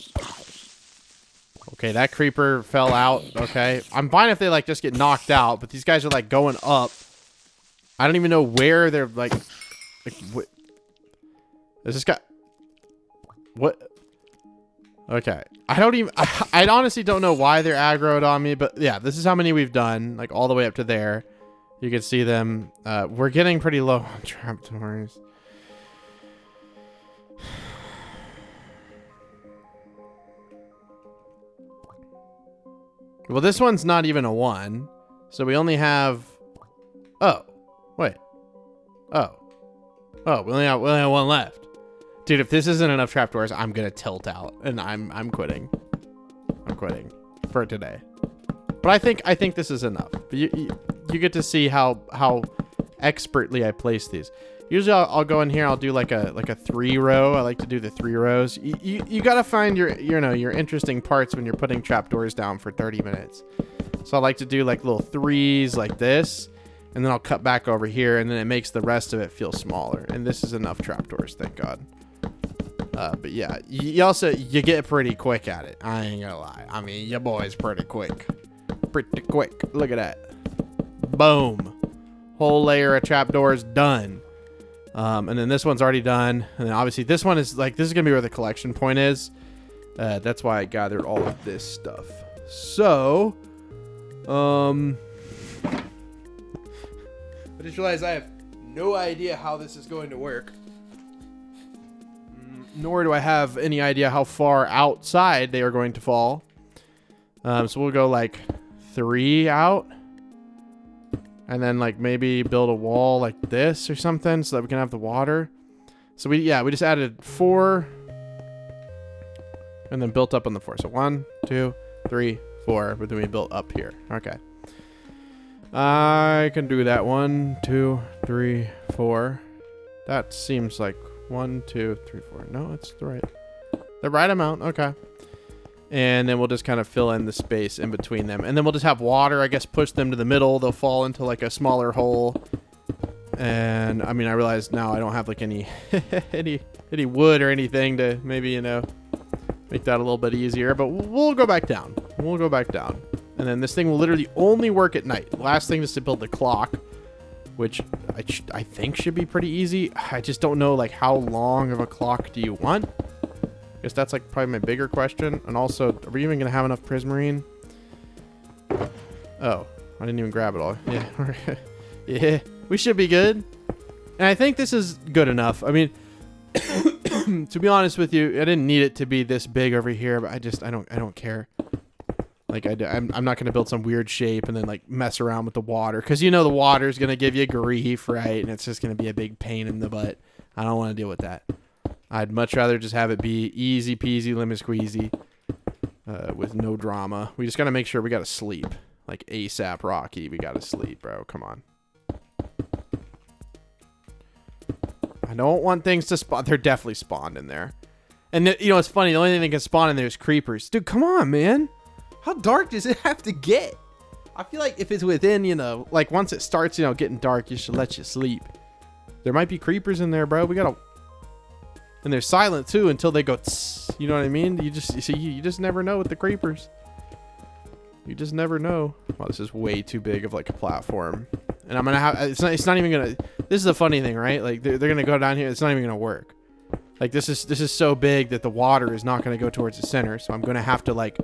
Speaker 1: Okay, that creeper fell out. Okay, I'm fine if they like just get knocked out, but these guys are like going up. I don't even know where they're like what? Is this guy? What? Okay, I honestly don't know why they're aggroed on me, but yeah, this is how many we've done, like all the way up to there. You can see them. We're getting pretty low on trapdoors. Well, this one's not even a 1. So we only have... Oh. Wait. Oh. Oh, we only have 1 left. Dude, if this isn't enough trapdoors, I'm going to tilt out. And I'm quitting. I'm quitting. For today. But I think this is enough. But you get to see how expertly I place these. Usually I'll go in here, I'll do like a 3-row. I like to do the 3 rows. You gotta find your interesting parts when you're putting trapdoors down for 30 minutes. So I like to do like little 3s like this, and then I'll cut back over here, and then it makes the rest of it feel smaller. And this is enough trapdoors, thank God. But yeah, you get pretty quick at it. I ain't gonna lie. I mean, your boy's pretty quick. Pretty quick. Look at that. Boom. Whole layer of trapdoors done. And then this one's already done. And then obviously this one is like, this is going to be where the collection point is. That's why I gathered all of this stuff. So, I just realized I have no idea how this is going to work. Nor do I have any idea how far outside they are going to fall. So we'll go like 3 out. And then like maybe build a wall like this or something so that we can have the water. So we just added 4 and then built up on the 4. So 1, 2, 3, 4, but then we built up here. Okay. I can do that. 1, 2, 3, 4. That seems like 1, 2, 3, 4. No, it's the right amount. Okay. And then we'll just kind of fill in the space in between them. And then we'll just have water, I guess, push them to the middle. They'll fall into like a smaller hole. And I mean, I realize now I don't have like any any wood or anything to maybe, you know, make that a little bit easier, but we'll go back down. We'll go back down. And then this thing will literally only work at night. Last thing is to build the clock, which I think should be pretty easy. I just don't know, like, how long of a clock do you want? I guess that's like probably my bigger question. And also, are we even gonna have enough prismarine? Oh, I didn't even grab it all. Yeah. Yeah, we should be good. And I think this is good enough. I mean, to be honest with you, I didn't need it to be this big over here, but I don't care. Like, I'm not going to build some weird shape and then, like, mess around with the water. Because, you know, the water is going to give you grief, right? And it's just going to be a big pain in the butt. I don't want to deal with that. I'd much rather just have it be easy peasy, lemon squeezy, with no drama. We just got to make sure we got to sleep. Like, ASAP Rocky, we got to sleep, bro. Come on. I don't want things to spawn. They're definitely spawned in there. And, you know, it's funny. The only thing that can spawn in there is creepers. Dude, come on, man. How dark does it have to get? I feel like if it's within, you know, like once it starts, you know, getting dark, you should let you sleep. There might be creepers in there, bro. We gotta... And they're silent, too, until they go tss. You know what I mean? You just never know with the creepers. You just never know. Wow, this is way too big of, like, a platform. And I'm gonna have... It's not even gonna... This is the funny thing, right? Like, they're gonna go down here. It's not even gonna work. Like, this is so big that the water is not gonna go towards the center. So I'm gonna have to, like,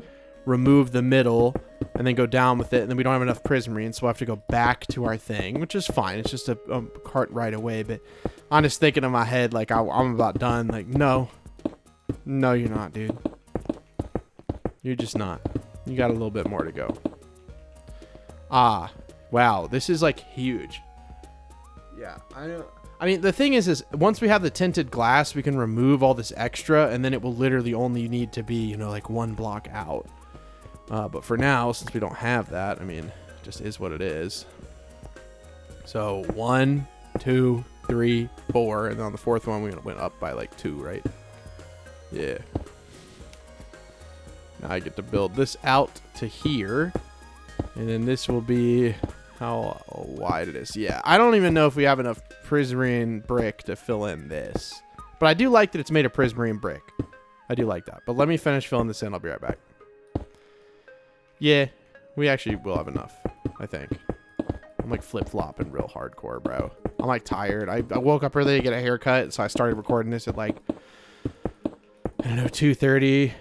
Speaker 1: remove the middle and then go down with it. And then we don't have enough prismarine, so we'll have to go back to our thing, which is fine. It's just a cart right away. But I'm just thinking in my head, like, I'm about done. Like, no. No, you're not, dude. You're just not. You got a little bit more to go. Ah. Wow. This is, like, huge. Yeah, I know. I mean, the thing is once we have the tinted glass, we can remove all this extra, and then it will literally only need to be, you know, like one block out. But for now, since we don't have that, I mean, it just is what it is. So 1, 2, 3, 4, and then on the fourth one, we went up by like 2, right? Yeah. Now I get to build this out to here, and then this will be how wide it is. Yeah, I don't even know if we have enough prismarine brick to fill in this, but I do like that it's made of prismarine brick. I do like that. But let me finish filling this in. I'll be right back. Yeah, we actually will have enough, I think. I'm like flip-flopping real hardcore, bro. I'm like tired. I woke up early to get a haircut, so I started recording this at like, I don't know, 2:30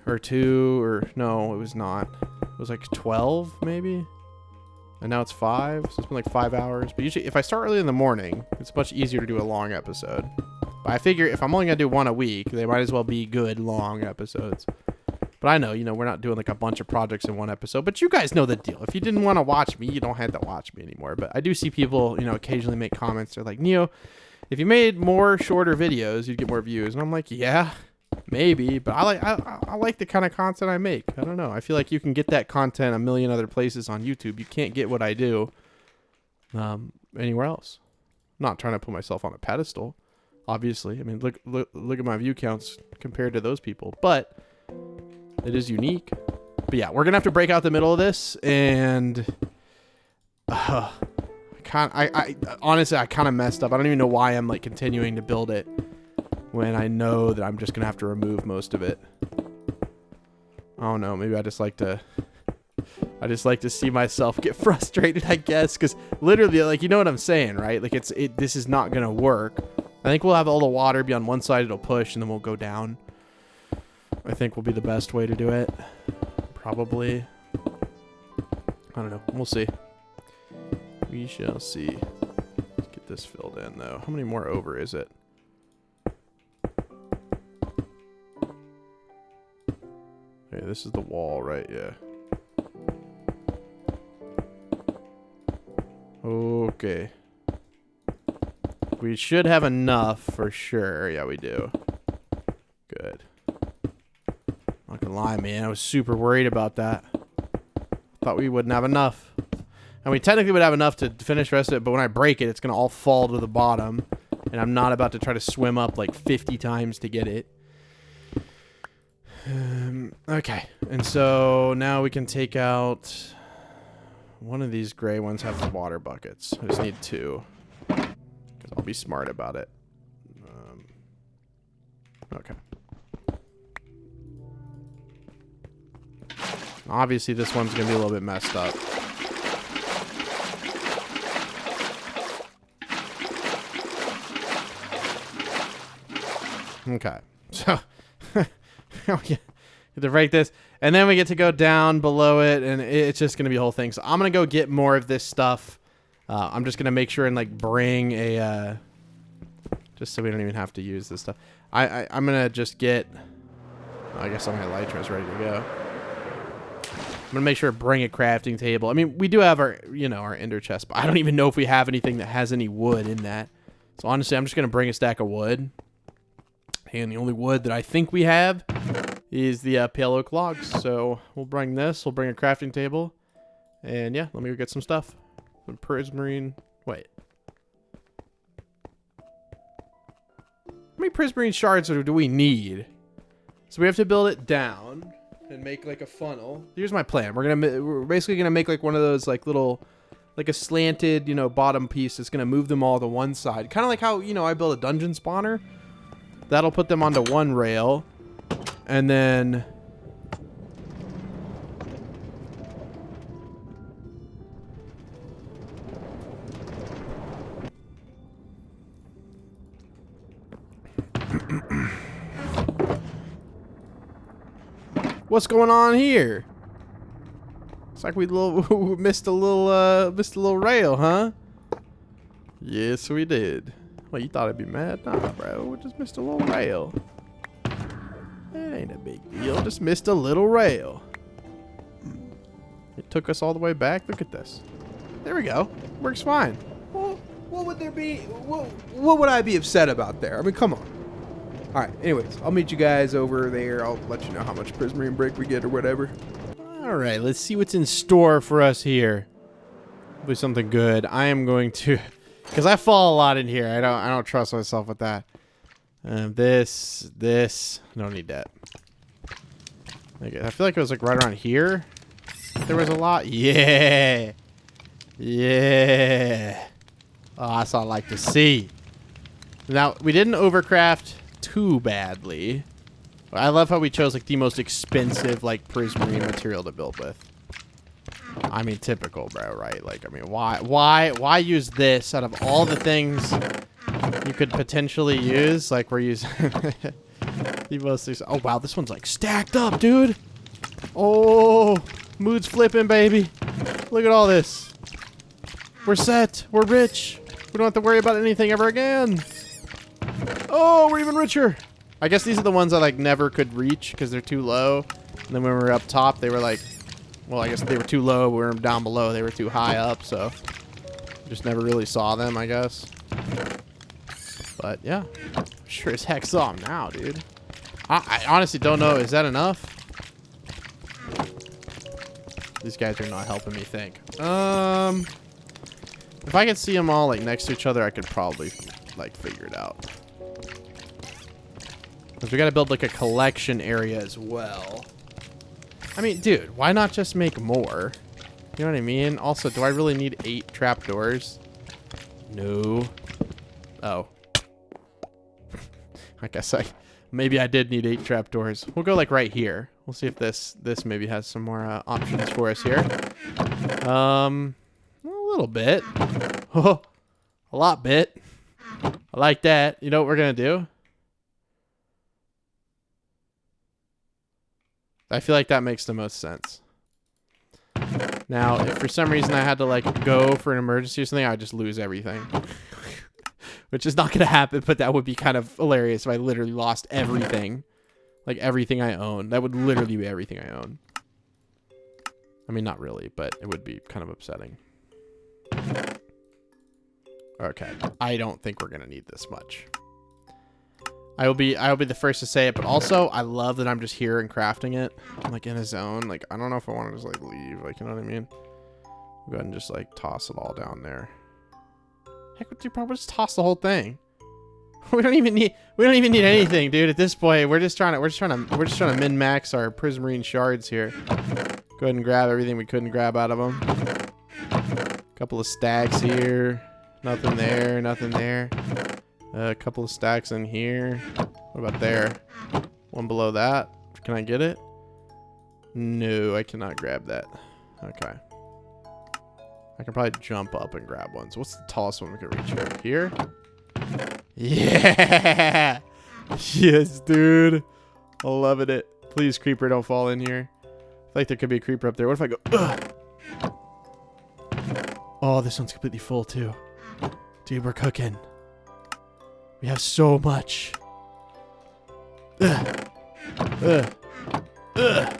Speaker 1: or 2, or no, it was not. It was like 12 maybe. And now it's 5, so it's been like 5 hours. But usually if I start early in the morning, it's much easier to do a long episode. But I figure if I'm only gonna do one a week, they might as well be good long episodes. But I know, you know, we're not doing like a bunch of projects in one episode, but you guys know the deal. If you didn't want to watch me, you don't have to watch me anymore. But I do see people, you know, occasionally make comments. They're like, Neo, if you made more shorter videos, you'd get more views. And I'm like, yeah, maybe. But I like the kind of content I make. I don't know. I feel like you can get that content a million other places on YouTube. You can't get what I do anywhere else. I'm not trying to put myself on a pedestal, obviously. I mean, look at my view counts compared to those people. But it is unique. But yeah, we're gonna have to break out the middle of this, and honestly, I kind of messed up. I don't even know why I'm like continuing to build it when I know that I'm just gonna have to remove most of it. I don't know. Maybe I just like to see myself get frustrated, I guess, because literally, like, you know what I'm saying, right? Like, this is not gonna work. I think we'll have all the water be on one side, it'll push, and then we'll go down. I think will be the best way to do it. Probably. I don't know. We'll see. We shall see. Let's get this filled in, though. How many more over is it? Okay, this is the wall, right? Yeah. Okay. We should have enough for sure. Yeah, we do. Good. Not gonna lie, man. I was super worried about that. Thought we wouldn't have enough. And we technically would have enough to finish the rest of it, but when I break it, it's gonna all fall to the bottom. And I'm not about to try to swim up like 50 times to get it. Okay. And so now we can take out one of these gray ones have the water buckets. I just need 2. So I'll be smart about it. Okay. Obviously, this one's going to be a little bit messed up. Okay. So, we get to break this. And then we get to go down below it, and it's just going to be a whole thing. So I'm going to go get more of this stuff. I'm just going to make sure and, like, bring a... just so we don't even have to use this stuff. I'm going to just get... I guess all my elytra's ready to go. I'm gonna make sure to bring a crafting table. I mean, we do have our, you know, our ender chest, but I don't even know if we have anything that has any wood in that. So honestly, I'm just gonna bring a stack of wood. And the only wood that I think we have is the pale oak logs. So we'll bring this. We'll bring a crafting table. And yeah, let me go get some stuff. Some prismarine. Wait. How many prismarine shards do we need? So we have to build it down. And make like a funnel. Here's my plan. We're basically gonna make like one of those like little, like a slanted, you know, bottom piece that's gonna move them all to one side. Kind of like how, you know, I built a dungeon spawner. That'll put them onto one rail, and then what's going on here? It's like we missed a little rail, huh? Yes, we did. Well, you thought I'd be mad? Nah, bro. We just missed a little rail. It ain't a big deal. Just missed a little rail. It took us all the way back. Look at this. There we go. Works fine. Well, what would there be? What would I be upset about there? I mean, come on. All right, anyways, I'll meet you guys over there. I'll let you know how much prismarine brick we get or whatever. All right, let's see what's in store for us here. Hopefully something good. I am going to, because I fall a lot in here. I don't trust myself with that. This, I don't need that. Okay, I feel like it was like right around here. There was a lot. Yeah. Yeah. Oh, that's all I like to see. Now, we didn't overcraft too badly. I love how we chose like the most expensive like prismarine material to build with. I mean, typical, bro, right? Like, I mean, why use this out of all the things you could potentially use? Like, we're using the most. Oh wow, this one's like stacked up, dude. Oh, mood's flipping, baby. Look at all this. We're set. We're rich. We don't have to worry about anything ever again. Oh, we're even richer. I guess these are the ones I like never could reach because they're too low. And then when we were up top, they were like, well, I guess they were too low. We were down below. They were too high up, so just never really saw them, I guess. But yeah, sure as heck saw them now, dude. I honestly don't know. Is that enough? These guys are not helping me think. If I could see them all like next to each other, I could probably like figure it out. Because we got to build like a collection area as well. I mean, dude, why not just make more? You know what I mean? Also, do I really need 8 trapdoors? No. Oh. I guess maybe I did need 8 trapdoors. We'll go like right here. We'll see if this maybe has some more options for us here. A little bit. Oh, a lot bit. I like that. You know what we're gonna do? I feel like that makes the most sense. Now, if for some reason I had to like go for an emergency or something, I'd just lose everything. Which is not going to happen, but that would be kind of hilarious if I literally lost everything. Like everything I own. That would literally be everything I own. I mean, not really, but it would be kind of upsetting. Okay. I don't think we're going to need this much. I will be the first to say it, but also I love that I'm just here and crafting it. I'm like in a zone. Like, I don't know if I want to just like leave. Like, you know what I mean? I'll go ahead and just like toss it all down there. Heck, dude, probably just toss the whole thing. We don't even need anything, dude. At this point, we're just trying to min-max our prismarine shards here. Go ahead and grab everything we couldn't grab out of them. Couple of stacks here. Nothing there. Nothing there. A couple of stacks in here. What about there? One below that. Can I get it? No, I cannot grab that. Okay. I can probably jump up and grab one. So what's the tallest one we can reach here? Yeah! Yes, dude. I'm loving it. Please, creeper, don't fall in here. I feel like there could be a creeper up there. What if I go... Ugh! Oh, this one's completely full, too. Dude, we're cooking. We have so much. Ugh. Ugh. Ugh.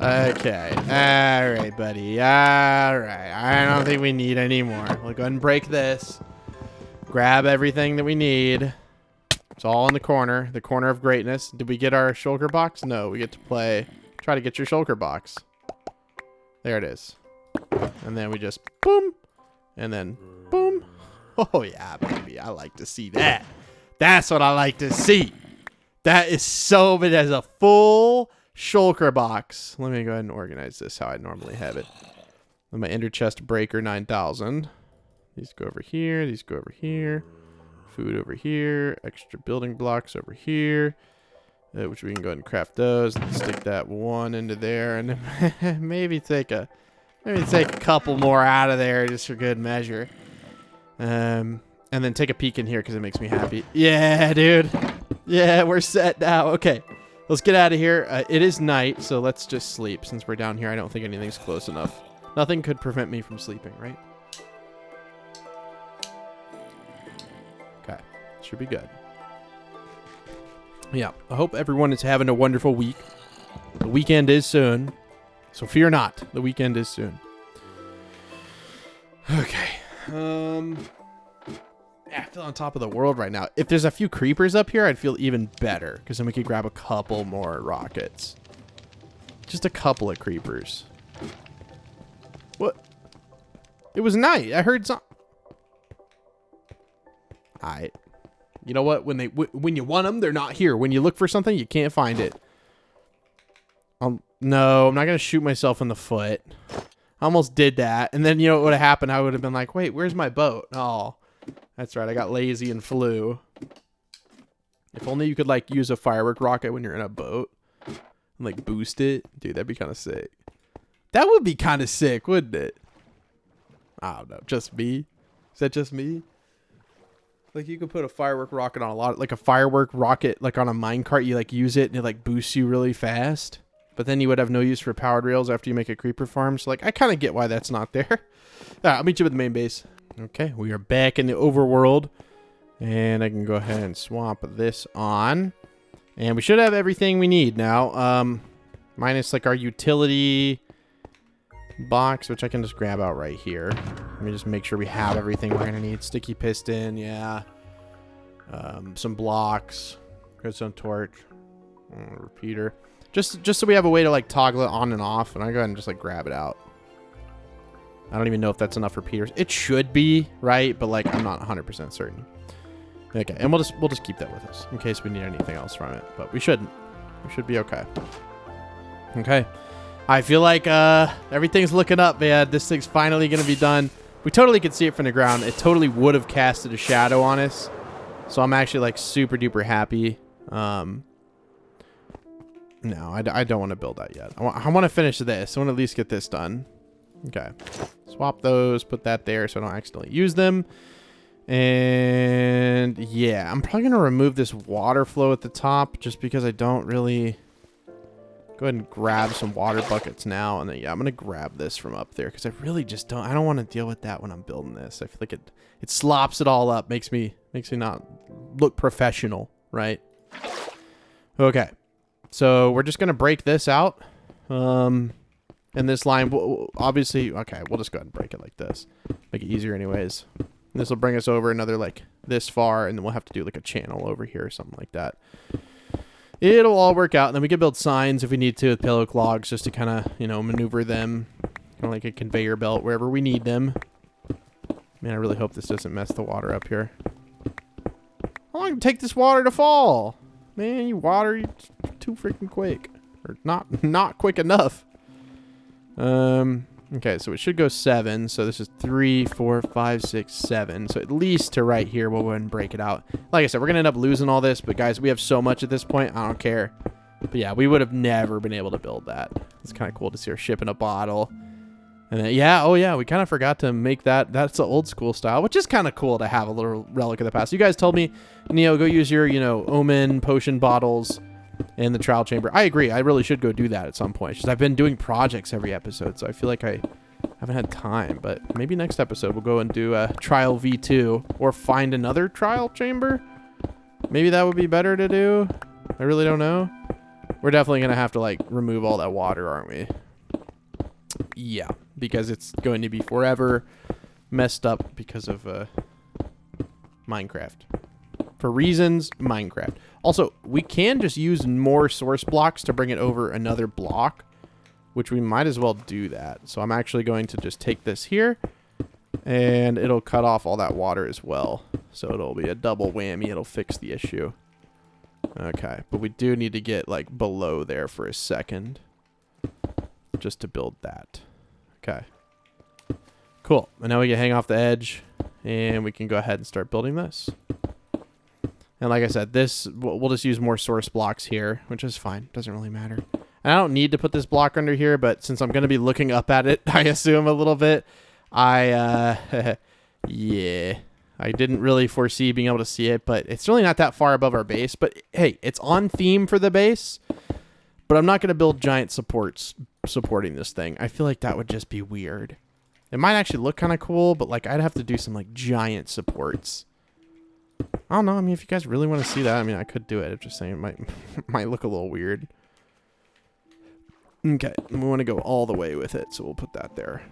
Speaker 1: Okay. Alright, buddy. Alright. I don't think we need any more. We'll go ahead and break this. Grab everything that we need. It's all in the corner of greatness. Did we get our shulker box? No, we get to play. Try to get your shulker box. There it is. And then we just boom. And then boom. Oh, yeah, baby. I like to see that. That's what I like to see. That is so, it has a full shulker box. Let me go ahead and organize this how I normally have it. With my ender chest breaker 9000. These go over here. These go over here. Food over here. Extra building blocks over here. Which we can go ahead and craft those. And stick that one into there. And then maybe take a couple more out of there just for good measure. And then take a peek in here because it makes me happy. Yeah, dude. Yeah, we're set now. Okay. Let's get out of here. It is night, so let's just sleep. Since we're down here, I don't think anything's close enough. Nothing could prevent me from sleeping, right? Okay. Should be good. Yeah. I hope everyone is having a wonderful week. The weekend is soon. So fear not. The weekend is soon. Okay. Yeah, I feel on top of the world right now. If there's a few creepers up here, I'd feel even better. Because then we could grab a couple more rockets. Just a couple of creepers. What? It was night. I heard some... Alright. You know what? When you want them, they're not here. When you look for something, you can't find it. No, I'm not going to shoot myself in the foot. I almost did that. And then, you know what would have happened? I would have been like, wait, where's my boat? Oh, that's right. I got lazy and flew. If only you could, like, use a firework rocket when you're in a boat. And, like, boost it. Dude, that'd be kind of sick. That would be kind of sick, wouldn't it? I don't know. Just me? Is that just me? Like, you could put a firework rocket on like a firework rocket, like, on a minecart. You, like, use it and it, like, boosts you really fast. But then you would have no use for powered rails after you make a creeper farm. So, like, I kind of get why that's not there. All right, I'll meet you at the main base. Okay, we are back in the overworld. And I can go ahead and swap this on. And we should have everything we need now. Minus, like, our utility box, which I can just grab out right here. Let me just make sure we have everything we're going to need. Sticky piston, yeah. Some blocks. Redstone torch. Repeater. Just so we have a way to, like, toggle it on and off. And I go ahead and just, like, grab it out. I don't even know if that's enough repeaters. It should be, right? But, like, I'm not 100% certain. Okay, and we'll just keep that with us in case we need anything else from it. But we shouldn't. We should be okay. Okay. I feel like everything's looking up, man. This thing's finally going to be done. We totally could see it from the ground. It totally would have casted a shadow on us. So I'm actually, like, super duper happy. No, I don't want to build that yet. I want to finish this. I want to at least get this done. Okay. Swap those. Put that there so I don't accidentally use them. And yeah, I'm probably going to remove this water flow at the top just because I don't really... Go ahead and grab some water buckets now. And then, yeah, I'm going to grab this from up there because I really just don't... I don't want to deal with that when I'm building this. I feel like it slops it all up. Makes me not look professional, right? Okay. So we're just going to break this out. And this line, obviously, okay, we'll just go ahead and break it like this. Make it easier anyways. This will bring us over another, like, this far, and then we'll have to do, like, a channel over here or something like that. It'll all work out, and then we can build signs if we need to with pillow clogs just to kind of, you know, maneuver them. Kind of like a conveyor belt wherever we need them. Man, I really hope this doesn't mess the water up here. How long did it take this water to fall? Man, you water, you're too freaking quick. Or not quick enough. Okay, so it should go 7. So this is 3, 4, 5, 6, 7. So at least to right here, we'll go ahead and break it out. Like I said, we're going to end up losing all this. But guys, we have so much at this point. I don't care. But yeah, we would have never been able to build that. It's kind of cool to see our ship in a bottle. And then, yeah, oh yeah, we kind of forgot to make that. That's the old school style, which is kind of cool to have a little relic of the past. You guys told me, Neo, go use your, omen potion bottles in the trial chamber. I agree. I really should go do that at some point. Because I've been doing projects every episode, so I feel like I haven't had time. But maybe next episode we'll go and do a trial V2 or find another trial chamber. Maybe that would be better to do. I really don't know. We're definitely going to have to, like, remove all that water, aren't we? Yeah, because it's going to be forever messed up because of Minecraft. For reasons, Minecraft. Also, we can just use more source blocks to bring it over another block, which we might as well do that. So I'm actually going to just take this here, and it'll cut off all that water as well. So it'll be a double whammy. It'll fix the issue. Okay, but we do need to get, like, below there for a second just to build that. Okay. Cool. And now we can hang off the edge, and we can go ahead and start building this. And like I said, this we'll just use more source blocks here, which is fine. Doesn't really matter. And I don't need to put this block under here, but since I'm going to be looking up at it, I assume a little bit, yeah, I didn't really foresee being able to see it, but it's really not that far above our base. But hey, it's on theme for the base, but I'm not going to build giant supports supporting this thing. I feel like that would just be weird. It might actually look kind of cool, but like I'd have to do some like giant supports. I don't know. I mean, if you guys really want to see that, I mean, I could do it. I'm just saying it might look a little weird. Okay, and we want to go all the way with it, so we'll put that there.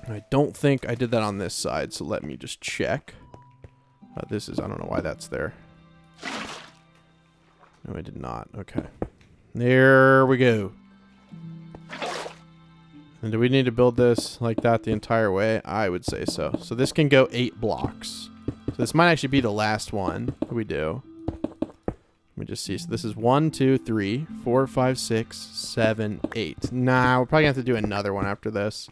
Speaker 1: I don't think I did that on this side, so let me just check. This is, I don't know why that's there. No, I did not. Okay. There we go. And do we need to build this like that the entire way? I would say so. So this can go 8 blocks. So this might actually be the last one that we do. Let me just see. So this is 1, 2, 3, 4, 5, 6, 7, 8. Nah, we're probably going to have to do another one after this.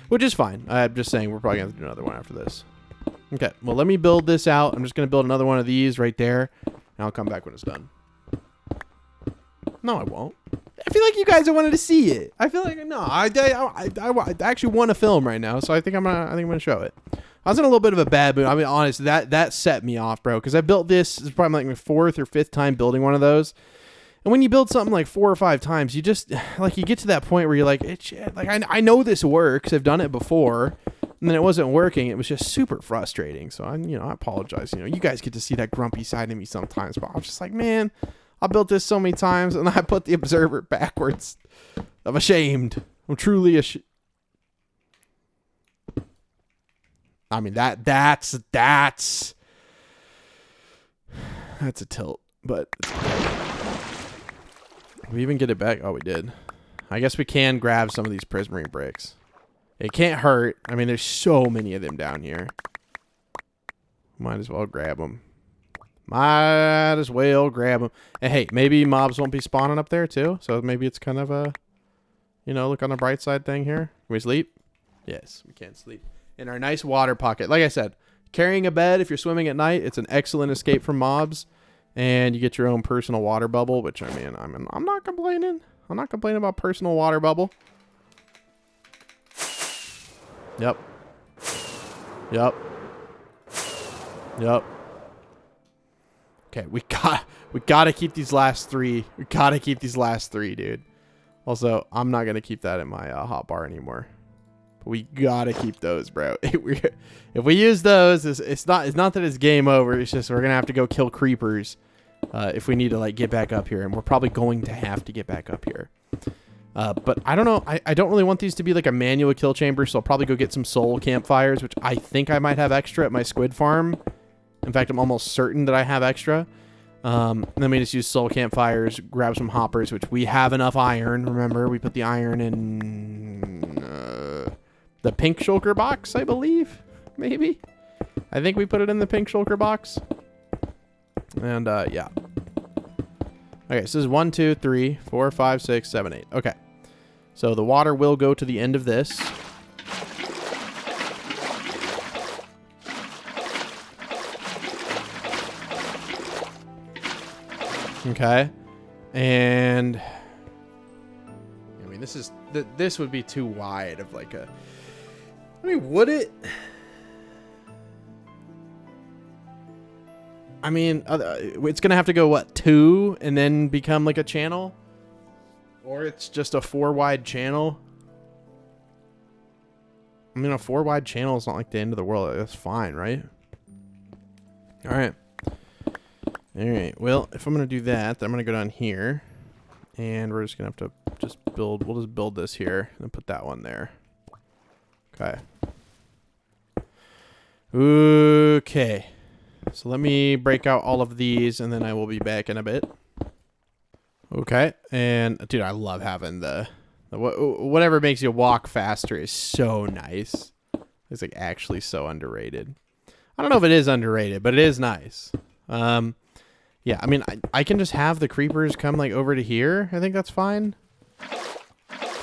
Speaker 1: Which is fine. I'm just saying we're probably going to have to do another one after this. Okay, well, let me build this out. I'm just going to build another one of these right there. And I'll come back when it's done. No, I won't. I feel like you guys wanted to see it. I feel like, no, I actually want to film right now. So I think I'm gonna show it. I was in a little bit of a bad mood. I mean, honest, that set me off, bro. Because I built this. It's probably like my 4th or 5th time building one of those. And when you build something like 4 or 5 times, you just, like, you get to that point where you're like, I know this works. I've done it before. And then it wasn't working. It was just super frustrating. So, I apologize. You guys get to see that grumpy side of me sometimes. But I was just like, man, I built this so many times. And I put the observer backwards. I'm ashamed. I'm truly ashamed. I mean, that's a tilt. But we even get it back? Oh, we did. I guess we can grab some of these prismarine bricks. It can't hurt. I mean, there's so many of them down here. Might as well grab them. Might as well grab them. And hey, maybe mobs won't be spawning up there too. So maybe it's kind of a, look on the bright side thing here. Can we sleep? Yes, we can sleep. In our nice water pocket. Like I said, carrying a bed if you're swimming at night, it's an excellent escape from mobs. And you get your own personal water bubble, which, I mean, I'm not complaining. I'm not complaining about personal water bubble. Yep. Yep. Yep. Okay, we gotta keep these last 3. We gotta keep these last 3, dude. Also, I'm not gonna keep that in my hot bar anymore. But we gotta keep those, bro. If we use those, it's not that it's game over. It's just we're gonna have to go kill creepers. If we need to, like, get back up here. And we're probably going to have to get back up here. But I don't know. I don't really want these to be like a manual kill chamber. So I'll probably go get some soul campfires, which I think I might have extra at my squid farm. In fact, I'm almost certain that I have extra. Let me just use soul campfires, grab some hoppers, which we have enough iron. Remember, we put the iron in the pink shulker box, I believe. Maybe. I think we put it in the pink shulker box. And, yeah. Okay, so this is 1, 2, 3, 4, 5, 6, 7, 8. Okay. So the water will go to the end of this. Okay. And I mean, this would be too wide of like a, I mean, would it? I mean, it's going to have to go, what, 2 and then become like a channel? Or it's just a 4 wide channel? I mean, a 4 wide channel is not like the end of the world. That's fine, right? All right. All right. Well, if I'm going to do that, I'm going to go down here. And we're just going to have to just build. We'll just build this here and put that one there. Okay. Okay. So let me break out all of these, and then I will be back in a bit. Okay. And, dude, I love having the whatever makes you walk faster is so nice. It's, like, actually so underrated. I don't know if it is underrated, but it is nice. Yeah, I mean, I can just have the creepers come, like, over to here. I think that's fine.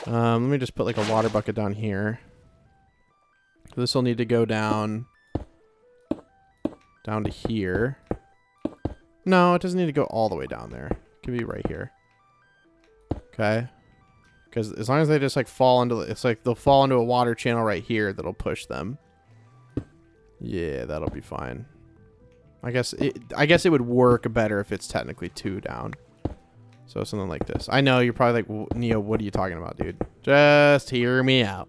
Speaker 1: Let me just put, like, a water bucket down here. This will need to go down to here. No, it doesn't need to go all the way down there. It can be right here. Okay. Because as long as they just, like, fall into... It's like they'll fall into a water channel right here that'll push them. Yeah, that'll be fine. I guess it would work better if it's technically 2 down. So something like this. I know you're probably like, Neo, what are you talking about, dude? Just hear me out.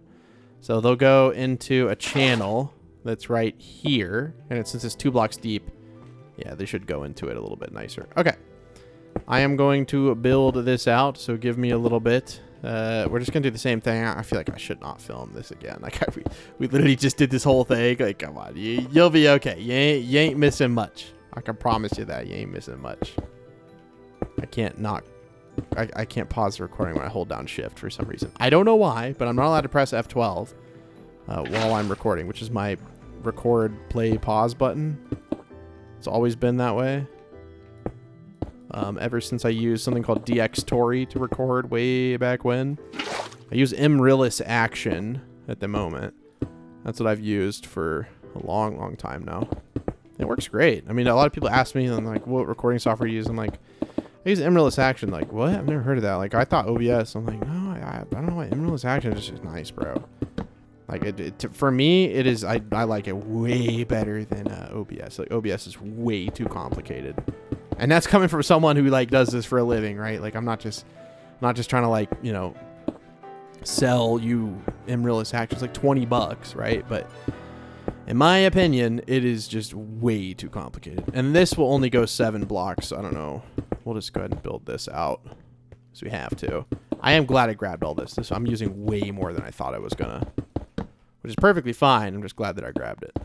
Speaker 1: So they'll go into a channel that's right here. And since it's 2 blocks deep, yeah, they should go into it a little bit nicer. Okay. I am going to build this out, so give me a little bit. We're just going to do the same thing. I feel like I should not film this again. Like, we literally just did this whole thing. Like, come on. You'll be okay. You ain't missing much. I can promise you that. You ain't missing much. I can't pause the recording when I hold down shift for some reason. I don't know why, but I'm not allowed to press F12 while I'm recording, which is my record, play, pause button. It's always been that way. Ever since I used something called DxTory to record way back when. I use Imrillis Action at the moment. That's what I've used for a long, long time now. It works great. I mean, a lot of people ask me, I'm like, what recording software do you use? I'm like, I use Imrillis Action. Like, what? I've never heard of that. Like, I thought OBS. I'm like, no, I don't know why Imrillis Action is just nice, bro. Like, for me, it is, I like it way better than OBS. Like, OBS is way too complicated. And that's coming from someone who, like, does this for a living, right? Like, I'm not just trying to, like, you know, sell you Imrillis Action. It's like $20, right? But in my opinion, it is just way too complicated. And this will only go 7 blocks. So I don't know. We'll just go ahead and build this out because we have to. I am glad I grabbed all this. I'm using way more than I thought I was gonna, which is perfectly fine. I'm just glad that I grabbed it.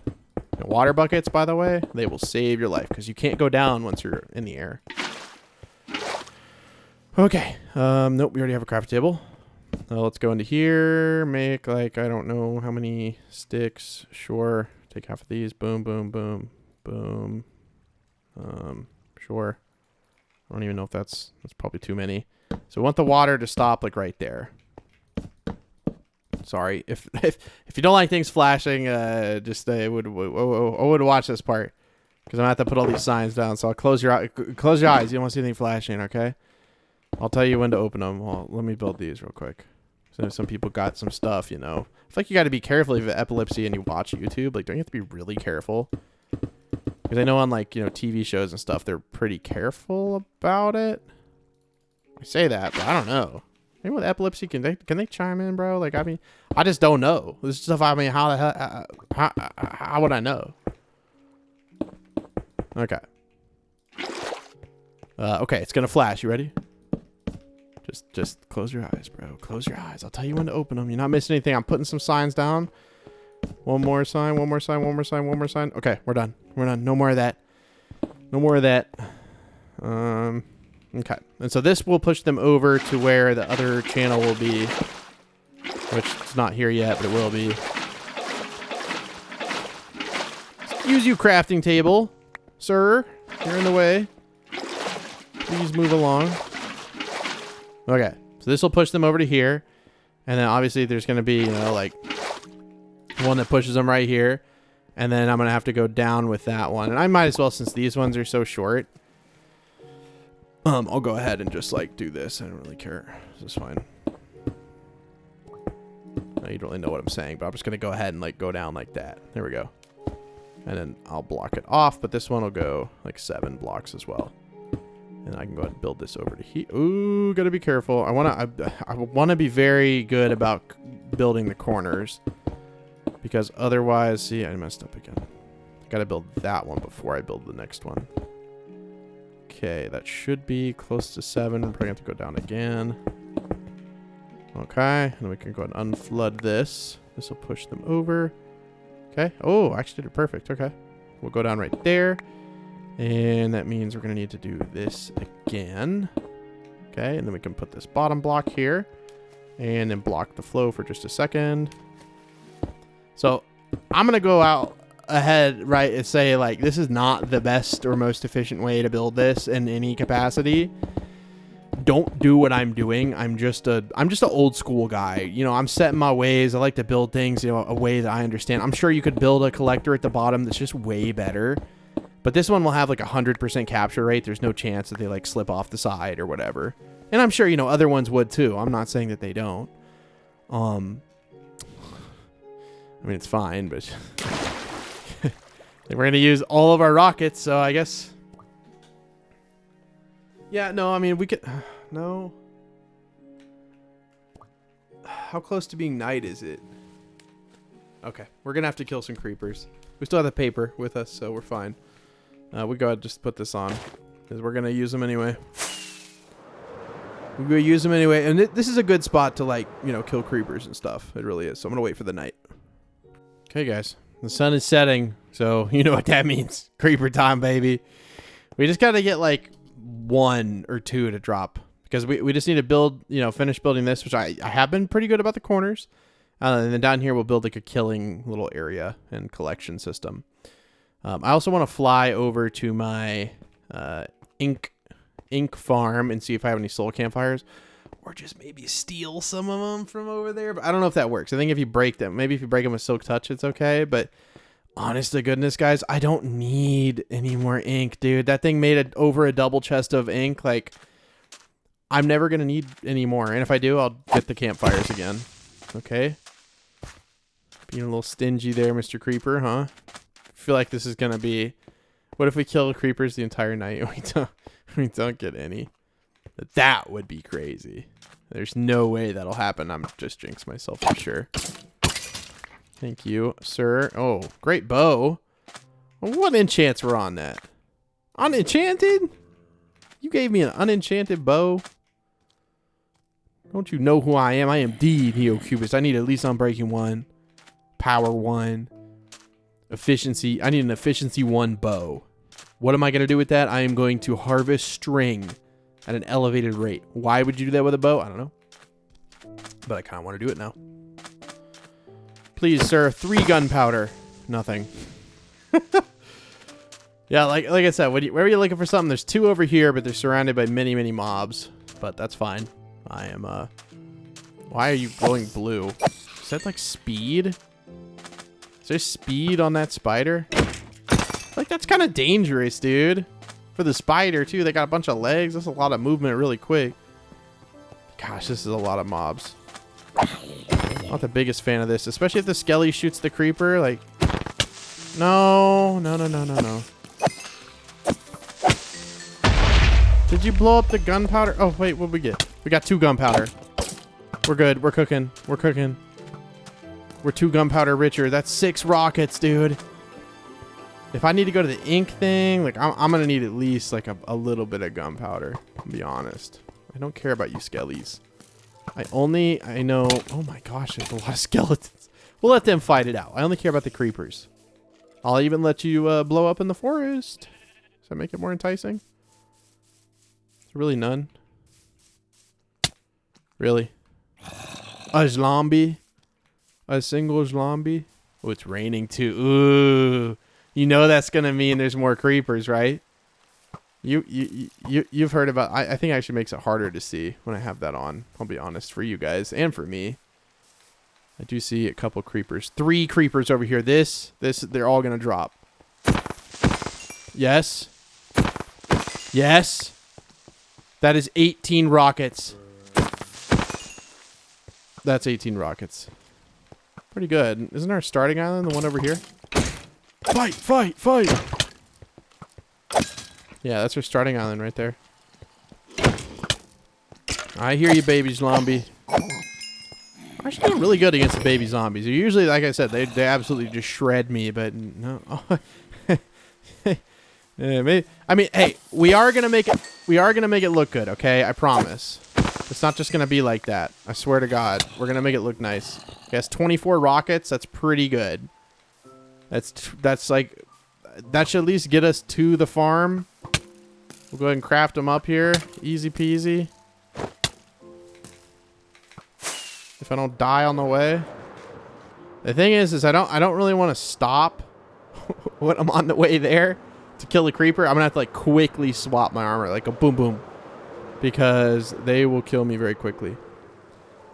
Speaker 1: And water buckets, by the way, they will save your life because you can't go down once you're in the air. Okay. Nope, we already have a craft table. Let's go into here. Make, like, I don't know how many sticks. Sure. Take half of these. Boom, boom, boom, boom. Sure. I don't even know if that's probably too many. So we want the water to stop, like, right there. Sorry, if you don't like things flashing, just would watch this part because I'm gonna have to put all these signs down. So I'll close your eyes. You don't want to see anything flashing, okay? I'll tell you when to open them. Well, let me build these real quick. So some people got some stuff, you know. I feel like you got to be careful if you have epilepsy and you watch YouTube. Like, don't you have to be really careful? Because I know on, like, you know, TV shows and stuff, they're pretty careful about it. I say that, but I don't know. Maybe with epilepsy, can they chime in, bro? Like, I mean, I just don't know. This stuff, I mean, how the hell, how would I know? Okay. Okay, it's gonna flash. You ready? Just close your eyes, bro. Close your eyes. I'll tell you when to open them. You're not missing anything. I'm putting some signs down. One more sign, one more sign, one more sign, one more sign. Okay, we're done. We're done. No more of that. No more of that. Okay, and so this will push them over to where the other channel will be, which is not here yet, but it will be. Excuse you, crafting table, sir. You're in the way. Please move along. Okay, so this will push them over to here, And then obviously there's going to be, you know, like one that pushes them right here. And then I'm going to have to go down with that one. And I might as well, since these ones are so short. I'll go ahead and just like do this. I don't really care. This is fine. You don't really know what I'm saying, but I'm just going to go ahead and like go down like that. There we go. And then I'll block it off, but this one will go like 7 blocks as well. And I can go ahead and build this over to here. Ooh, gotta be careful. I wanna be very good about building the corners, because otherwise, see, I messed up again. I gotta build that one before I build the next one. Okay, that should be close to 7. I'm probably gonna have to go down again. Okay, and we can go ahead and unflood this. This will push them over. Okay. Oh, I actually did it perfect. Okay. We'll go down right there. And that means we're going to need to do this again. Okay. And then we can put this bottom block here. And then block the flow for just a second. So I'm going to go out ahead, right, and say, like, this is not the best or most efficient way to build this in any capacity. Don't do what I'm doing. I'm just an old school guy. You know, I'm set in my ways. I like to build things, you know, a way that I understand. I'm sure you could build a collector at the bottom that's just way better. But this one will have like 100% capture rate. There's no chance that they like slip off the side or whatever. And I'm sure, you know, other ones would too. I'm not saying that they don't. I mean, it's fine, but we're going to use all of our rockets. So I guess. Yeah, no, I mean, we could. No. How close to being night is it? Okay, we're going to have to kill some creepers. We still have the paper with us, so we're fine. We go ahead and just put this on, because we're going to use them anyway. We're going to use them anyway, and this is a good spot to, like, you know, kill creepers and stuff. It really is, so I'm going to wait for the night. Okay, guys. The sun is setting, so you know what that means. Creeper time, baby. We just got to get, like, 1 or 2 to drop, because we just need to build, you know, finish building this, which I have been pretty good about the corners. And then down here, we'll build, like, a killing little area and collection system. I also want to fly over to my ink farm and see if I have any soul campfires, or just maybe steal some of them from over there. But I don't know if that works. I think if you break them, maybe if you break them with silk touch, it's okay. But honest to goodness, guys, I don't need any more ink, dude. That thing made over a double chest of ink. Like, I'm never going to need any more. And if I do, I'll get the campfires again. Okay. Being a little stingy there, Mr. Creeper, huh? I feel like this is going to be... What if we kill creepers the entire night and we don't get any? That would be crazy. There's no way that'll happen. I'm just jinxed myself for sure. Thank you, sir. Oh, great bow. What enchants were on that? Unenchanted? You gave me an unenchanted bow? Don't you know who I am? I am the Neocubist. I need at least Unbreaking 1. Power 1. Efficiency. I need an Efficiency 1 bow. What am I going to do with that? I am going to harvest string at an elevated rate. Why would you do that with a bow? I don't know. But I kind of want to do it now. Please, sir. 3 gunpowder. Nothing. Yeah, like I said, wherever you're looking for something, there's 2 over here, but they're surrounded by many, many mobs. But that's fine. I am, Why are you glowing blue? Is that, like, speed? Is there speed on that spider? Like, that's kind of dangerous, dude. For the spider, too. They got a bunch of legs. That's a lot of movement really quick. Gosh, this is a lot of mobs. Not the biggest fan of this, especially if the skelly shoots the creeper. Like, no. Did you blow up the gunpowder? Oh, wait, what'd we get? We got 2 gunpowder. We're good. We're cooking. We're cooking. We're 2 gunpowder richer. That's 6 rockets, dude. If I need to go to the ink thing, like, I'm going to need at least, like, a little bit of gunpowder, to be honest. I don't care about you skellies. I know... Oh, my gosh, there's a lot of skeletons. We'll let them fight it out. I only care about the creepers. I'll even let you blow up in the forest. Does that make it more enticing? Is there really none? Really? A zombie? A single zombie? Oh, it's raining too. Ooh. You know that's going to mean there's more creepers, right? You've heard about... I think it actually makes it harder to see when I have that on. I'll be honest, for you guys and for me. I do see a couple creepers. 3 creepers over here. They're all gonna drop. Yes. Yes. That is 18 rockets. That's 18 rockets. Pretty good. Isn't our starting island the one over here? Fight, fight, fight! Yeah, that's our starting island right there. I hear you, baby zombie. I'm actually doing really good against the baby zombies. They're usually, like I said, they absolutely just shred me, but no. Yeah, maybe, I mean, hey, we are gonna make it look good, okay? I promise. It's not just gonna be like that. I swear to God, we're gonna make it look nice. Yes, 24 rockets. That's pretty good. That's like, that should at least get us to the farm. We'll go ahead and craft them up here. Easy peasy. If I don't die on the way. The thing is I don't really want to stop when I'm on the way there to kill the creeper. I'm gonna have to like quickly swap my armor, like a boom boom, because they will kill me very quickly.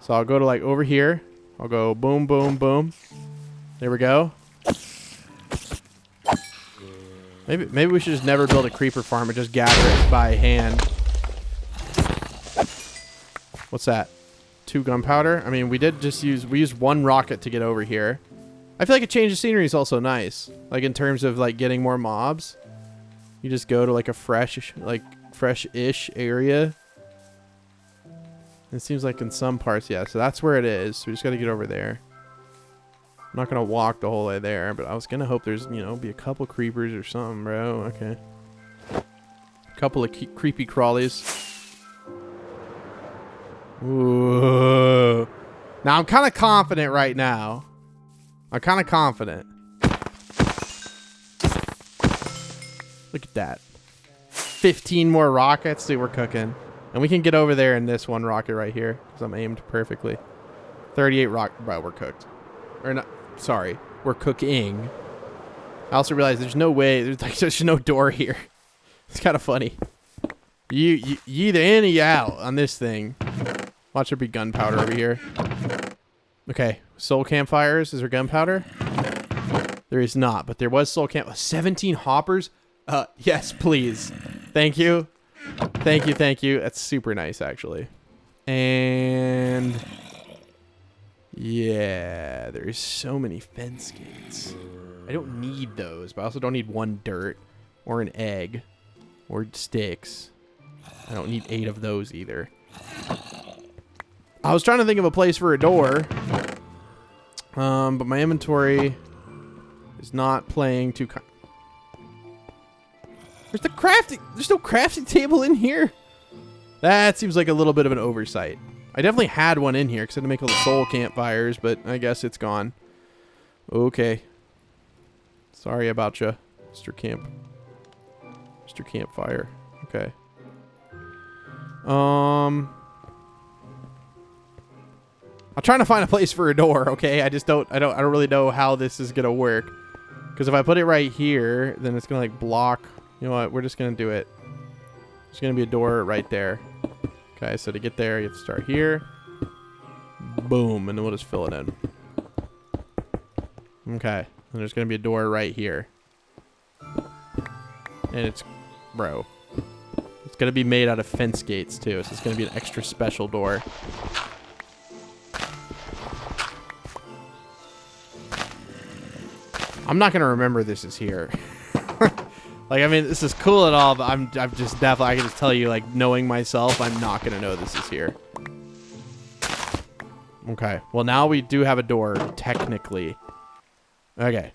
Speaker 1: So I'll go to like over here. I'll go boom boom boom. There we go. Maybe we should just never build a creeper farm and just gather it by hand. What's that? 2 gunpowder? I mean, we used 1 rocket to get over here. I feel like a change of scenery is also nice. Like in terms of like getting more mobs. You just go to like a fresh-ish area. It seems like in some parts, yeah. So that's where it is. So we just got to get over there. I'm not going to walk the whole way there, but I was going to hope there's, you know, be a couple creepers or something, bro. Okay. A couple of creepy crawlies. Ooh. Now I'm kind of confident right now. I'm kind of confident. Look at that. 15 more rockets. Dude, we're cooking. And we can get over there in this 1 rocket right here because I'm aimed perfectly. 38 Bro, we're cooked. Or not. Sorry. We're cooking. I also realized there's no way. There's no door here. It's kind of funny. You either in or you out on this thing. Watch there be gunpowder over here. Okay. Soul campfires. Is there gunpowder? There is not, but there was soul camp. 17 hoppers? Yes, please. Thank you. Thank you, thank you. That's super nice, actually. And yeah, there's so many fence gates. I don't need those, but I also don't need 1 dirt or an egg or sticks. I don't need 8 of those either. I was trying to think of a place for a door, but my inventory is not playing too. There's no crafting table in here. That seems like a little bit of an oversight. I definitely had one in here because I had to make all the soul campfires, but I guess it's gone. Okay. Sorry about you, Mr. Campfire. Okay. I'm trying to find a place for a door, okay? I don't really know how this is gonna work. Because if I put it right here, then it's gonna like block. You know what? We're just gonna do it. There's gonna be a door right there. Okay, so to get there, you have to start here. Boom, and then we'll just fill it in. Okay, and there's gonna be a door right here. And it's, bro, it's gonna be made out of fence gates too, so it's gonna be an extra special door. I'm not gonna remember this is here. Like, I mean, this is cool and all, but I'm just definitely, I can just tell you, like, knowing myself, I'm not gonna know this is here. Okay, well now we do have a door, technically. Okay.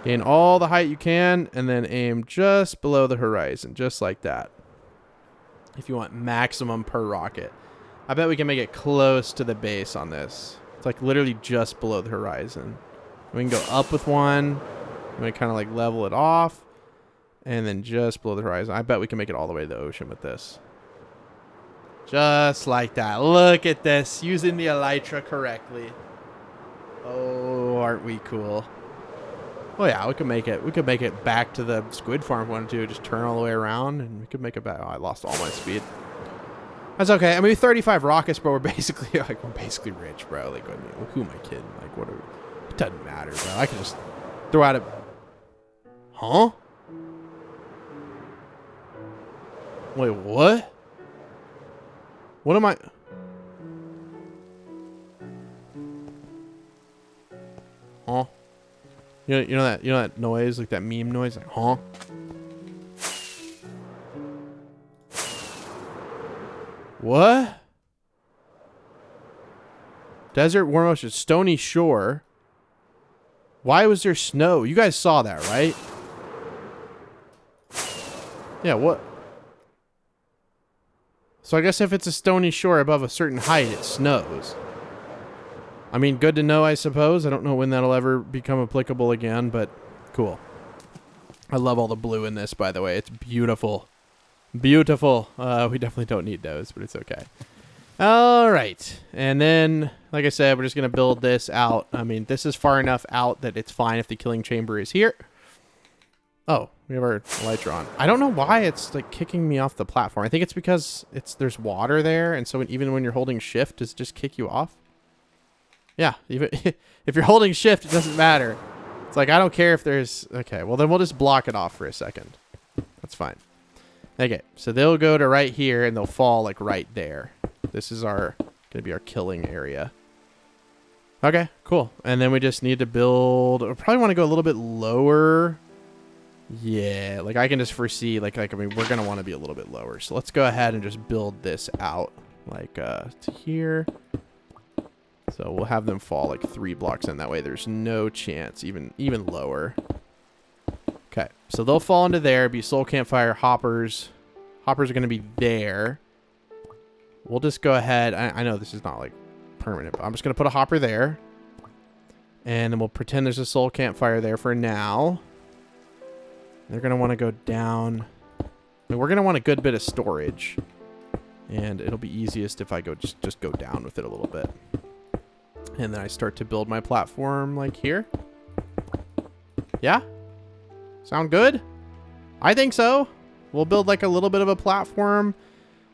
Speaker 1: Gain all the height you can, and then aim just below the horizon, just like that. If you want maximum per rocket. I bet we can make it close to the base on this. It's like literally just below the horizon. We can go up with one. And we kind of like level it off. And then just below the horizon. I bet we can make it all the way to the ocean with this. Just like that. Look at this. Using the elytra correctly. Oh, aren't we cool? Oh yeah, we could make it. We could make it back to the squid farm if we wanted to. Just turn all the way around, and we could make it back. Oh, I lost all my speed. That's okay. I mean, 35 rockets, but we're basically rich, bro. Like, who am I kidding? Like, what? It doesn't matter, bro. I can just throw out a. Huh? Wait, what? What am I? Huh? You know that noise, like that meme noise, like huh? What? Desert, warm ocean, stony shore. Why was there snow? You guys saw that, right? Yeah, what? So I guess if it's a stony shore above a certain height, it snows. I mean, good to know, I suppose. I don't know when that'll ever become applicable again, but cool. I love all the blue in this, by the way. It's beautiful. Beautiful. We definitely don't need those, but it's okay. All right. And then, like I said, we're just going to build this out. I mean, this is far enough out that it's fine if the killing chamber is here. Oh, we have our elytra on. I don't know why it's like kicking me off the platform. I think it's because there's water there, and so even when you're holding shift, does it just kick you off? Yeah, even if you're holding shift, it doesn't matter. It's like, I don't care if there's... Okay, well then we'll just block it off for a second. That's fine. Okay, so they'll go to right here, and they'll fall like right there. This is gonna be our killing area. Okay, cool. And then we just need to build... I probably want to go a little bit lower. Yeah, like I can just foresee, I mean, we're going to want to be a little bit lower. So let's go ahead and just build this out, like to here. So we'll have them fall like 3 blocks in. That way there's no chance, even lower. Okay, so they'll fall into there, be soul campfire hoppers. Hoppers are going to be there. We'll just go ahead. I know this is not like permanent, but I'm just going to put a hopper there. And then we'll pretend there's a soul campfire there for now. They're going to want to go down. I mean, we're going to want a good bit of storage. And it'll be easiest if I go just go down with it a little bit. And then I start to build my platform like here. Yeah? Sound good? I think so. We'll build like a little bit of a platform.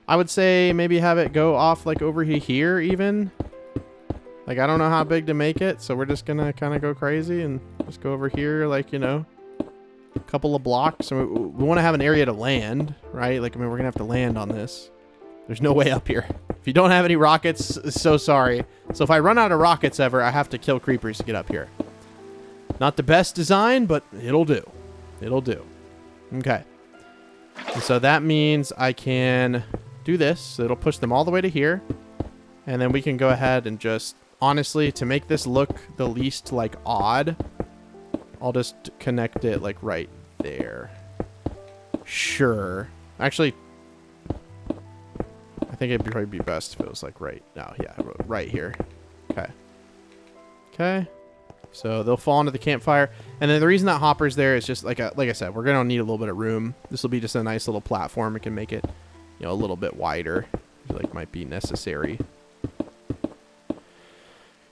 Speaker 1: I would say maybe have it go off like over here even. Like, I don't know how big to make it, so we're just going to kind of go crazy and just go over here like, you know, a couple of blocks. So we want to have an area to land, right? Like, I mean, we're going to have to land on this. There's no way up here. If you don't have any rockets, so sorry. So if I run out of rockets ever, I have to kill creepers to get up here. Not the best design, but it'll do. It'll do. Okay. And so that means I can do this. So it'll push them all the way to here. And then we can go ahead and just, honestly, to make this look the least, like, odd, I'll just connect it, like, right there. Sure. Actually, I think it'd probably be best if it was, like, right now. Yeah, right here. Okay. Okay. So they'll fall into the campfire. And then the reason that hopper's there is just, like I said, we're going to need a little bit of room. This will be just a nice little platform. We can make it, you know, a little bit wider. I feel like might be necessary.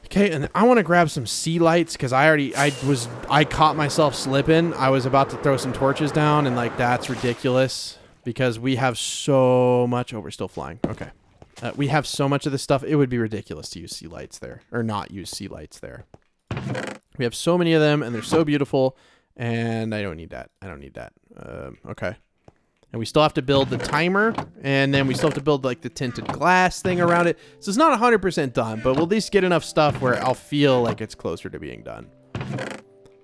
Speaker 1: Okay, and I want to grab some sea lights because I caught myself slipping. I was about to throw some torches down, and like that's ridiculous because we have so much. Oh, we're still flying. Okay, we have so much of this stuff. It would be ridiculous to use sea lights there or not use sea lights there. We have so many of them, and they're so beautiful, and I don't need that. I don't need that. Okay. And we still have to build the timer, and then we still have to build like the tinted glass thing around it. So it's not 100% done, but we'll at least get enough stuff where I'll feel like it's closer to being done.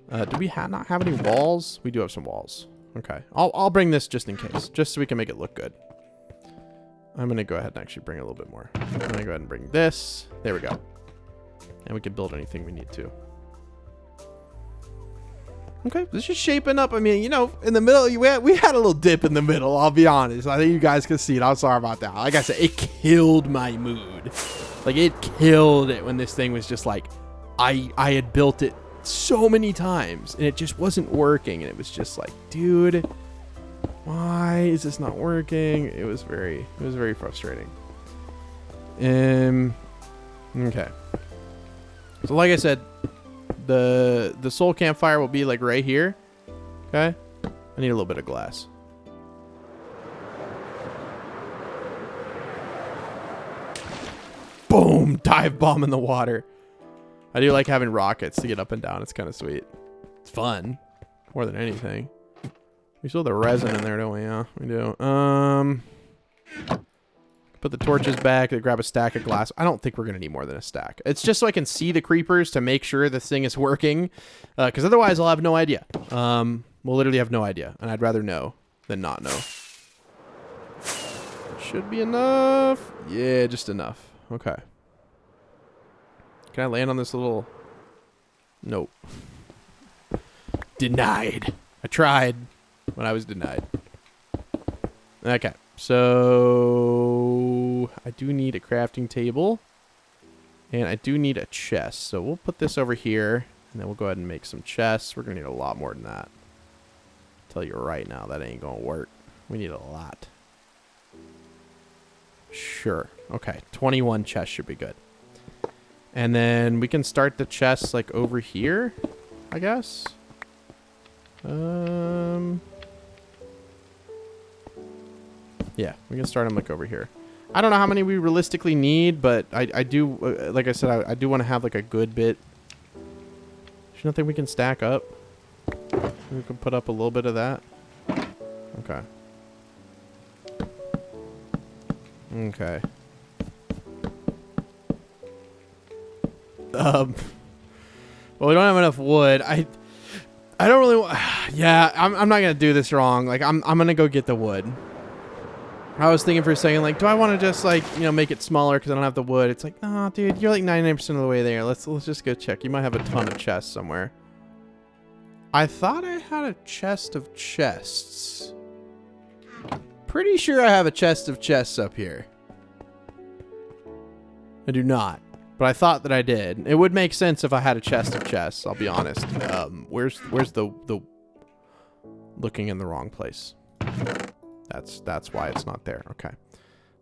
Speaker 1: Do we not have any walls? We do have some walls. Okay. I'll bring this just in case, just so we can make it look good. I'm going to go ahead and actually bring a little bit more. I'm going to go ahead and bring this. There we go. And we can build anything we need to. Okay, this is shaping up. I mean, you know, in the middle, we had a little dip in the middle, I'll be honest. I think you guys can see it. I'm sorry about that. Like I said, it killed my mood. Like, it killed it when this thing was just like, I had built it so many times, and it just wasn't working. And it was just like, dude, why is this not working? It was very frustrating. Okay. So like I said, the soul campfire will be like right here. Okay. I need a little bit of glass. boom, dive bomb in the water. I do like having rockets to get up and down. It's kind of sweet. It's fun, more than anything. We still have the resin in there, don't we? Yeah, we do. Put the torches back. Grab a stack of glass. I don't think we're gonna need more than a stack. It's just so I can see the creepers to make sure this thing is working, because otherwise I'll have no idea. We'll literally have no idea, and I'd rather know than not know. Should be enough. Yeah, just enough. Okay. Can I land on this little... Nope. Denied. I tried, but I was denied. Okay. So I do need a crafting table. And I do need a chest. So we'll put this over here. And then we'll go ahead and make some chests. We're going to need a lot more than that. I'll tell you right now, that ain't going to work. We need a lot. Sure. Okay. 21 chests should be good. And then we can start the chests like over here, I guess. Yeah, we can start them like over here. I don't know how many we realistically need, but I do, like I said, I do want to have like a good bit. There's nothing we can stack up. We can put up a little bit of that. Okay. Okay. Well, we don't have enough wood. I don't really yeah, I'm not gonna do this wrong. Like I'm gonna go get the wood. I was thinking for a second, like, do I want to just like, you know, make it smaller because I don't have the wood? It's like, nah, dude, you're like 99% of the way there. Let's just go check. You might have a ton of chests somewhere. I thought I had a chest of chests. Pretty sure I have a chest of chests up here. I do not. But I thought that I did. It would make sense if I had a chest of chests, I'll be honest. Where's the looking in the wrong place? That's why it's not there. Okay.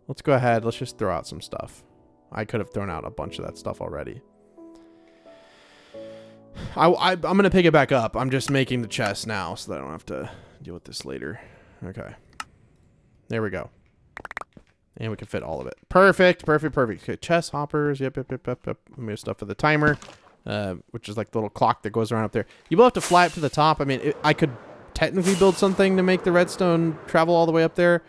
Speaker 1: Let's go ahead. Let's just throw out some stuff. I could have thrown out a bunch of that stuff already. I'm going to pick it back up. I'm just making the chest now so that I don't have to deal with this later. Okay. There we go. And we can fit all of it. Perfect, perfect, perfect. Okay, chest hoppers. Yep. We have stuff for the timer, which is like the little clock that goes around up there. You will have to fly up to the top. I mean, I could technically build something to make the redstone travel all the way up there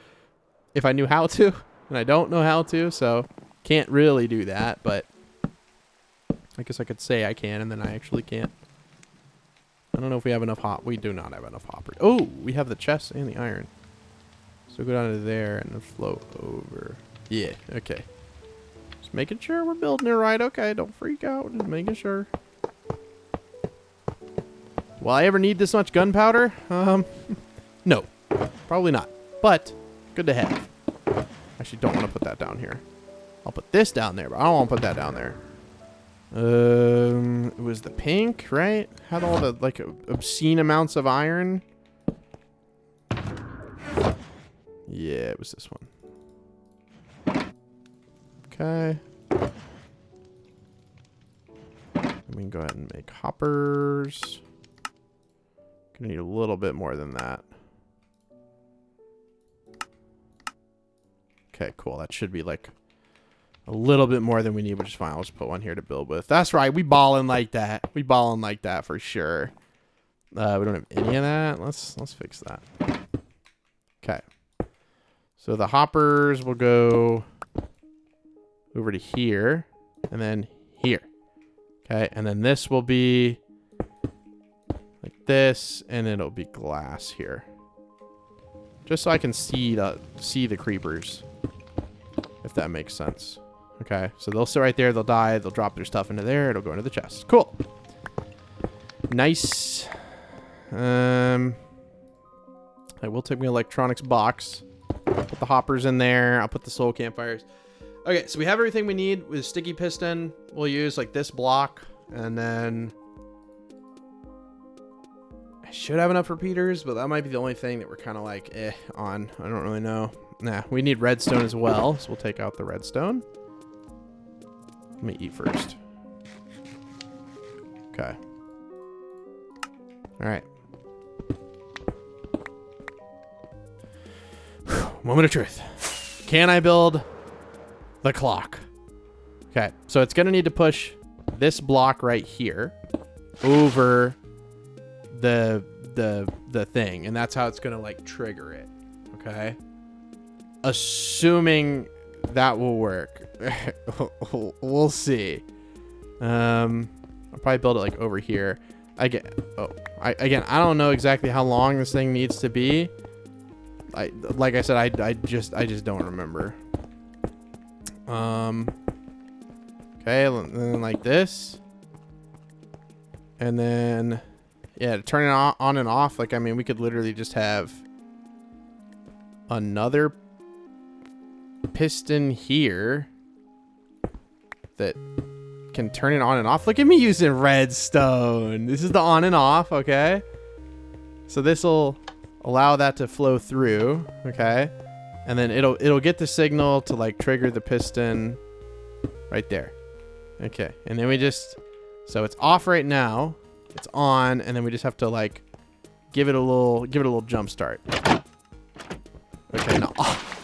Speaker 1: if I knew how to, and I don't know how to, so can't really do that, but I guess I could say I can, and then I actually can't. I don't know if we have enough we do not have enough hoppers. Oh, we have the chest and the iron. So go down to there and then float over. Yeah, okay. Just making sure we're building it right. Okay, don't freak out. Just making sure. Will I ever need this much gunpowder? No. Probably not. But, good to have. Actually, don't want to put that down here. I'll put this down there, but I don't want to put that down there. It was the pink, right? Had all the, like, obscene amounts of iron. Yeah, it was this one. Okay. And we can go ahead and make hoppers. Gonna need a little bit more than that. Okay, cool. That should be like a little bit more than we need, which is fine. I'll just put one here to build with. That's right. We balling like that. We balling like that for sure. We don't have any of that. Let's fix that. Okay. So the hoppers will go over to here and then here. Okay, and then this will be like this, and then it'll be glass here. Just so I can see the creepers, if that makes sense. Okay, so they'll sit right there, they'll die, they'll drop their stuff into there, it'll go into the chest. Cool. Nice. I will take my electronics box. Put the hoppers in there. I'll put the soul campfires. Okay, so we have everything we need with sticky piston. We'll use like this block, and then I should have enough repeaters, but that might be the only thing that we're kind of like on. I don't really know. Nah, we need redstone as well, so we'll take out the redstone. Let me eat first. Okay. All right. Moment of truth. Can I build the clock? Okay, so it's gonna need to push this block right here over the thing, and that's how it's gonna like trigger it. Okay, assuming that will work. We'll see. I'll probably build it like over here. Again, I don't know exactly how long this thing needs to be. Like I said, I just don't remember. Okay, and then like this, and then yeah, to turn it on and off. Like, I mean, we could literally just have another piston here that can turn it on and off. Look at me using redstone. This is the on and off. Okay, so this will allow that to flow through. Okay, and then it'll get the signal to like trigger the piston right there. Okay, and then we just, so it's off right now, it's on, and then we just have to like give it a little jump start. Okay, now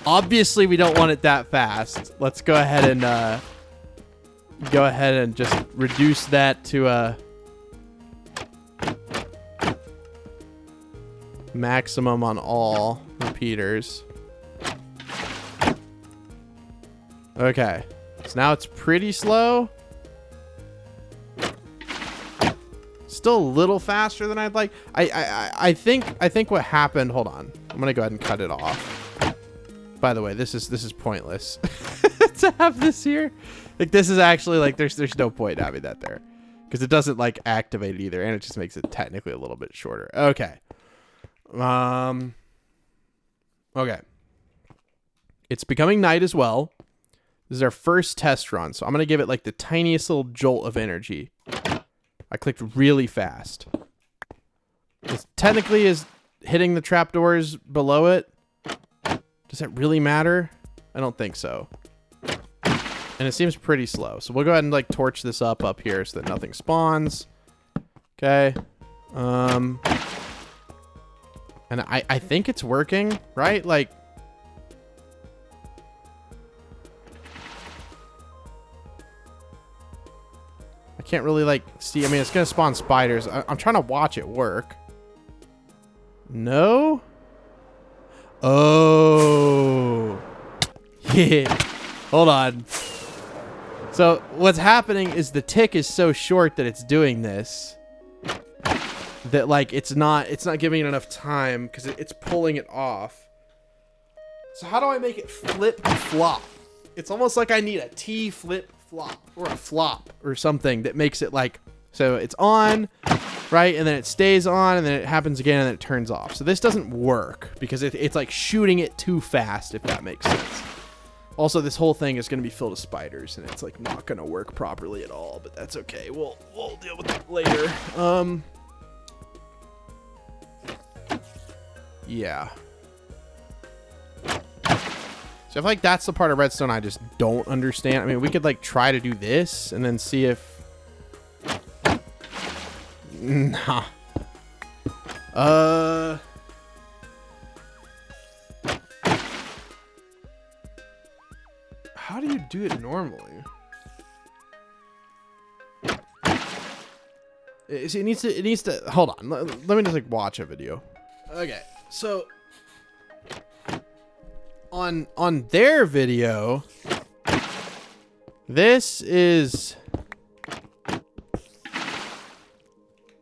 Speaker 1: obviously we don't want it that fast. Let's go ahead and just reduce that to a maximum on all repeaters. Okay, so now it's pretty slow. Still a little faster than I'd like. I think what happened, hold on, I'm gonna go ahead and cut it off. By the way, this is pointless to have this here. Like, this is actually like there's no point having that there, because it doesn't like activate it either, and it just makes it technically a little bit shorter. Okay. Okay. It's becoming night as well. This is our first test run, so I'm gonna give it like the tiniest little jolt of energy. I clicked really fast. This technically is hitting the trapdoors below it. Does that really matter? I don't think so. And it seems pretty slow. So we'll go ahead and like torch this up here so that nothing spawns. Okay. And I think it's working, right? Like, I can't really like see. I mean, it's gonna spawn spiders. I'm trying to watch it work. No. Oh. Yeah. Hold on. So what's happening is the tick is so short that it's doing this. That like it's not giving it enough time because it's pulling it off. So how do I make it flip flop? It's almost like I need a T flip flop or a flop or something that makes it like, so it's on, right, and then it stays on, and then it happens again, and then it turns off. So this doesn't work because it's like shooting it too fast, if that makes sense. Also, this whole thing is going to be filled with spiders, and it's like not going to work properly at all, but that's okay. We'll deal with it later. Yeah. So I feel like that's the part of redstone I just don't understand. I mean, we could like try to do this and then see if... Nah. How do you do it normally? It needs to, hold on. Let me just like watch a video. Okay. So on their video, this is,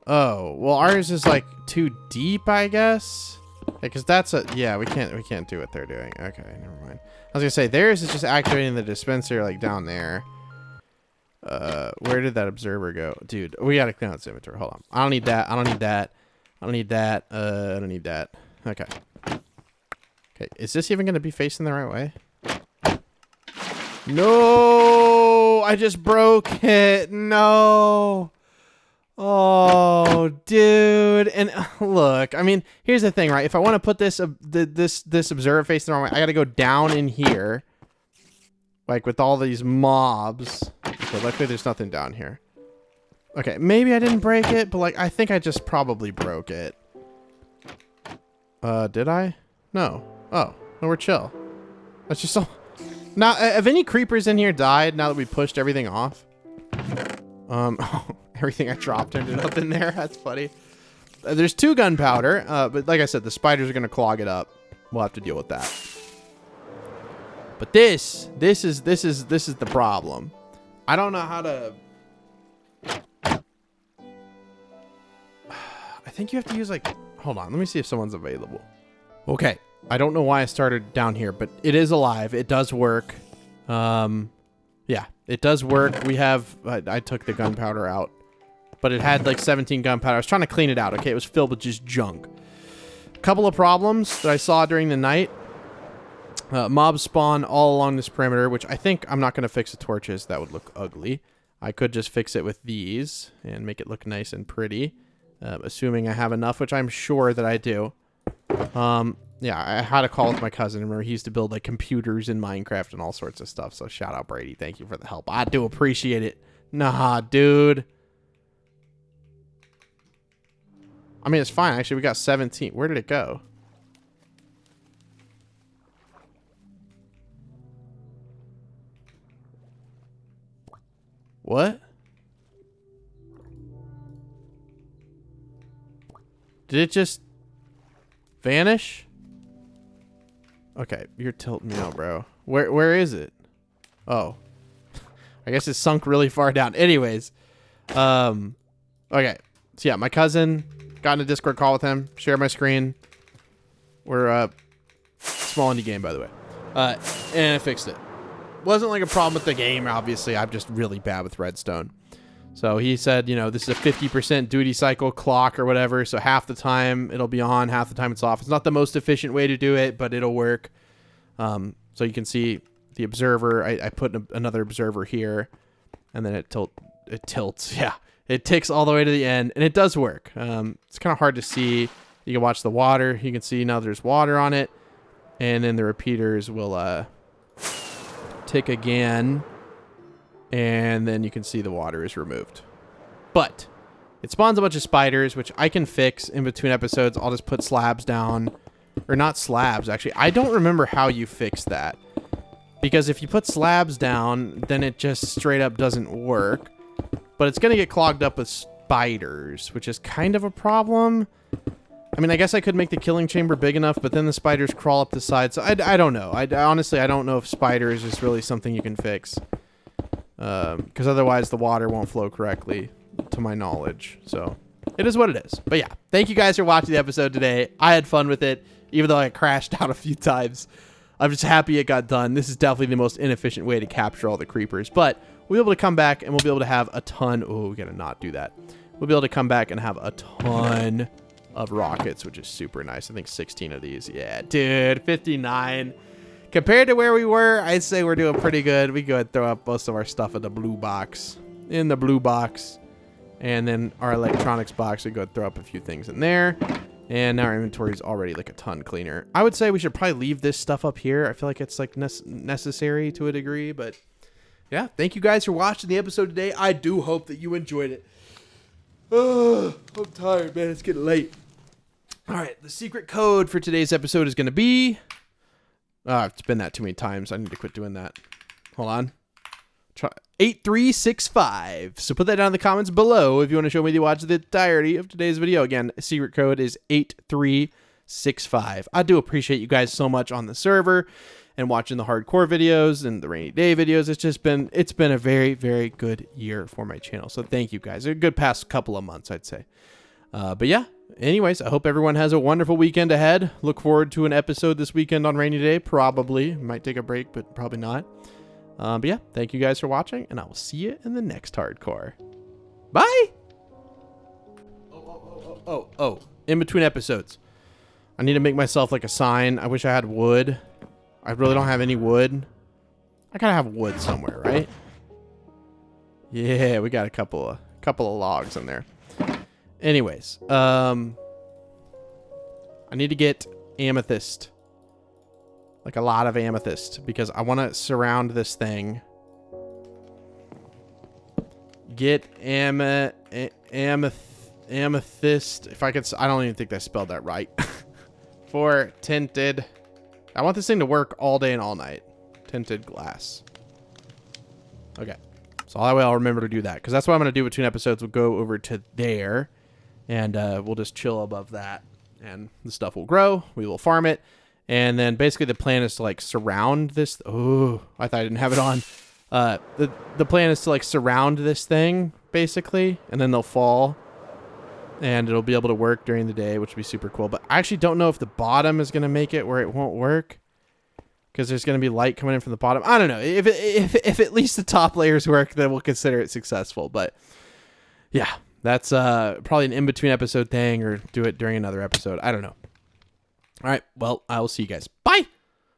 Speaker 1: oh, well, ours is like too deep, I guess. Because that's a, yeah, we can't do what they're doing. Okay, never mind. I was gonna say theirs is just activating the dispenser like down there. Where did that observer go? Dude, we gotta clean out this inventory. Hold on. I don't need that. I don't need that. I don't need that. I don't need that. Okay. Okay, is this even gonna be facing the right way? No! I just broke it. No! Oh, dude. And look, I mean, here's the thing, right? If I want to put this this observer facing the wrong way, I gotta go down in here. Like with all these mobs. Okay, luckily there's nothing down here. Okay, maybe I didn't break it, but like I think I just probably broke it. Did I? No. Oh, no, we're chill. That's just so... Now, have any creepers in here died now that we pushed everything off? Everything I dropped ended up in there. That's funny. There's 2 gunpowder, but like I said, the spiders are gonna clog it up. We'll have to deal with that. But this is the problem. I don't know how to. I think you have to use like. Hold on, let me see if someone's available. Okay, I don't know why I started down here, but it is alive. It does work. Yeah, it does work. We have. I took the gunpowder out, but it had like 17 gunpowder. I was trying to clean it out. Okay, it was filled with just junk. A couple of problems that I saw during the night. Mobs spawn all along this perimeter, which I think I'm not going to fix the torches. That would look ugly. I could just fix it with these and make it look nice and pretty, assuming I have enough, which I'm sure that I do. Yeah, I had a call with my cousin. Remember, he used to build like computers in Minecraft and all sorts of stuff. So shout out Brady. Thank you for the help. I do appreciate it. Nah, dude. I mean, it's fine. Actually, we got 17. Where did it go? What? Did it just vanish? Okay, you're tilting me out, bro. Where is it? Oh. I guess it sunk really far down. Anyways. Okay. So yeah, my cousin got in a Discord call with him. Share my screen. We're small indie game, by the way. And I fixed it. Wasn't like a problem with the game, obviously. I'm just really bad with redstone. So he said, you know, this is a 50% duty cycle clock or whatever. So half the time it'll be on, half the time it's off. It's not the most efficient way to do it, but it'll work. So you can see the observer. I put another observer here, and then it tilts. Yeah, it ticks all the way to the end, and it does work. It's kind of hard to see. You can watch the water. You can see now there's water on it, and then the repeaters will tick again, and then you can see the water is removed. But it spawns a bunch of spiders, which I can fix in between episodes. I'll just put slabs down, or not slabs, actually. I don't remember how you fix that, because if you put slabs down, then it just straight up doesn't work, but it's going to get clogged up with spiders, which is kind of a problem. I mean, I guess I could make the killing chamber big enough, but then the spiders crawl up the side. So I don't know. Honestly, I don't know if spiders is really something you can fix. Because otherwise the water won't flow correctly, to my knowledge. So it is what it is. But yeah, thank you guys for watching the episode today. I had fun with it, even though I crashed out a few times. I'm just happy it got done. This is definitely the most inefficient way to capture all the creepers. But we'll be able to come back and we'll be able to have a ton. Oh, we gotta not do that. We'll be able to come back and have a ton of rockets, which is super nice. I think 16 of these. Yeah, dude, 59. Compared to where we were, I'd say we're doing pretty good. We go ahead and throw up most of our stuff in the blue box. And then our electronics box, we go ahead and throw up a few things in there. And now our inventory is already like a ton cleaner. I would say we should probably leave this stuff up here. I feel like it's like necessary to a degree. But yeah, thank you guys for watching the episode today. I do hope that you enjoyed it. Oh, I'm tired, man. It's getting late. All right, the secret code for today's episode is going to be... it's been that too many times. I need to quit doing that. Hold on. Try 8365. So put that down in the comments below if you want to show me to watch the entirety of today's video. Again, secret code is 8365. I do appreciate you guys so much on the server and watching the hardcore videos and the rainy day videos. It's been a very, very good year for my channel. So thank you guys. A good past couple of months, I'd say. But yeah. Anyways, I hope everyone has a wonderful weekend ahead. Look forward to an episode this weekend on Rainy Day. Probably. Might take a break, but probably not. But yeah, thank you guys for watching, and I will see you in the next hardcore. Bye! Oh. In between episodes. I need to make myself like a sign. I wish I had wood. I really don't have any wood. I gotta have wood somewhere, right? Yeah, we got a couple of logs in there. Anyways, I need to get amethyst. Like a lot of amethyst, because I want to surround this thing. Get amethyst. If I could, I don't even think I spelled that right. For tinted. I want this thing to work all day and all night. tinted glass. Okay. So that way I'll remember to do that. Because that's what I'm going to do between episodes. We'll go over to there. And we'll just chill above that. And the stuff will grow. We will farm it. And then basically the plan is to like surround this. Oh, I thought I didn't have it on. The plan is to like surround this thing basically. And then they'll fall. And it'll be able to work during the day, which would be super cool. But I actually don't know if the bottom is going to make it where it won't work. Because there's going to be light coming in from the bottom. I don't know. If at least the top layers work, then we'll consider it successful. But yeah, that's probably an in-between episode thing or do it during another episode. I don't know. All right. Well, I will see you guys. Bye.